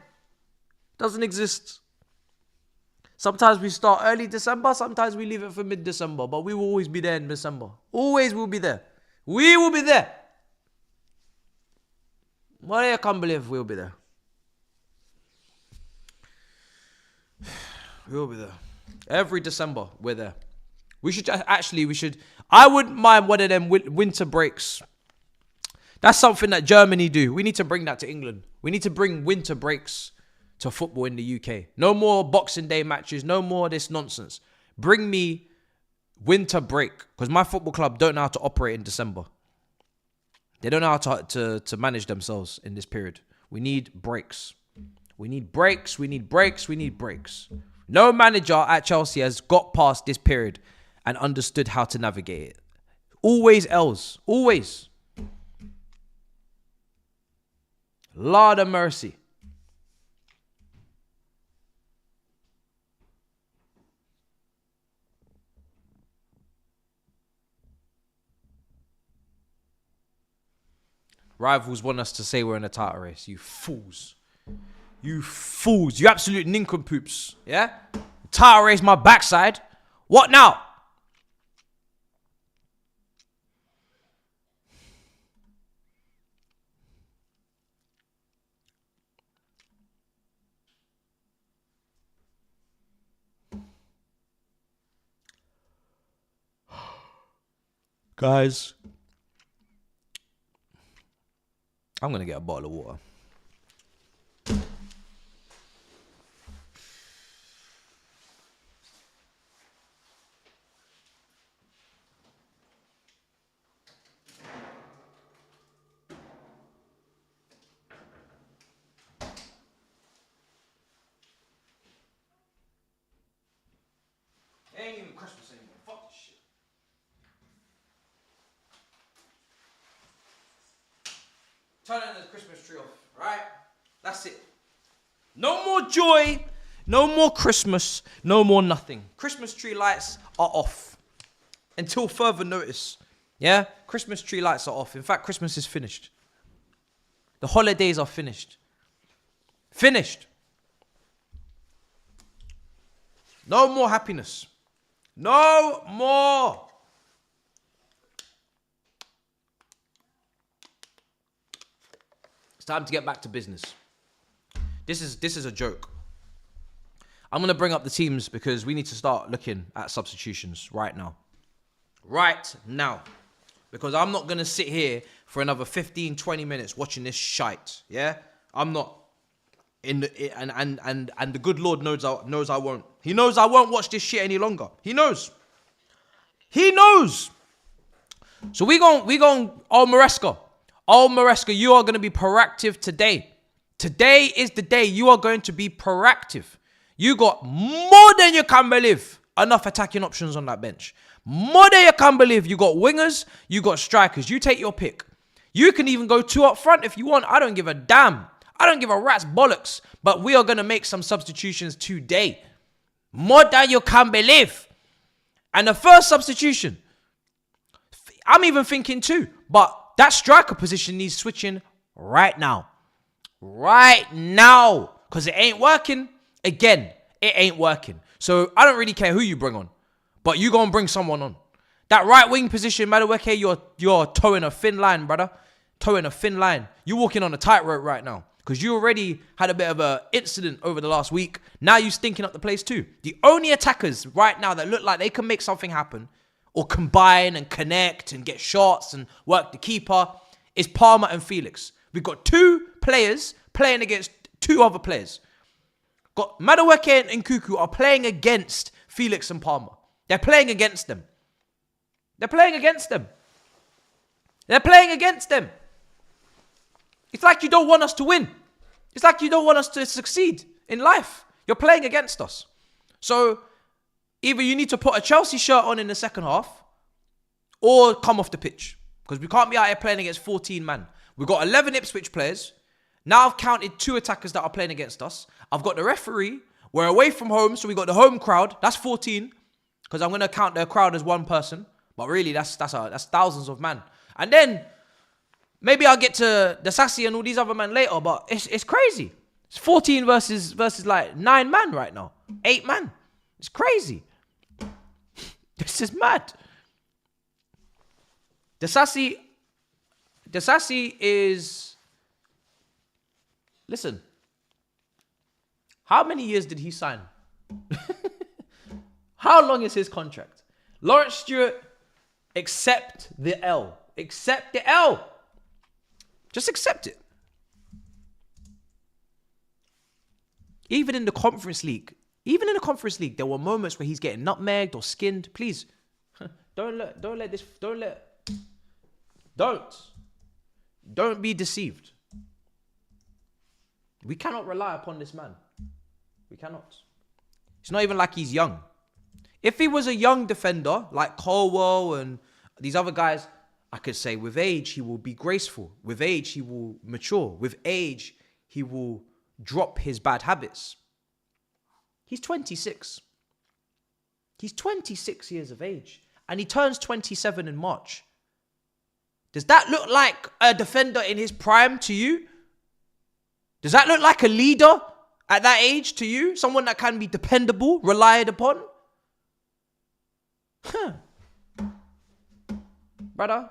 Doesn't exist. Sometimes we start early December, sometimes we leave it for mid-December. But we will always be there in December. Always will be there. We will be there. Well, I can't believe we'll be there. We'll be there. Every December, we're there. We should. I wouldn't mind one of them winter breaks. That's something that Germany do. We need to bring that to England. We need to bring winter breaks to football in the UK. No more Boxing Day matches. No more this nonsense. Bring me winter break. Because my football club don't know how to operate in December. They don't know how to manage themselves in this period. We need breaks. We need breaks. We need breaks. We need breaks. No manager at Chelsea has got past this period and understood how to navigate it. Always L's. Always. Lord of mercy. Rivals want us to say we're in a title race. You fools. You fools. You absolute nincompoops. Yeah? Title race my backside. What now? Guys. I'm going to get a bottle of water. It ain't even Christmas anymore. Fuck this shit. Turn the Christmas tree off, right? That's it. No more joy, no more Christmas, no more nothing. Christmas tree lights are off until further notice. Yeah? Christmas tree lights are off. In fact, Christmas is finished. The holidays are finished. Finished. No more happiness. No more. It's time to get back to business. This is a joke. I'm going to bring up the teams because we need to start looking at substitutions right now. Right now. Because I'm not going to sit here for another 15, 20 minutes watching this shite. Yeah? I'm not. And the good Lord knows I won't. He knows I won't watch this shit any longer. He knows. He knows. So we gon' oh Maresca, you are going to be proactive today. Today is the day you are going to be proactive. You got more than you can believe enough attacking options on that bench. More than you can believe. You got wingers, you got strikers. You take your pick. You can even go 2 up front if you want. I don't give a damn. I don't give a rat's bollocks. But we are going to make some substitutions today. More than you can believe. And the first substitution, I'm even thinking 2. But that striker position needs switching right now. Right now. Because it ain't working. Again, it ain't working. So I don't really care who you bring on. But you going to bring someone on. That right wing position, Madueke, you're towing a thin line, brother. Towing a thin line. You're walking on a tightrope right now. Because you already had a bit of an incident over the last week. Now you're stinking up the place too. The only attackers right now that look like they can make something happen or combine and connect and get shots and work the keeper is Palmer and Felix. We've got 2 players playing against 2 other players. Got Madueke and Nkuku are playing against Felix and Palmer. They're playing against them. They're playing against them. They're playing against them. It's like you don't want us to win. It's like you don't want us to succeed in life. You're playing against us. So either you need to put a Chelsea shirt on in the second half or come off the pitch. Because we can't be out here playing against 14 man. We've got 11 Ipswich players. Now I've counted 2 attackers that are playing against us. I've got the referee. We're away from home, so we got the home crowd. That's 14. Because I'm going to count the crowd as one person. But really, that's thousands of man. And then, maybe I'll get to the Sassy and all these other men later. But it's crazy. It's 14 versus like 9 man right now. 8 man. It's crazy. This is mad. The Sassy is... Listen. How many years did he sign? How long is his contract? Lawrence Stewart, accept the L. Accept the L. Just accept it. Even in the Conference League, there were moments where he's getting nutmegged or skinned. Please, don't be deceived. We cannot rely upon this man. We cannot. It's not even like he's young. If he was a young defender, like Colwell and these other guys, I could say with age, he will be graceful. With age, he will mature. With age, he will drop his bad habits. He's 26. He's 26 years of age. And he turns 27 in March. Does that look like a defender in his prime to you? Does that look like a leader at that age to you? Someone that can be dependable, relied upon? Brother,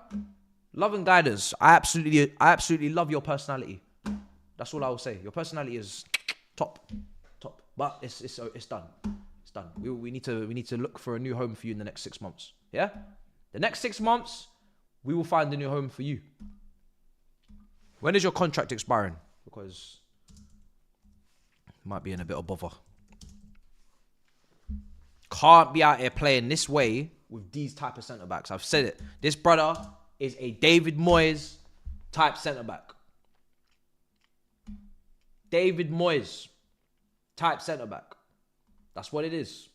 love and guidance. I absolutely love your personality. That's all I will say. Your personality is top. But it's done. It's done. We need to look for a new home for you in the next 6 months. Yeah? The next 6 months, we will find a new home for you. When is your contract expiring? Because it might be in a bit of bother. Can't be out here playing this way with these type of centre-backs. I've said it. This brother is a David Moyes type centre-back. David Moyes type centre-back. That's what it is.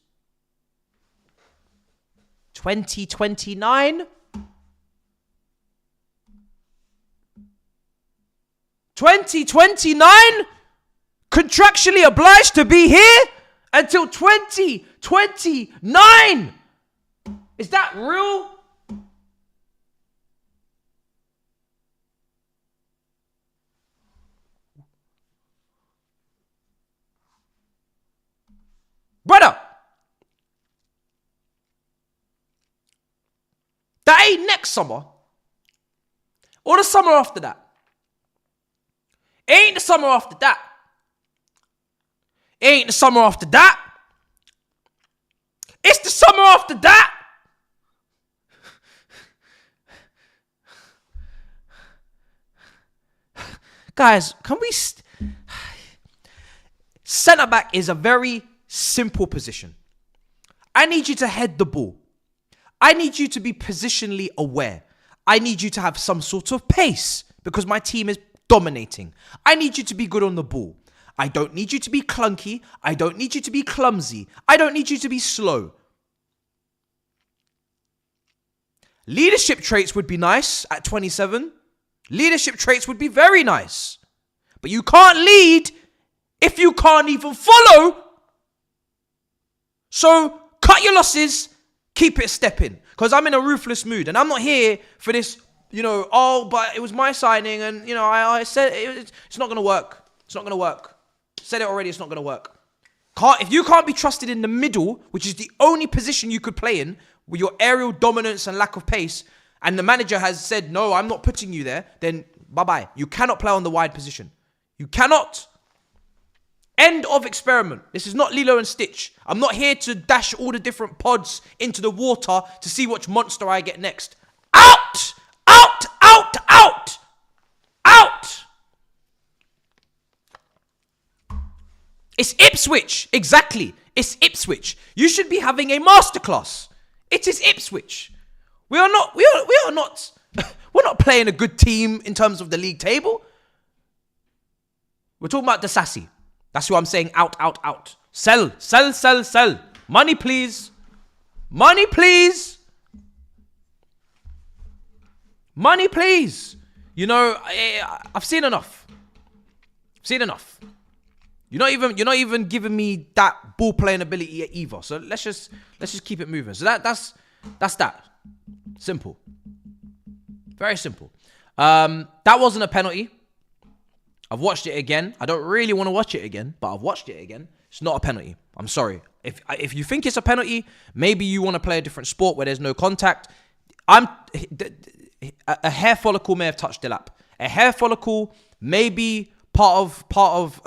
2029? 2029? Contractually obliged to be here until 2029? Is that real? Brother, that ain't next summer or the summer after that. It ain't the summer after that. It ain't the summer after that. It's the summer after that. Guys, can we... Centre-back is a very simple position. I need you to head the ball. I need you to be positionally aware. I need you to have some sort of pace because my team is dominating. I need you to be good on the ball. I don't need you to be clunky. I don't need you to be clumsy. I don't need you to be slow. Leadership traits would be nice at 27. Leadership traits would be very nice. But you can't lead if you can't even follow. So cut your losses, keep it stepping. Because I'm in a ruthless mood and I'm not here for this, but it was my signing and, I said it's not going to work. It's not going to work. Said it already, it's not going to work. If you can't be trusted in the middle, which is the only position you could play in with your aerial dominance and lack of pace, and the manager has said, no, I'm not putting you there, then bye-bye. You cannot play on the wide position. You cannot. End of experiment. This is not Lilo and Stitch. I'm not here to dash all the different pods into the water to see which monster I get next. Out! Out! Out! Out! Out! It's Ipswich. Exactly. It's Ipswich. You should be having a masterclass. It is Ipswich. We are not we're not playing a good team in terms of the league table. We're talking about the Sassy. That's who I'm saying out, out, out. Sell, sell, sell, sell. Money, please. Money, please. Money, please. You know, I've seen enough. You're not even giving me that ball playing ability either. So let's just keep it moving. So that's that. Simple. Very simple. That wasn't a penalty. I've watched it again. I don't really want to watch it again, but I've watched it again. It's not a penalty. I'm sorry. If you think it's a penalty, maybe you want to play a different sport where there's no contact. A hair follicle may have touched the lap. A hair follicle may be part of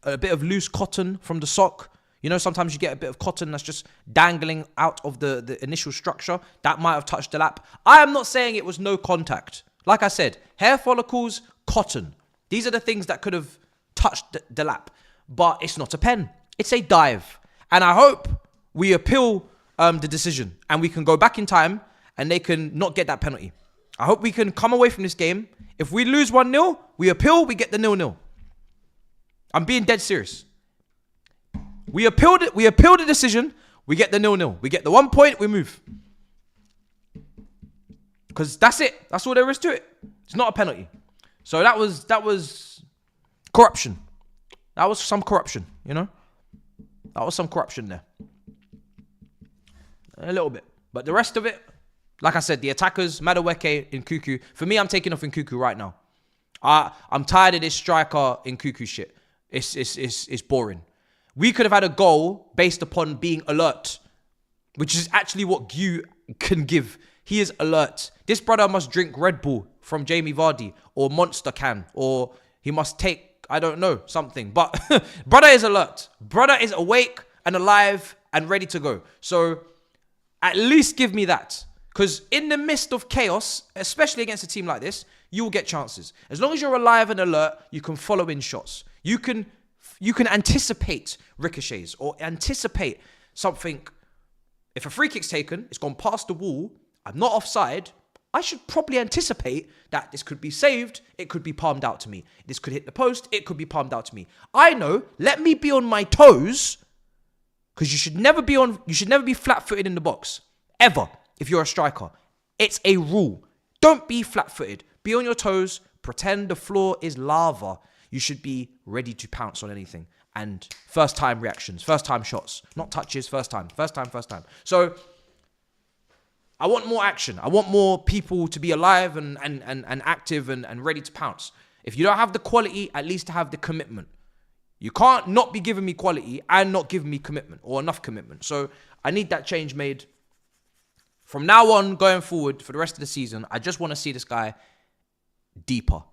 a bit of loose cotton from the sock. You know, sometimes you get a bit of cotton that's just dangling out of the initial structure. That might have touched the lap. I am not saying it was no contact. Like I said, hair follicles, cotton. These are the things that could have touched the lap. But it's not a pen. It's a dive. And I hope we appeal the decision and we can go back in time and they can not get that penalty. I hope we can come away from this game. If we lose 1-0, we appeal, we get the 0-0. I'm being dead serious. We appeal the decision, we get the 0-0. We get the 1 point, we move. Because that's it. That's all there is to it. It's not a penalty. So that was corruption. That was some corruption, you know? That was some corruption there. A little bit. But the rest of it, like I said, the attackers, Madueke, Nkuku. For me, I'm taking off Nkuku right now. I'm tired of this striker Nkuku shit. It's boring. We could have had a goal based upon being alert, which is actually what Gu can give. He is alert. This brother must drink Red Bull from Jamie Vardy or Monster can, or he must take, I don't know, something. But brother is alert. Brother is awake and alive and ready to go. So at least give me that. Because in the midst of chaos, especially against a team like this, you will get chances. As long as you're alive and alert, you can follow in shots. You can anticipate ricochets or anticipate something. If a free kick's taken, it's gone past the wall, I'm not offside, I should probably anticipate that this could be saved, it could be palmed out to me. This could hit the post, it could be palmed out to me. I know, let me be on my toes, because you should never be flat-footed in the box. Ever. If you're a striker. It's a rule. Don't be flat-footed. Be on your toes. Pretend the floor is lava. You should be ready to pounce on anything. And first-time reactions. First-time shots. Not touches. First time. So, I want more action. I want more people to be alive and active and ready to pounce. If you don't have the quality, at least have the commitment. You can't not be giving me quality and not giving me commitment or enough commitment. So, I need that change made. From now on, going forward, for the rest of the season, I just want to see this guy deeper.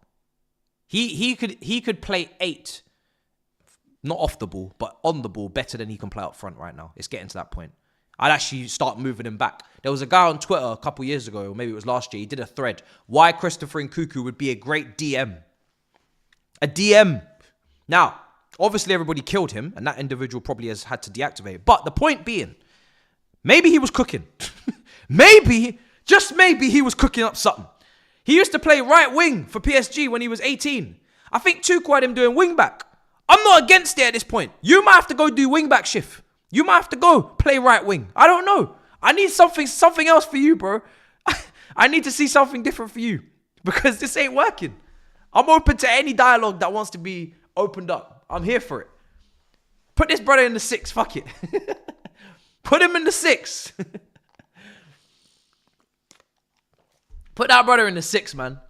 He could play 8, not off the ball, but on the ball, better than he can play up front right now. It's getting to that point. I'd actually start moving him back. There was a guy on Twitter a couple years ago, or maybe it was last year, he did a thread. Why Christopher Nkuku would be a great DM. A DM. Now, obviously everybody killed him, and that individual probably has had to deactivate. But the point being, maybe he was cooking. Maybe, just maybe, he was cooking up something. He used to play right wing for PSG when he was 18. I think Tuchel had him doing wing back. I'm not against it at this point. You might have to go do wing back shift. You might have to go play right wing. I don't know. I need something else for you, bro. I need to see something different for you because this ain't working. I'm open to any dialogue that wants to be opened up. I'm here for it. Put this brother in the 6. Fuck it. Put him in the 6. Put that brother in the 6, man.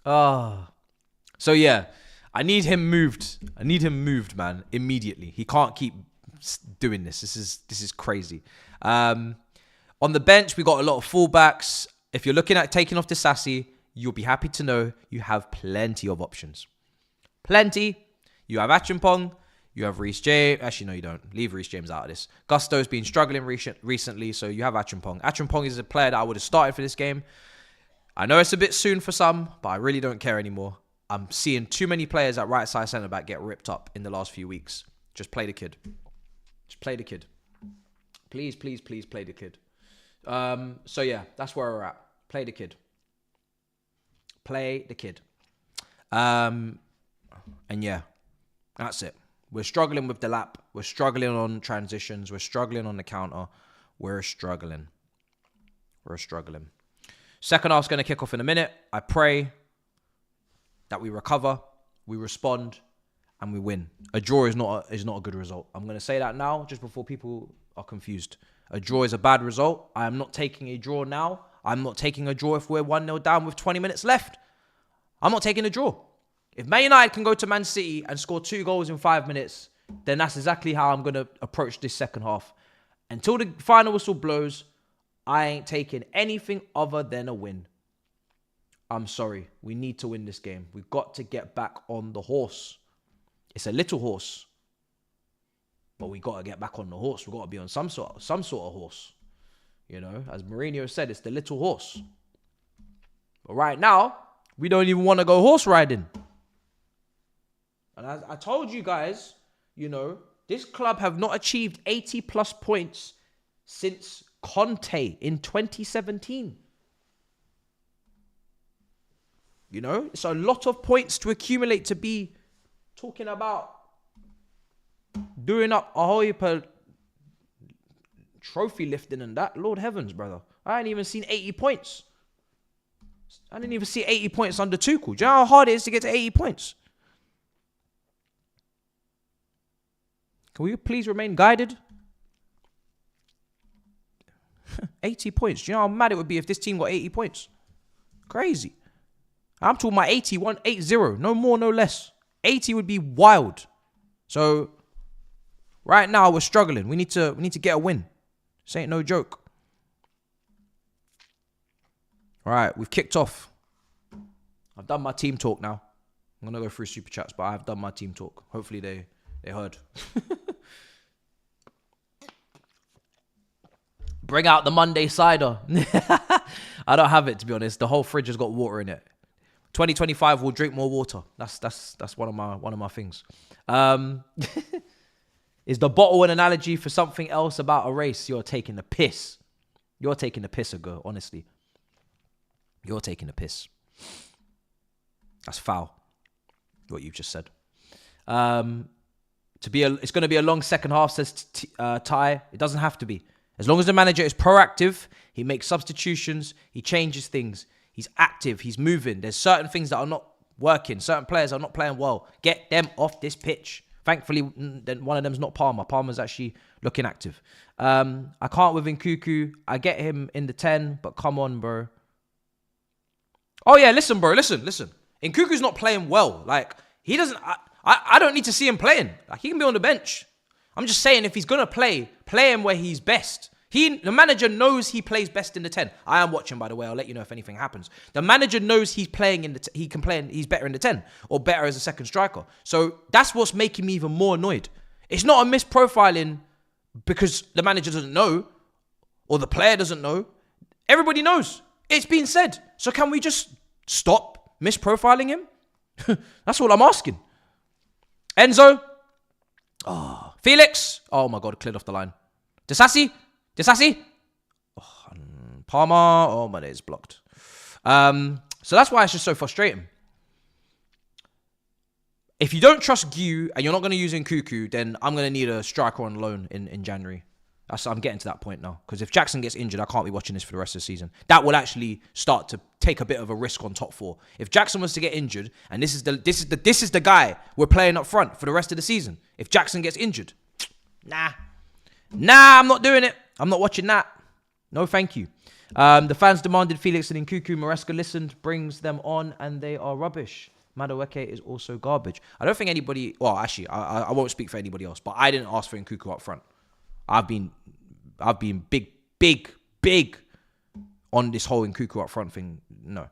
So yeah, I need him moved. Man, immediately. He can't keep doing this. This is crazy. On the bench, we got a lot of fullbacks. If you're looking at taking off Disasi, you'll be happy to know you have plenty of options. Plenty. You have Achimpong. You have Reece James. Actually, no, you don't. Leave Reece James out of this. Gusto's been struggling recently, so you have Achimpong. Achimpong is a player that I would have started for this game. I know it's a bit soon for some, but I really don't care anymore. I'm seeing too many players at right side centre back get ripped up in the last few weeks. Just play the kid. Just play the kid. Please, please, please play the kid. So yeah, that's where we're at. Play the kid. Play the kid. And yeah, that's it. We're struggling with the lap. We're struggling on transitions. We're struggling on the counter. We're struggling. We're struggling. Second half's going to kick off in a minute. I pray that we recover, we respond, and we win. A draw is not a good result. I'm going to say that now, just before people are confused. A draw is a bad result. I am not taking a draw now. I'm not taking a draw if we're 1-0 down with 20 minutes left. I'm not taking a draw. If Man United can go to Man City and score 2 goals in 5 minutes, then that's exactly how I'm going to approach this second half. Until the final whistle blows, I ain't taking anything other than a win. I'm sorry. We need to win this game. We've got to get back on the horse. It's a little horse, but we got to get back on the horse. We've got to be on some sort of horse. You know, as Mourinho said, it's the little horse. But right now, we don't even want to go horse riding. And as I told you guys, you know, this club have not achieved 80 plus points since Conte in 2017. You know, it's a lot of points to accumulate to be talking about doing up a whole heap of trophy lifting and that. Lord heavens, brother. I ain't even seen 80 points. I didn't even see 80 points under Tuchel. Do you know how hard it is to get to 80 points? Can we please remain guided? 80 points. Do you know how mad it would be if this team got 80 points? Crazy. I'm talking about 81, 80. No more, no less. 80 would be wild. So, right now, we're struggling. We need to get a win. This ain't no joke. All right, we've kicked off. I've done my team talk now. I'm going to go through super chats, but I've done my team talk. Hopefully they heard. Bring out the Monday cider. I don't have it, to be honest. The whole fridge has got water in it. 2025 will drink more water. That's one of my things. Is the bottle an analogy for something else about a race? You're taking the piss. You're taking the piss, girl, honestly. You're taking the piss. That's foul. What you've just said. It's going to be a long second half, says Ty. It doesn't have to be. As long as the manager is proactive, he makes substitutions, he changes things, he's active, he's moving. There's certain things that are not working. Certain players are not playing well. Get them off this pitch. Thankfully, one of them's not Palmer. Palmer's actually looking active. I can't with Nkuku. I get him in the 10, but come on, bro. Oh, yeah, listen, bro. Listen. Nkuku's not playing well. Like, he doesn't... I don't need to see him playing. Like, he can be on the bench. I'm just saying, if he's going to play him where he's best. The manager knows he plays best in the 10. I am watching, by the way. I'll let you know if anything happens. The manager knows he's playing he's better in the 10 or better as a second striker. So that's what's making me even more annoyed. It's not a misprofiling because the manager doesn't know or the player doesn't know. Everybody knows. It's been said. So can we just stop misprofiling him? That's all I'm asking. Enzo. Oh, Felix. Oh my God, cleared off the line. Disasi. Oh, Palmer. Oh my days, blocked. So that's why it's just so frustrating. If you don't trust Gu and you're not going to use Nkuku, then I'm going to need a striker on loan in January. I'm getting to that point now. Because if Jackson gets injured, I can't be watching this for the rest of the season. That will actually start to take a bit of a risk on top 4. If Jackson was to get injured, and this is the guy we're playing up front for the rest of the season. If Jackson gets injured, nah, I'm not doing it. I'm not watching that. No, thank you. The fans demanded Felix and Nkuku. Maresca listened, brings them on, and they are rubbish. Madueke is also garbage. I don't think anybody... Well, actually, I won't speak for anybody else, but I didn't ask for Nkuku up front. I've been big on this whole Nkuku up front thing. No.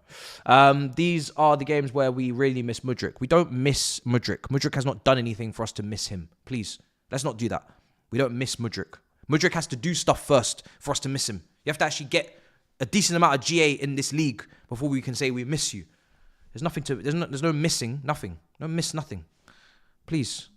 These are the games where we really miss Mudryk. We don't miss Mudryk. Mudryk has not done anything for us to miss him. Please, let's not do that. We don't miss Mudryk. Mudryk has to do stuff first for us to miss him. You have to actually get a decent amount of GA in this league before we can say we miss you. There's no missing, nothing. No miss nothing. Please.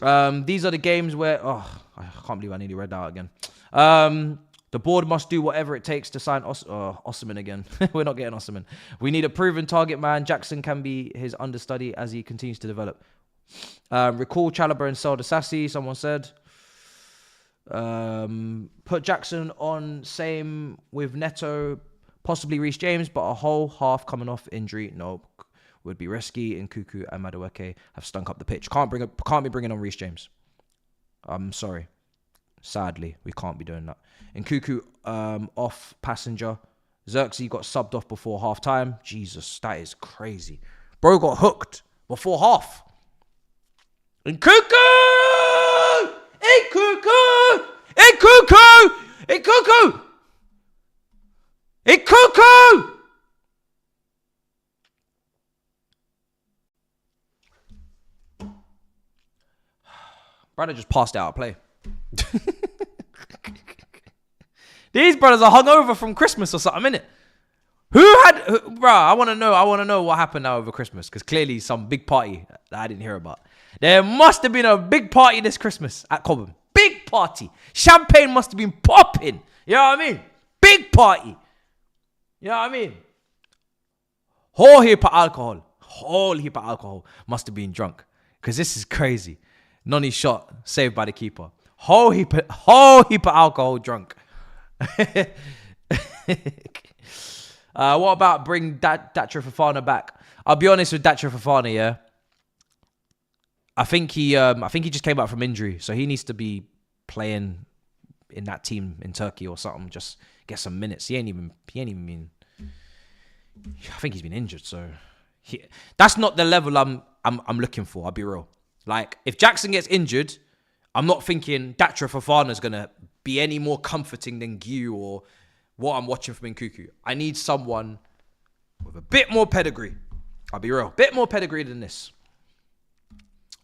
These are the games where... Oh, I can't believe I nearly read that out again. The board must do whatever it takes to sign Osimhen again. We're not getting Osimhen. We need a proven target man. Jackson can be his understudy as he continues to develop. Recall Chalobah and sell Disasi, someone said. Put Jackson on same with Neto, possibly Reece James, but a whole half coming off injury, no, would be risky. And Cuckoo and Madueke have stunk up the pitch. Can't be bringing on Reece James. I'm sorry. Sadly, we can't be doing that. And Cuckoo off passenger. Xerxes got subbed off before half time. Jesus, that is crazy. Bro got hooked before half. And Cuckoo! Hey, Cuckoo! Hey, Cuckoo! Hey, Cuckoo! Hey, Cuckoo! Brother just passed out of play. These brothers are hungover from Christmas or something, innit? Bruh, I want to know what happened now over Christmas, because clearly some big party that I didn't hear about. There must have been a big party this Christmas at Cobham. Big party. Champagne must have been popping. You know what I mean? Big party. You know what I mean? Whole heap of alcohol must have been drunk, because this is crazy. Nonny shot, saved by the keeper. Whole heap of alcohol drunk. What about bring Datro Fofana back? I'll be honest with Datro Fofana, yeah. I think he just came back from injury, so he needs to be playing in that team in Turkey or something. Just get some minutes. He ain't even been. I think he's been injured, so that's not the level I'm looking for. I'll be real. Like, if Jackson gets injured, I'm not thinking Datro Fofana's gonna be any more comforting than Gyu or what I'm watching from Nkuku. I need someone with a bit more pedigree. I'll be real. Bit more pedigree than this.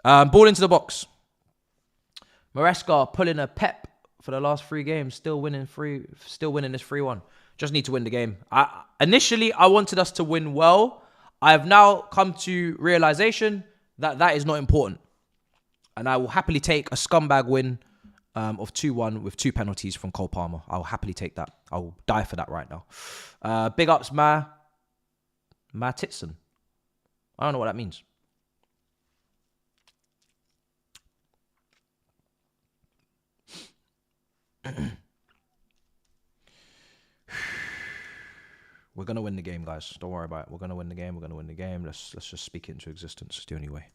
Ball into the box. Maresca pulling a pep for the last 3 games. Still winning this 3-1. Just need to win the game. Initially, I wanted us to win well. I have now come to realization that is not important. And I will happily take a scumbag win of 2-1 with 2 penalties from Cole Palmer. I'll happily take that. I'll die for that right now. Big ups, Ma Titson. I don't know what that means. We're going to win the game, guys. Don't worry about it. We're going to win the game. Let's just speak it into existence. It's the only way.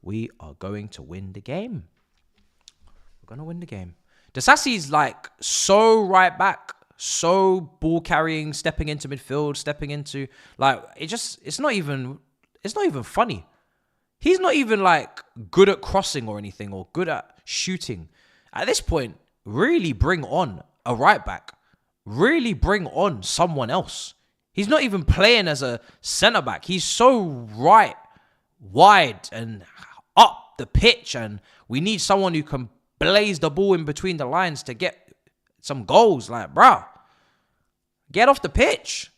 We are going to win the game. We're going to win the game. Disasi's like so right back, so ball carrying, stepping into midfield, stepping into like it's not even funny. He's not even like good at crossing or anything or good at shooting. At this point, really bring on a right back. Really bring on someone else. He's not even playing as a centre back. He's so right, wide and up the pitch, and we need someone who can blaze the ball in between the lines to get some goals. Like, bruh, get off the pitch.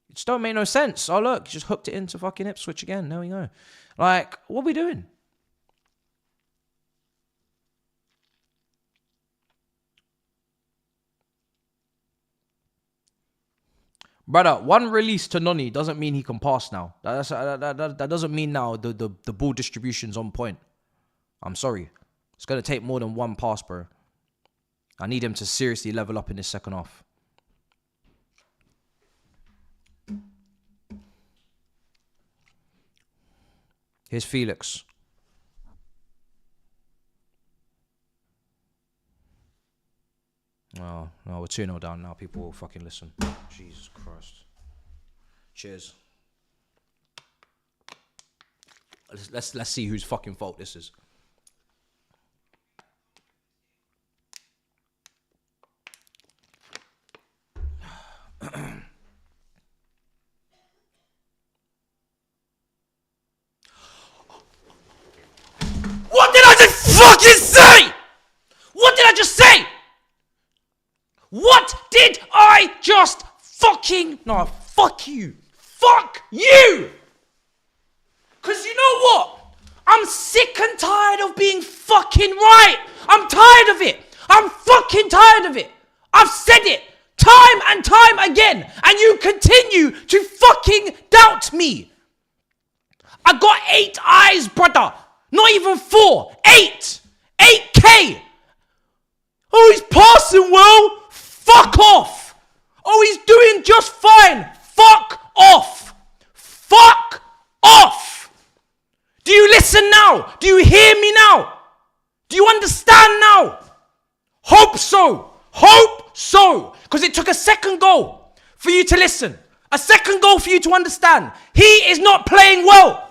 It just don't make no sense. Oh, look, just hooked it into fucking Ipswich again. There we go. Like, what are we doing? Brother, one release to Nonny doesn't mean he can pass now. That doesn't mean now the ball distribution's on point. I'm sorry. It's going to take more than one pass, bro. I need him to seriously level up in this second half. Here's Felix. Oh, no, we're 2-0 down now. People will fucking listen. Jesus Christ. Cheers. Let's see whose fucking fault this is. What did I just fucking say? What did I just say? What did I just fucking... No, fuck you. Fuck you! Because you know what? I'm sick and tired of being fucking right. I'm tired of it. I'm fucking tired of it. I've said it time and time again, and you continue to fucking doubt me. I got 8 eyes, brother. Not even 4. 8. 8 okay. Oh, he's passing well. Fuck off. Oh, he's doing just fine. Fuck off. Fuck off. Do you listen now? Do you hear me now? Do you understand now? Hope so. Hope so. Because it took a second goal for you to listen. A second goal for you to understand. He is not playing well.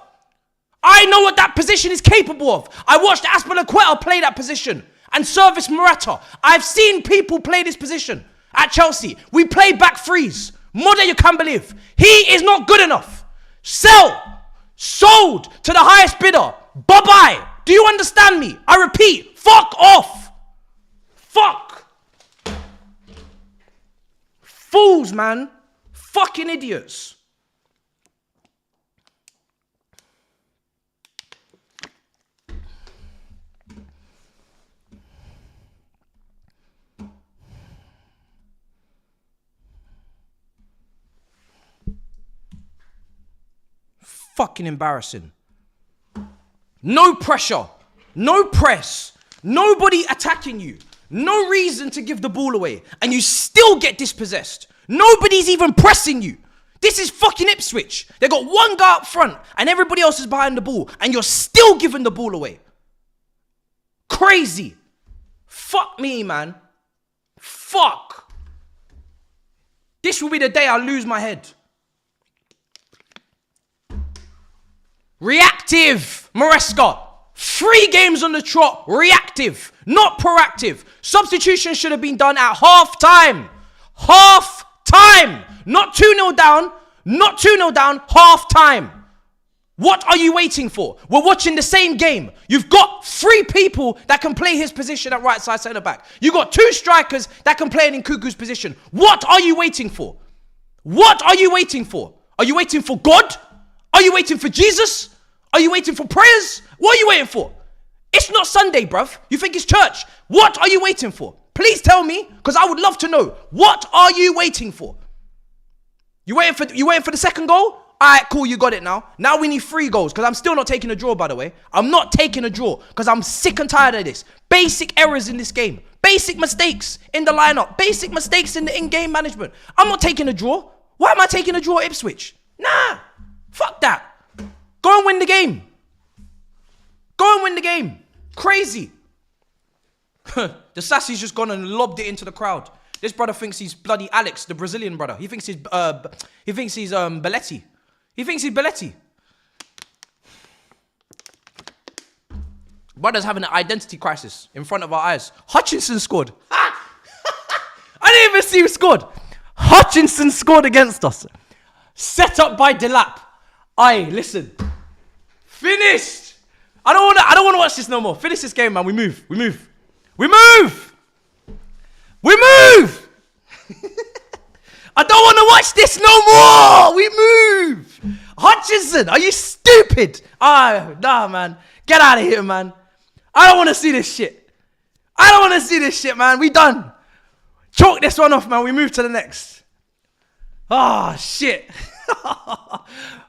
I know what that position is capable of. I watched Aspilicueta play that position and service Morata. I've seen people play this position at Chelsea. We play back threes. More than you can believe. He is not good enough. Sell. Sold to the highest bidder. Bye-bye. Do you understand me? I repeat, fuck off. Fuck. Fools, man. Fucking idiots. Fucking embarrassing. No pressure. No press. Nobody attacking you. No reason to give the ball away. And you still get dispossessed. Nobody's even pressing you. This is fucking Ipswich. They got one guy up front and everybody else is behind the ball. And you're still giving the ball away. Crazy. Fuck me, man. Fuck. This will be the day I lose my head. Reactive, Maresca. 3 games on the trot. Reactive, not proactive. Substitution should have been done at half time. Half time. Not 2-0 down. Not 2-0 down. Half time. What are you waiting for? We're watching the same game. You've got 3 people that can play his position at right side centre back. You've got 2 strikers that can play in Nkunku's position. What are you waiting for? What are you waiting for? Are you waiting for God? Are you waiting for Jesus? Are you waiting for prayers? What are you waiting for? It's not Sunday, bruv. You think it's church. What are you waiting for? Please tell me, because I would love to know. What are you waiting for? You waiting for the second goal? All right, cool, you got it now. Now we need 3 goals, because I'm still not taking a draw, by the way. I'm not taking a draw, because I'm sick and tired of this. Basic errors in this game. Basic mistakes in the lineup. Basic mistakes in the in-game management. I'm not taking a draw. Why am I taking a draw at Ipswich? Nah, fuck that. Go and win the game. Go and win the game. Crazy. The Sassy's just gone and lobbed it into the crowd. This brother thinks he's bloody Alex, the Brazilian brother. He thinks he's Belletti. He thinks he's Belletti. Brother's having an identity crisis in front of our eyes. Hutchinson scored. I didn't even see who scored. Hutchinson scored against us. Set up by Delap. Aye, listen. Finished. I don't want to watch this no more. Finish this game, man. We move. I don't want to watch this no more. We move. Hutchinson, are you stupid? Nah, man. Get out of here, man. I don't want to see this shit. Man. We done. Chalk this one off, man. We move to the next. Shit.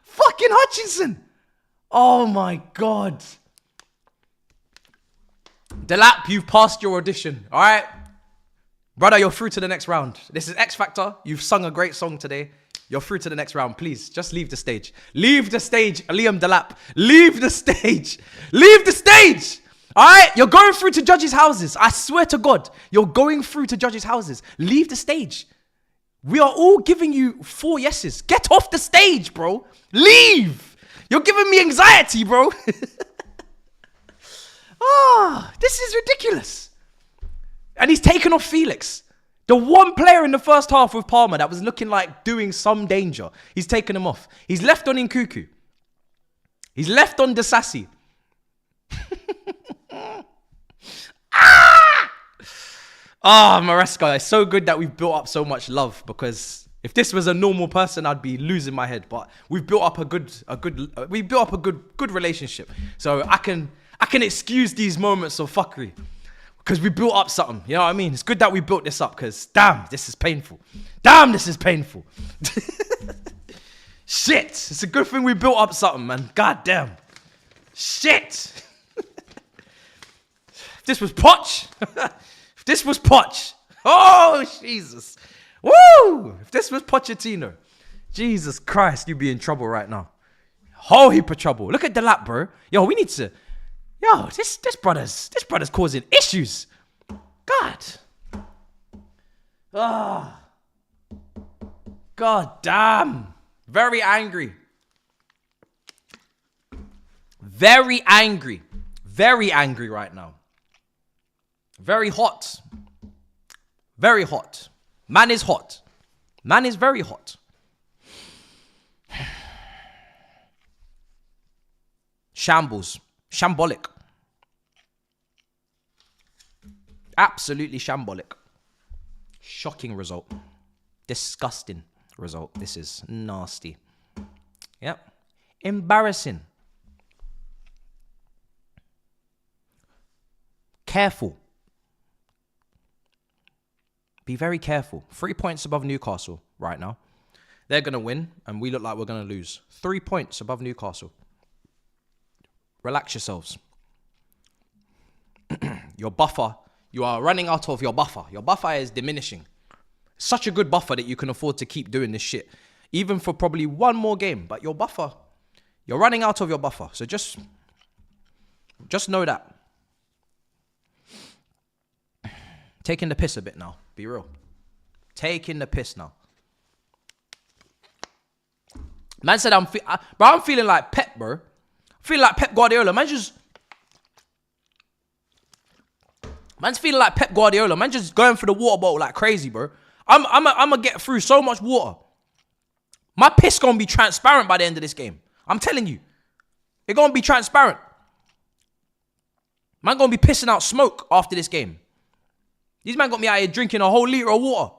Fucking Hutchinson. Oh my God. Delap, you've passed your audition. All right. Brother, you're through to the next round. This is X Factor. You've sung a great song today. You're through to the next round. Please, just leave the stage. Leave the stage, Liam Delap. Leave the stage. Leave the stage. All right? You're going through to judges' houses. I swear to God, you're going through to judges' houses. Leave the stage. We are all giving you 4 yeses. Get off the stage, bro. Leave. You're giving me anxiety, bro. This is ridiculous. And he's taken off Felix. The one player in the first half with Palmer that was looking like doing some danger. He's taken him off. He's left on Nkunku. He's left on Disasi. Maresca, it's so good that we've built up so much love, because if this was a normal person, I'd be losing my head. But we've built up a good relationship. So I can excuse these moments of fuckery, because we built up something. You know what I mean? It's good that we built this up, because damn, this is painful. Shit. It's a good thing we built up something, man. God damn. Shit. If this was Poch. If this was Poch. Oh, Jesus. Woo! If this was Pochettino. Jesus Christ, you'd be in trouble right now. Whole heap of trouble. Look at the lap, bro. Yo, we need to... Yo, this brother's causing issues. God. Ah. God damn. Very angry. Very angry. Very angry right now. Very hot. Very hot. Man is hot. Man is very hot. Shambles. Shambolic. Absolutely shambolic. Shocking result. Disgusting result. This is nasty. Yep. Embarrassing. Careful. Be very careful. 3 points above Newcastle right now. They're going to win, and we look like we're going to lose. 3 points above Newcastle. Relax yourselves. Your buffer, you are running out of your buffer. Your buffer is diminishing. Such a good buffer that you can afford to keep doing this shit. Even for probably one more game. But your buffer, you're running out of your buffer. So just know that. Taking the piss a bit now. Be real. Taking the piss now. Man said, I'm feeling like Pep, bro. Feeling like Pep Guardiola. Man's feeling like Pep Guardiola. Man just going for the water bottle like crazy, bro. I'm gonna get through so much water. My piss gonna be transparent by the end of this game. I'm telling you. It's gonna be transparent. Man gonna be pissing out smoke after this game. These man got me out here drinking a whole litre of water.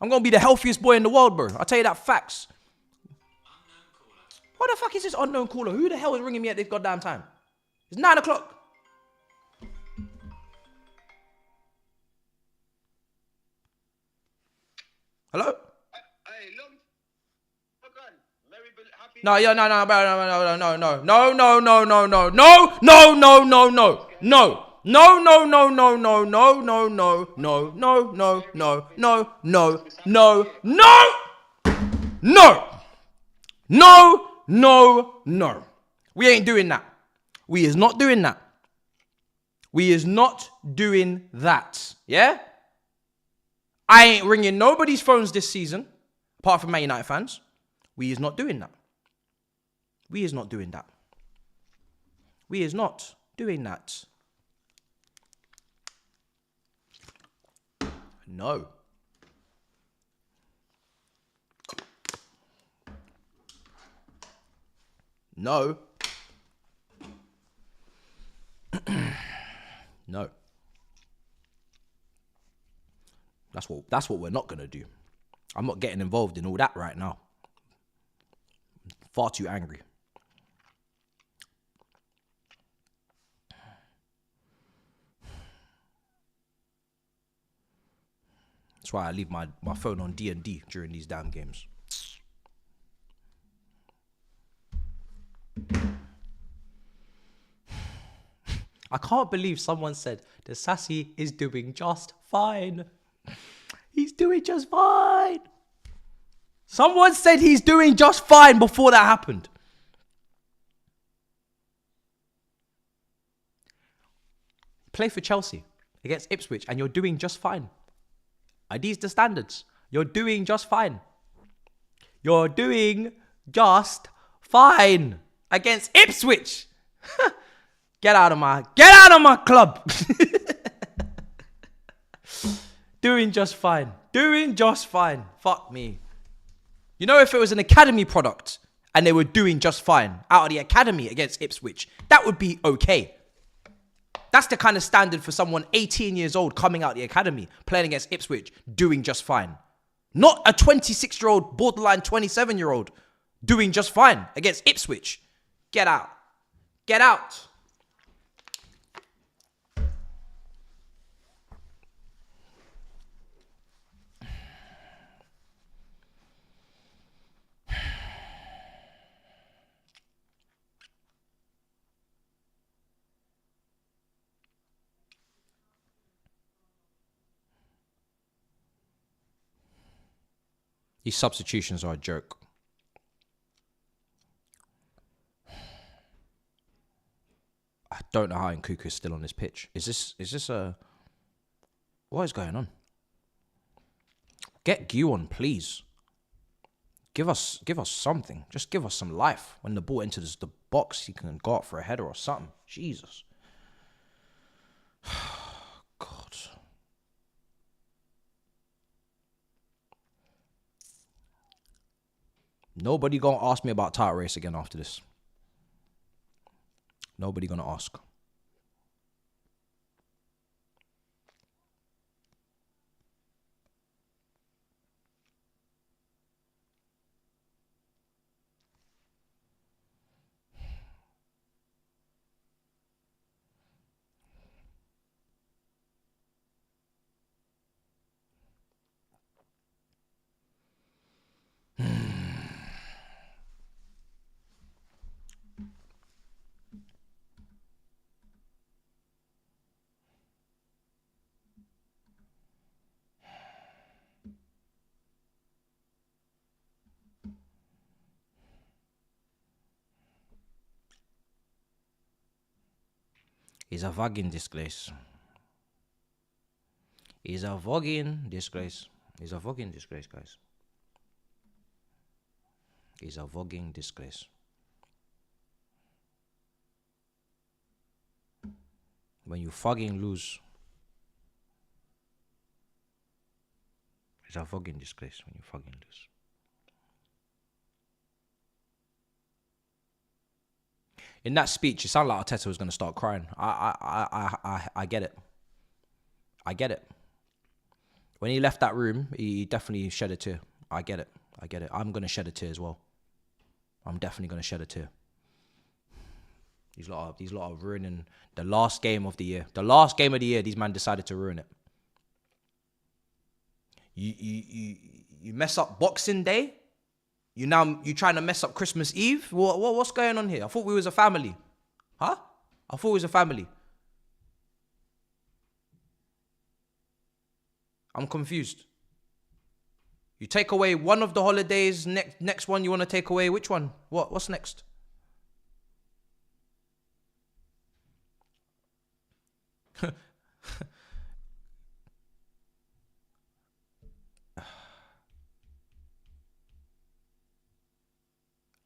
I'm gonna be the healthiest boy in the world, bro. I'll tell you that facts. What the fuck is this unknown caller? Who the hell is ringing me at this goddamn time? It's 9 o'clock. Hello? Hey, long. No, yeah, no, no, no, no, no, no, no, no, no, no, no, no, no, no, no, no. No, no, no, no, no, no, no, no, no, no, no, no, no, no, no, no, no, no, no, no. We ain't doing that. We is not doing that. We is not doing that. Yeah? I ain't ringing nobody's phones this season, apart from Man United fans. We is not doing that. We is not doing that. We is not doing that. No. No. No. That's what we're not gonna do. I'm not getting involved in all that right now. I'm far too angry. That's why I leave my phone on D&D during these damn games. I can't believe someone said the Sassy is doing just fine. He's doing just fine. Someone said he's doing just fine before that happened. Play for Chelsea against Ipswich and you're doing just fine. Are these the standards? You're doing just fine. You're doing just fine against Ipswich. Get out of my club. Doing just fine. Doing just fine. Fuck me. You know, if it was an academy product and they were doing just fine out of the academy against Ipswich, that would be okay. That's the kind of standard for someone 18 years old coming out the academy, playing against Ipswich, doing just fine. Not a 26-year-old, borderline 27-year-old doing just fine against Ipswich. Get out. Get out. These substitutions are a joke. I don't know how Nkuku is still on this pitch. Is this a... What is going on? Get Gu on, please. Give us something. Just give us some life. When the ball enters the box, he can go out for a header or something. Jesus. God. Nobody gonna ask me about title race again after this. Nobody gonna ask. He's a fucking disgrace. He's a fucking disgrace. He's a fucking disgrace, guys. He's a fucking disgrace. When you fucking lose, it's a fucking disgrace when you fucking lose. In that speech, it sounded like Arteta was going to start crying. I get it. I get it. When he left that room, he definitely shed a tear. I get it. I get it. I'm going to shed a tear as well. I'm definitely going to shed a tear. These lot are ruining the last game of the year. The last game of the year, these men decided to ruin it. You mess up Boxing Day. You trying to mess up Christmas Eve? What's going on here? I thought we was a family. Huh? I thought we was a family. I'm confused. You take away one of the holidays, next one you want to take away which one? What's next?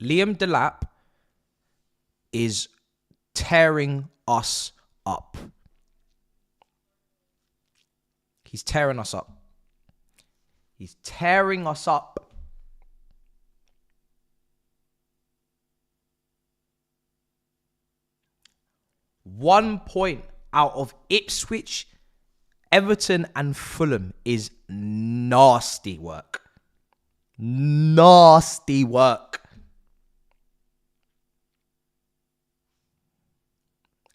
Liam Delap is tearing us up. He's tearing us up. He's tearing us up. One point out of Ipswich, Everton and Fulham is nasty work. Nasty work.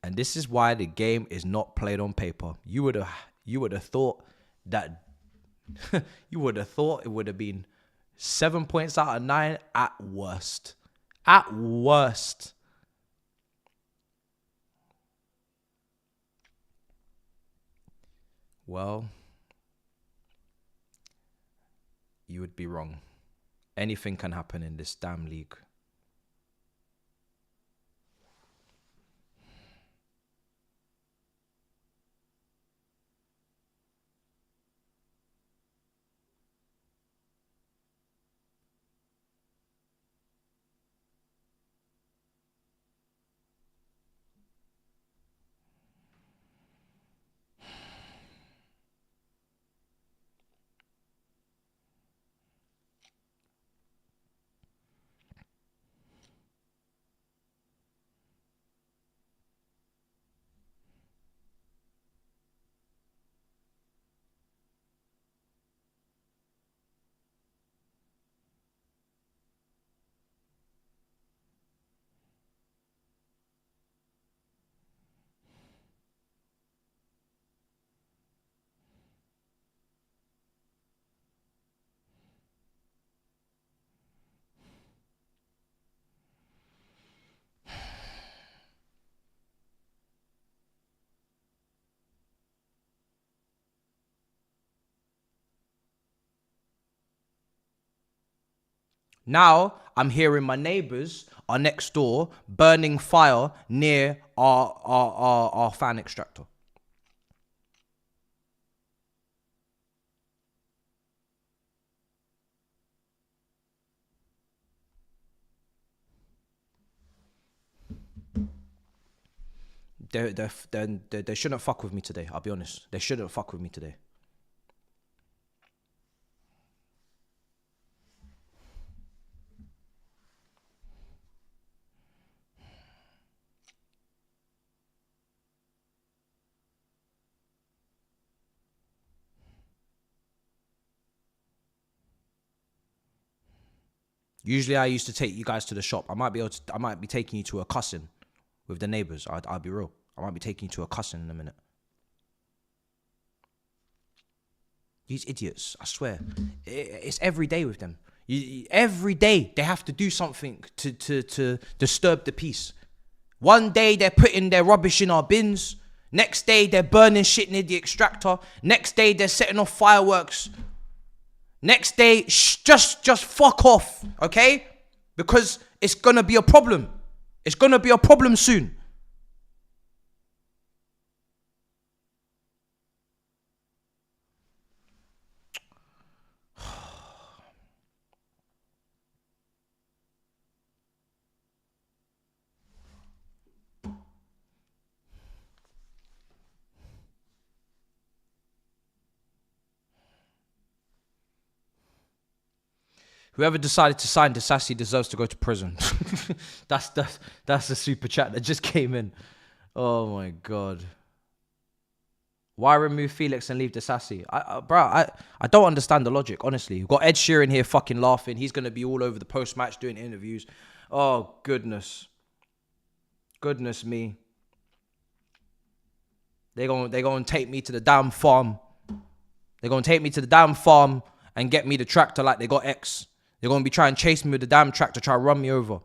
And this is why the game is not played on paper. You would have thought that you would have thought it would have been 7 points out of 9 at worst. At worst. Well, you would be wrong. Anything can happen in this damn league. Now I'm hearing my neighbours are next door burning fire near our fan extractor. They shouldn't fuck with me today. I'll be honest. They shouldn't fuck with me today. Usually I used to take you guys to the shop. I might be taking you to a cussing with the neighbours. I'll be real. I might be taking you to a cussing in a minute. These idiots, I swear. It's every day with them. Every day they have to do something to disturb the peace. One day they're putting their rubbish in our bins. Next day they're burning shit near the extractor. Next day they're setting off fireworks. Next day, just fuck off, okay? Because it's gonna be a problem. It's gonna be a problem soon. Whoever decided to sign Disassi deserves to go to prison. That's the super chat that just came in. Oh my god. Why remove Felix and leave Disassi? I don't understand the logic, honestly. You've got Ed Sheeran here fucking laughing. He's going to be all over the post-match doing interviews. Oh, goodness. Goodness me. They're going to take me to the damn farm. They're going to take me to the damn farm and get me the tractor like they got X. They're going to be trying to chase me with the damn tractor, try to run me over.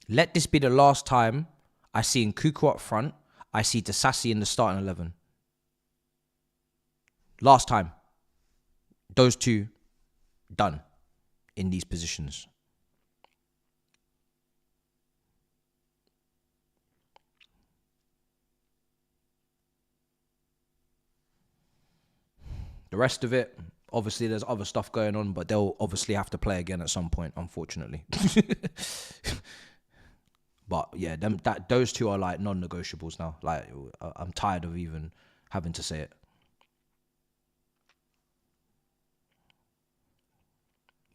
Let this be the last time I see Nkuku up front. I see Disassi in the starting 11. Last time. Those two done in these positions. The rest of it, obviously there's other stuff going on, but they'll obviously have to play again at some point, unfortunately. But yeah, those two are like non-negotiables now. Like, I'm tired of even having to say it.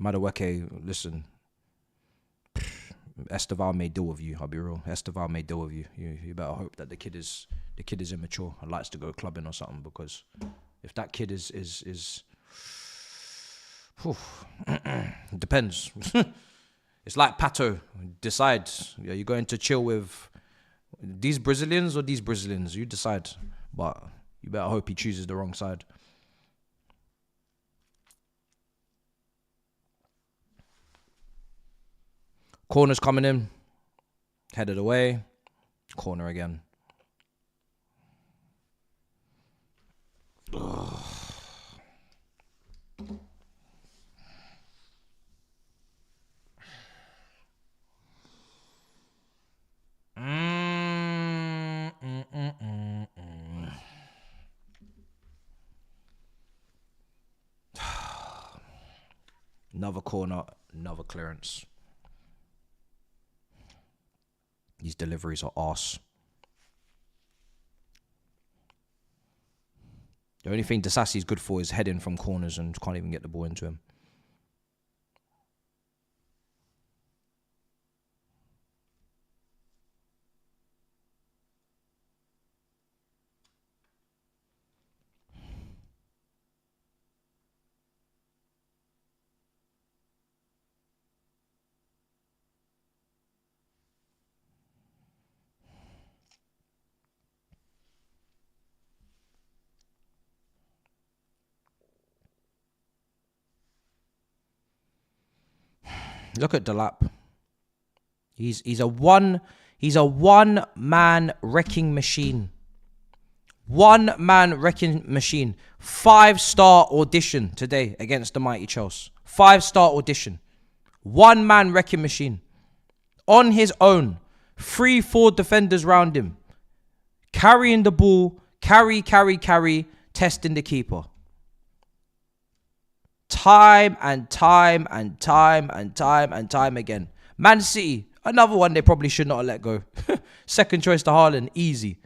Madueke, listen. Esteval may deal with you. I'll be real. Esteval may deal with you. You better hope that the kid is immature and likes to go clubbing or something. Because if that kid is it depends. It's like Pato. Decide. Are you going to chill with these Brazilians or these Brazilians? You decide. But you better hope he chooses the wrong side. Corner's coming in. Headed away. Corner again. Ugh. Another corner, another clearance. These deliveries are arse. The only thing Disassi's good for is heading from corners and can't even get the ball into him. Look at Delap. He's a one-man wrecking machine. One-man wrecking machine. 5-star audition today against the mighty Chelsea. 5-star audition. One-man wrecking machine. On his own. 3-4 defenders round him. Carrying the ball. Carry. Testing the keeper. Time and time again. Man City. Another one they probably should not have let go. Second choice to Haaland. Easy.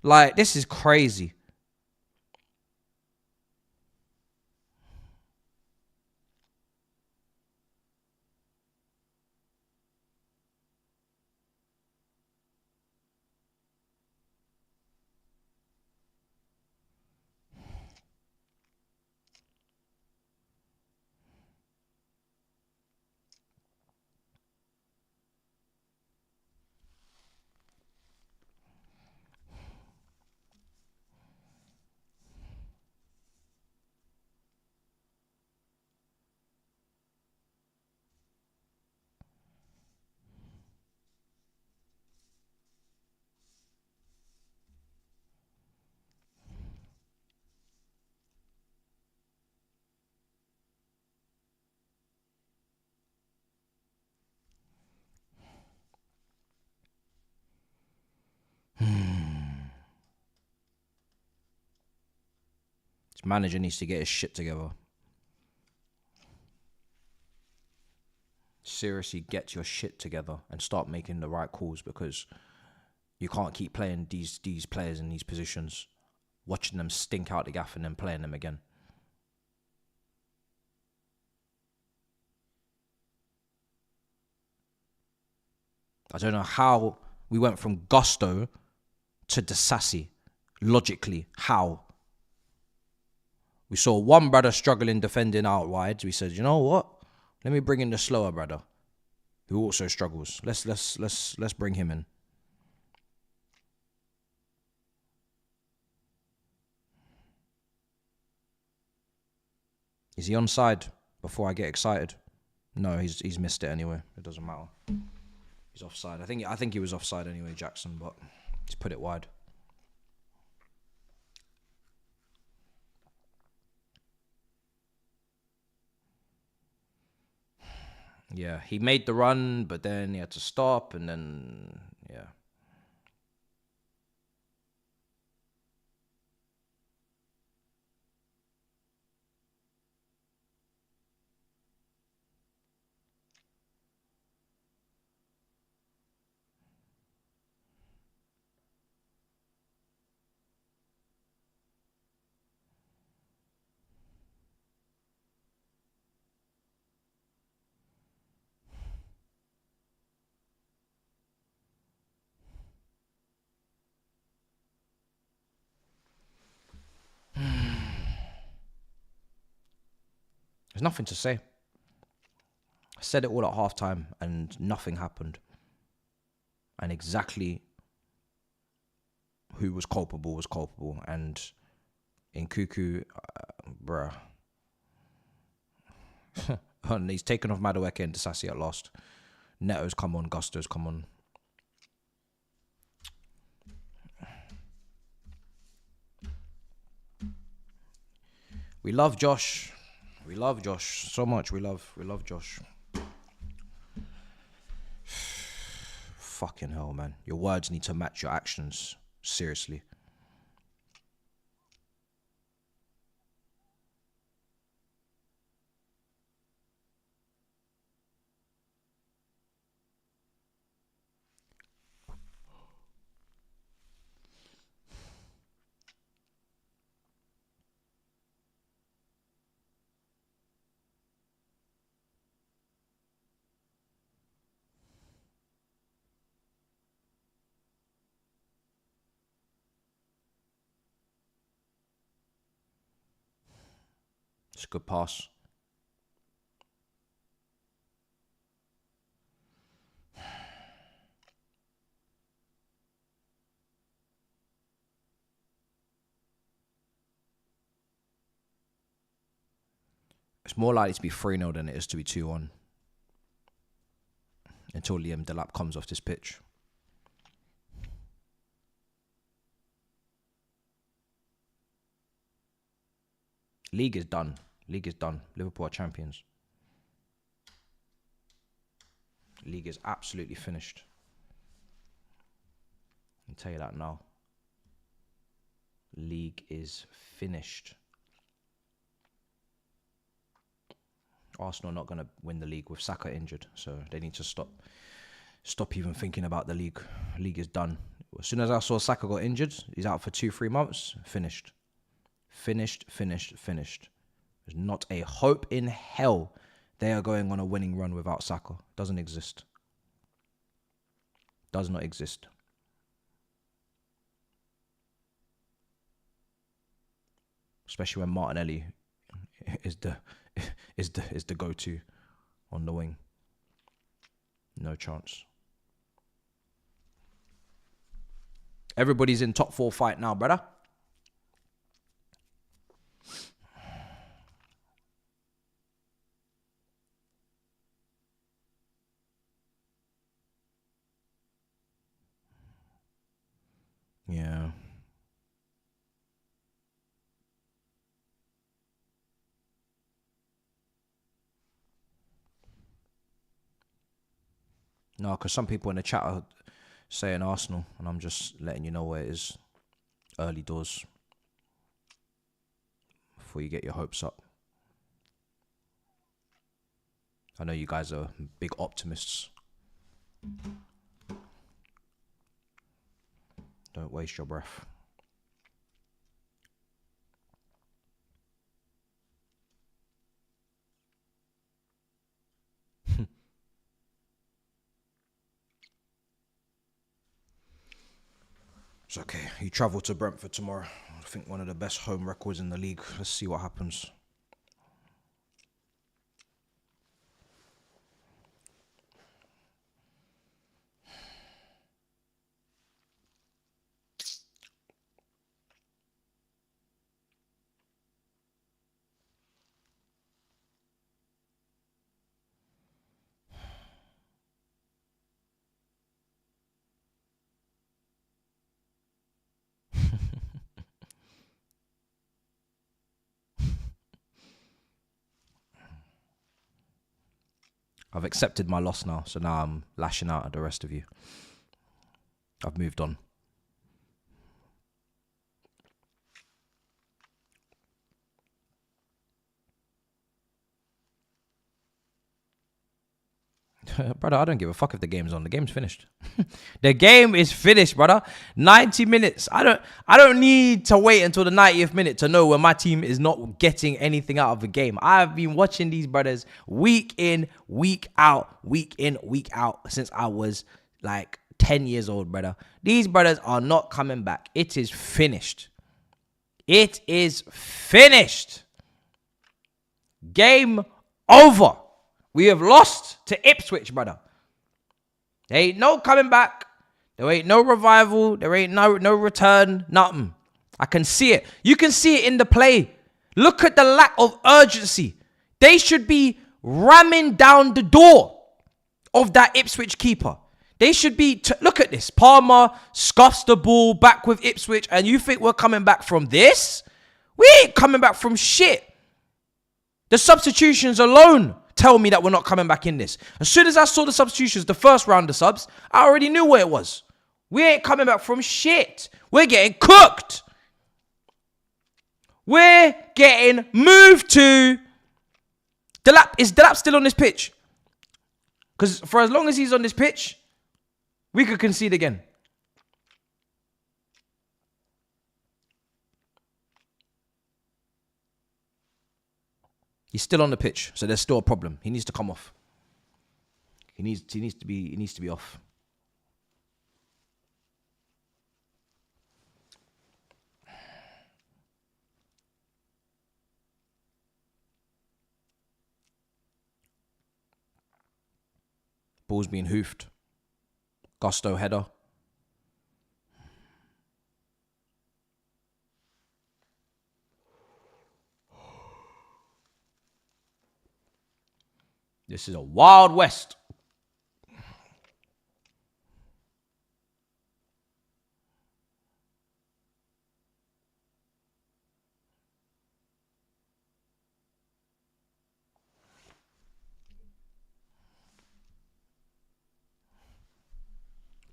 Like, this is crazy. This manager needs to get his shit together. Seriously, get your shit together and start making the right calls, because you can't keep playing these players in these positions, watching them stink out the gaff and then playing them again. I don't know how we went from Gusto to Disassi. Logically, how? We saw one brother struggling defending out wide. We said, you know what? Let me bring in the slower brother, who also struggles. Let's bring him in. Is he onside before I get excited? No, he's missed it anyway. It doesn't matter. He's offside. I think he was offside anyway, Jackson, but he's put it wide. Yeah, he made the run, but then he had to stop, and then, yeah. There's nothing to say. I said it all at halftime and nothing happened. And exactly who was culpable. And in Cuckoo, bruh. And he's taken off Madueke and Disassi at last. Neto's come on, Gusto's come on. We love Josh. We love Josh so much. We love Josh. Fucking hell, man. Your words need to match your actions. Seriously. It's a good pass. It's more likely to be 3-0 than it is to be 2-1. until Liam Delap comes off this pitch. League is done. League is done. Liverpool are champions. League is absolutely finished. I'll tell you that now. League is finished. Arsenal are not going to win the league with Saka injured, so they need to stop even thinking about the league. League is done. As soon as I saw Saka got injured, he's out for 2-3 months. Finished. Finished. There's not a hope in hell they are going on a winning run without Saka. Doesn't exist. Does not exist. Especially when Martinelli is the go-to on the wing. No chance. Everybody's in top 4 fight now, brother. Yeah. No, because some people in the chat are saying Arsenal, and I'm just letting you know where it is. Early doors. Before you get your hopes up. I know you guys are big optimists. Don't waste your breath. It's okay. You travel to Brentford tomorrow. I think one of the best home records in the league. Let's see what happens. I've accepted my loss now, so now I'm lashing out at the rest of you. I've moved on. Brother, I don't give a fuck if the game's on. The game's finished. The game is finished, brother. 90 minutes. I don't need to wait until the 90th minute to know when my team is not getting anything out of the game. I've been watching these brothers week in, week out, since I was like 10 years old, brother. These brothers are not coming back. It is finished. It is finished. Game over. We have lost to Ipswich, brother. There ain't no coming back. There ain't no revival. There ain't no return. Nothing. I can see it. You can see it in the play. Look at the lack of urgency. They should be ramming down the door of that Ipswich keeper. They should be... look at this. Palmer scuffs the ball back with Ipswich, and you think we're coming back from this? We ain't coming back from shit. The substitutions alone tell me that we're not coming back in this. As soon as I saw the substitutions, the first round of subs, I already knew what it was. We ain't coming back from shit. We're getting cooked. We're getting moved to... Is Delap still on this pitch? Because for as long as he's on this pitch, we could concede again. He's still on the pitch, so there's still a problem. He needs to come off. He needs to be off. Ball's being hoofed. Gusto header. This is a Wild West.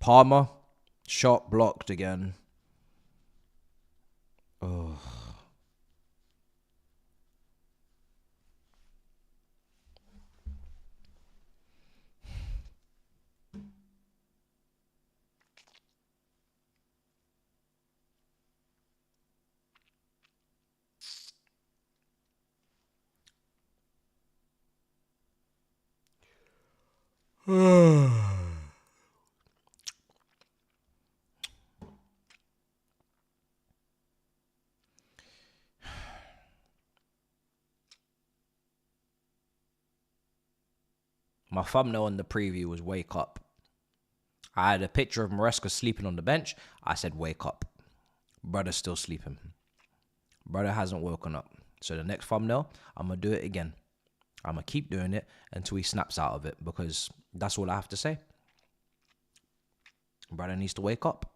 Palmer. Shot blocked again. Oh. My thumbnail on the preview was wake up. I had a picture of Maresca sleeping on the bench. I said wake up. Brother's still sleeping. Brother hasn't woken up. So the next thumbnail, I'm going to do it again. I'm going to keep doing it until he snaps out of it, because that's all I have to say. Brother needs to wake up.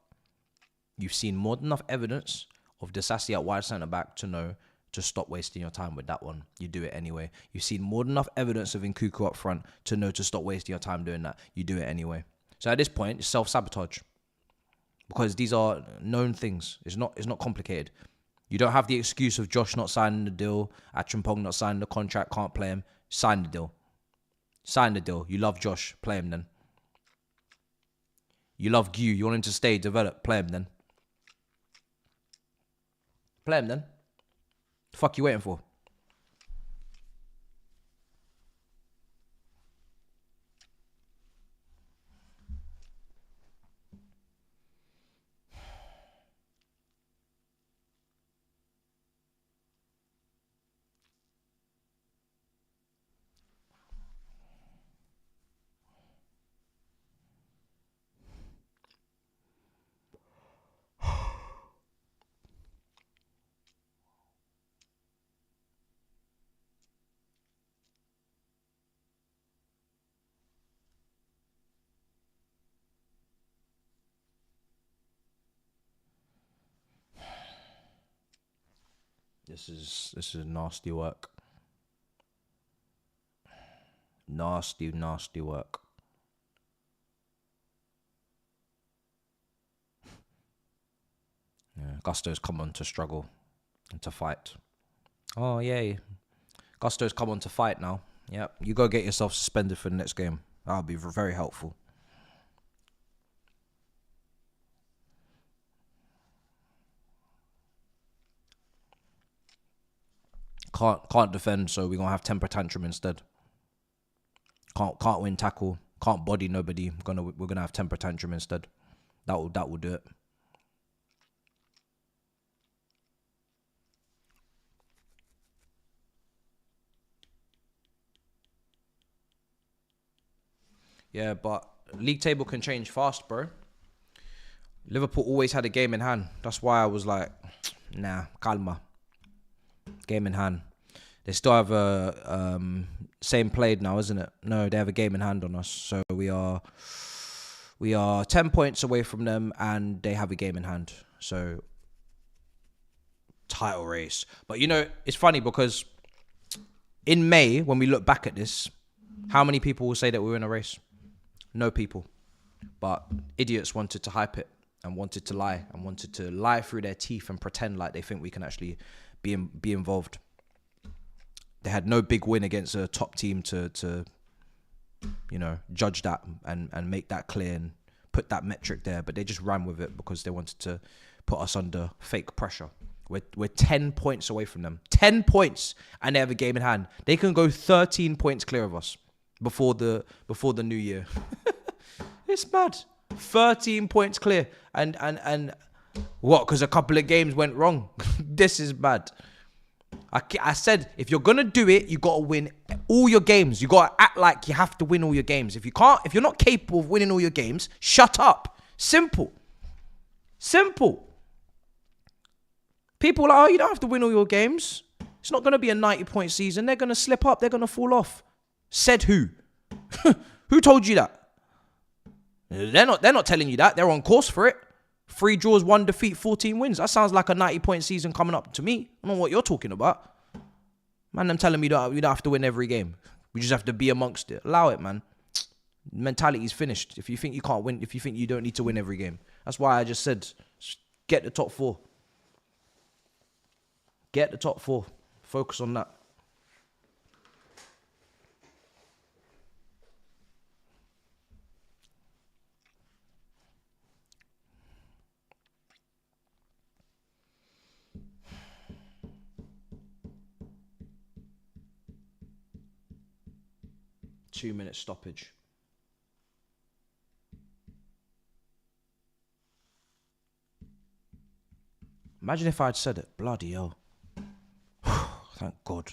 You've seen more than enough evidence of Disasi at wide centre back to know to stop wasting your time with that one. You do it anyway. You've seen more than enough evidence of Nkuku up front to know to stop wasting your time doing that. You do it anyway. So at this point, it's self-sabotage, because these are known things. It's not complicated. You don't have the excuse of Josh not signing the deal, Achimpong not signing the contract, can't play him. Sign the deal. Sign the deal. You love Josh, play him then. You love Gu, you want him to stay, develop, play him then. Play him then. The fuck you waiting for? This is nasty work. Nasty work. Yeah, Gusto's come on to struggle and to fight. Oh, yay. Gusto's come on to fight now. Yep, you go get yourself suspended for the next game. That'll be very helpful. Can't defend, so we're gonna have temper tantrum instead. Can't win tackle. Can't body nobody. We're gonna have temper tantrum instead. That will do it. Yeah, but league table can change fast, bro. Liverpool always had a game in hand. That's why I was like, nah, calma. Game in hand. They still have a same played now, isn't it? No, they have a game in hand on us. So we are 10 points away from them, and they have a game in hand. So title race. But you know, it's funny because in May, when we look back at this, how many people will say that we were in a race? No people. But idiots wanted to hype it and wanted to lie through their teeth and pretend like they think we can actually be involved. They had no big win against a top team to judge that and make that clear and put that metric there, but they just ran with it because they wanted to put us under fake pressure. We're 10 points away from them. 10 points, and they have a game in hand. They can go 13 points clear of us before the new year. It's mad. 13 points clear. And what? Because a couple of games went wrong. This is bad. I said, if you're going to do it, you got to win all your games. You got to act like you have to win all your games. If you're not capable of winning all your games, shut up. Simple. People are like, oh, you don't have to win all your games. It's not going to be a 90-point season. They're going to slip up. They're going to fall off. Said who? Who told you that? They're not telling you that. They're on course for it. 3 draws, 1 defeat, 14 wins. That sounds like a 90-point season coming up to me. I don't know what you're talking about. Man, them telling me that we don't have to win every game. We just have to be amongst it. Allow it, man. Mentality's finished. If you think you can't win, if you think you don't need to win every game. That's why I just said, get the top 4. Get the top 4. Focus on that. Two-minute stoppage. Imagine if I'd said it. Bloody hell. Thank God.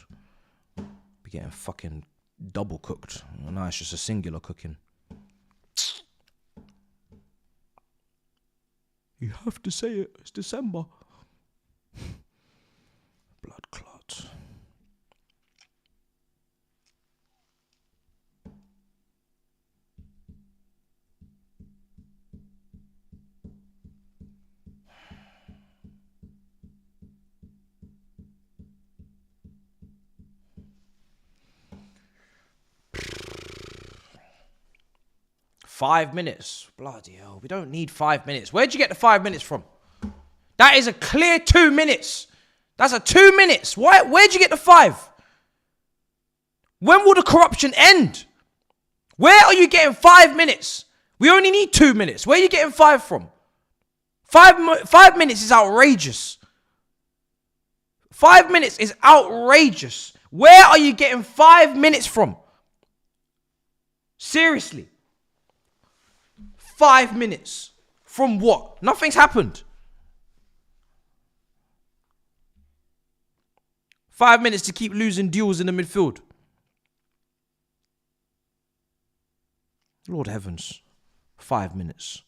Be getting fucking double cooked. Now it's just a singular cooking. You have to say it. It's December. Blood clot. Five minutes. Bloody hell. We don't need 5 minutes. Where'd you get the 5 minutes from? That is a clear 2 minutes. That's a 2 minutes. Where'd you get the 5? When will the corruption end? Where are you getting 5 minutes? We only need 2 minutes. Where are you getting 5 from? 5 minutes is outrageous. 5 minutes is outrageous. Where are you getting 5 minutes from? Seriously. 5 minutes. From what? Nothing's happened. 5 minutes to keep losing duels in the midfield. Lord heavens. 5 minutes.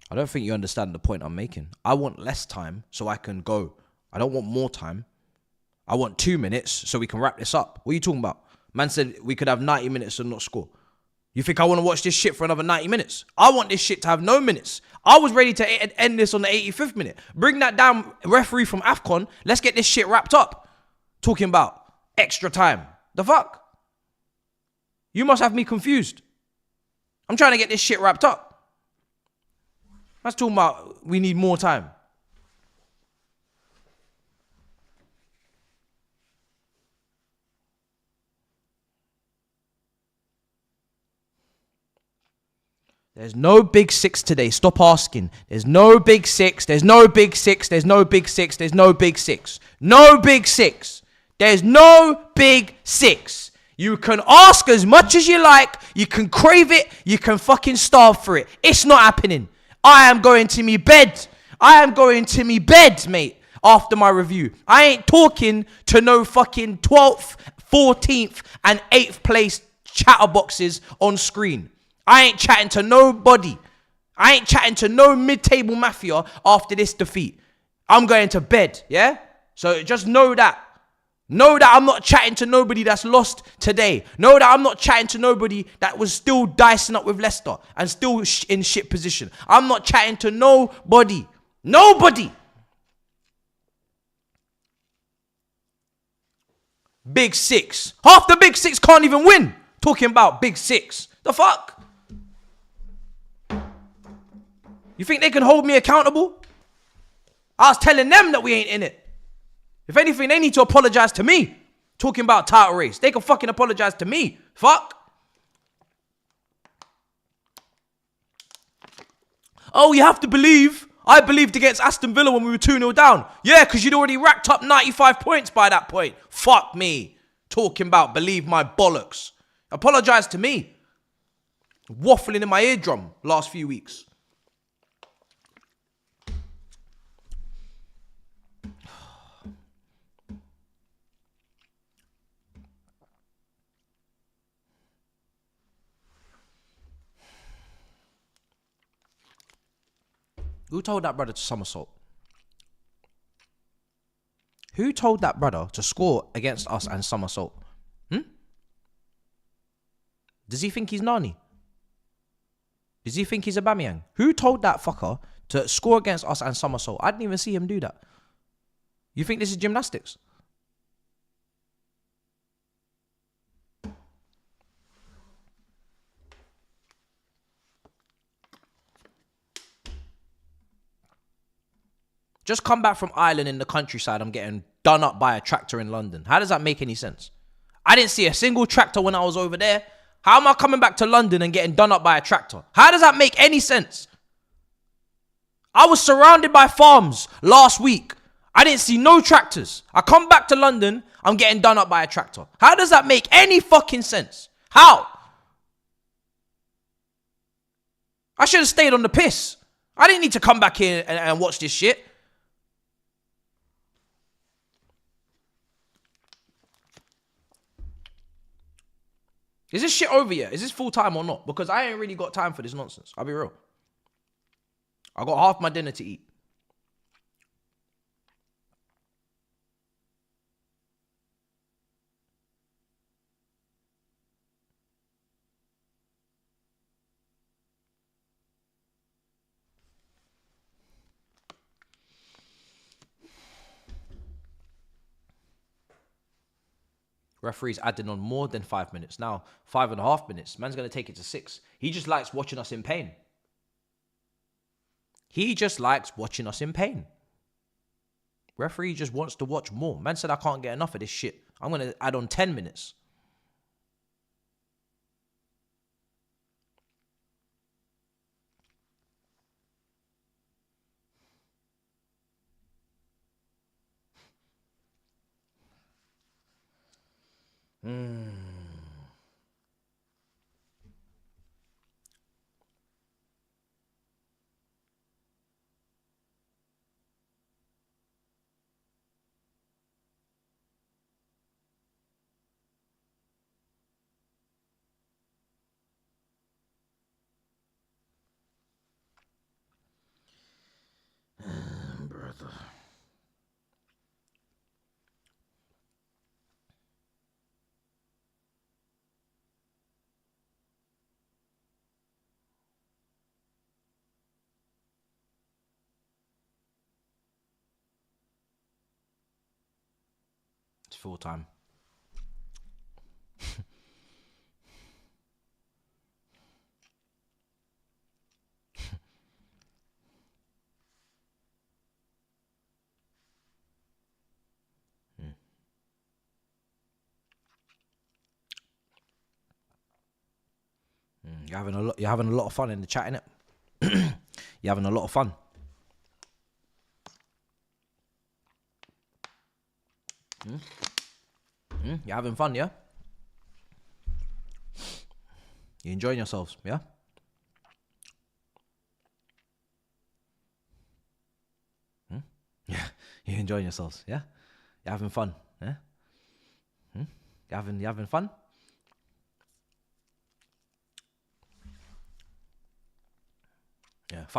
I don't think you understand the point I'm making. I want less time so I can go. I don't want more time. I want 2 minutes so we can wrap this up. What are you talking about? Man said we could have 90 minutes and not score. You think I want to watch this shit for another 90 minutes? I want this shit to have no minutes. I was ready to end this on the 85th minute. Bring that down, referee from AFCON. Let's get this shit wrapped up. Talking about extra time. The fuck? You must have me confused. I'm trying to get this shit wrapped up. That's talking about we need more time. There's no big 6 today. Stop asking. There's no big 6. There's no big 6. There's no big 6. There's no big 6. No big 6. There's no big 6. You can ask as much as you like. You can crave it. You can fucking starve for it. It's not happening. I am going to me bed. I am going to me bed, mate, after my review. I ain't talking to no fucking 12th, 14th, and 8th place chatterboxes on screen. I ain't chatting to nobody. I ain't chatting to no mid-table mafia after this defeat. I'm going to bed, yeah? So just know that. Know that I'm not chatting to nobody that's lost today. Know that I'm not chatting to nobody that was still dicing up with Leicester and still in shit position. I'm not chatting to nobody. Nobody. Big 6. Half the big 6 can't even win. Talking about big 6. The fuck? You think they can hold me accountable? I was telling them that we ain't in it. If anything, they need to apologize to me. Talking about title race. They can fucking apologize to me. Fuck. Oh, you have to believe. I believed against Aston Villa when we were 2-0 down. Yeah, because you'd already racked up 95 points by that point. Fuck me. Talking about believe my bollocks. Apologize to me. Waffling in my eardrum last few weeks. Who told that brother to somersault? Who told that brother to score against us and somersault? Does he think he's Nani? Does he think he's Aubameyang? Who told that fucker to score against us and somersault? I didn't even see him do that. You think this is gymnastics? Just come back from Ireland in the countryside, I'm getting done up by a tractor in London. How does that make any sense? I didn't see a single tractor when I was over there. How am I coming back to London and getting done up by a tractor? How does that make any sense? I was surrounded by farms last week. I didn't see no tractors. I come back to London, I'm getting done up by a tractor. How does that make any fucking sense? How? I should have stayed on the piss. I didn't need to come back here and watch this shit. Is this shit over yet? Is this full time or not? Because I ain't really got time for this nonsense. I'll be real. I got half my dinner to eat. Referee's adding on more than 5 minutes. Now, 5.5 minutes. Man's going to take it to 6. He just likes watching us in pain. He just likes watching us in pain. Referee just wants to watch more. Man said I can't get enough of this shit. I'm going to add on 10 minutes. Brother. It's full time. You're having a lot of fun in the chat, innit? You're having a lot of fun. You're having fun, yeah? You're enjoying yourselves, yeah? Yeah, you're enjoying yourselves, yeah? You're having fun, yeah? You having fun? Yeah, fuck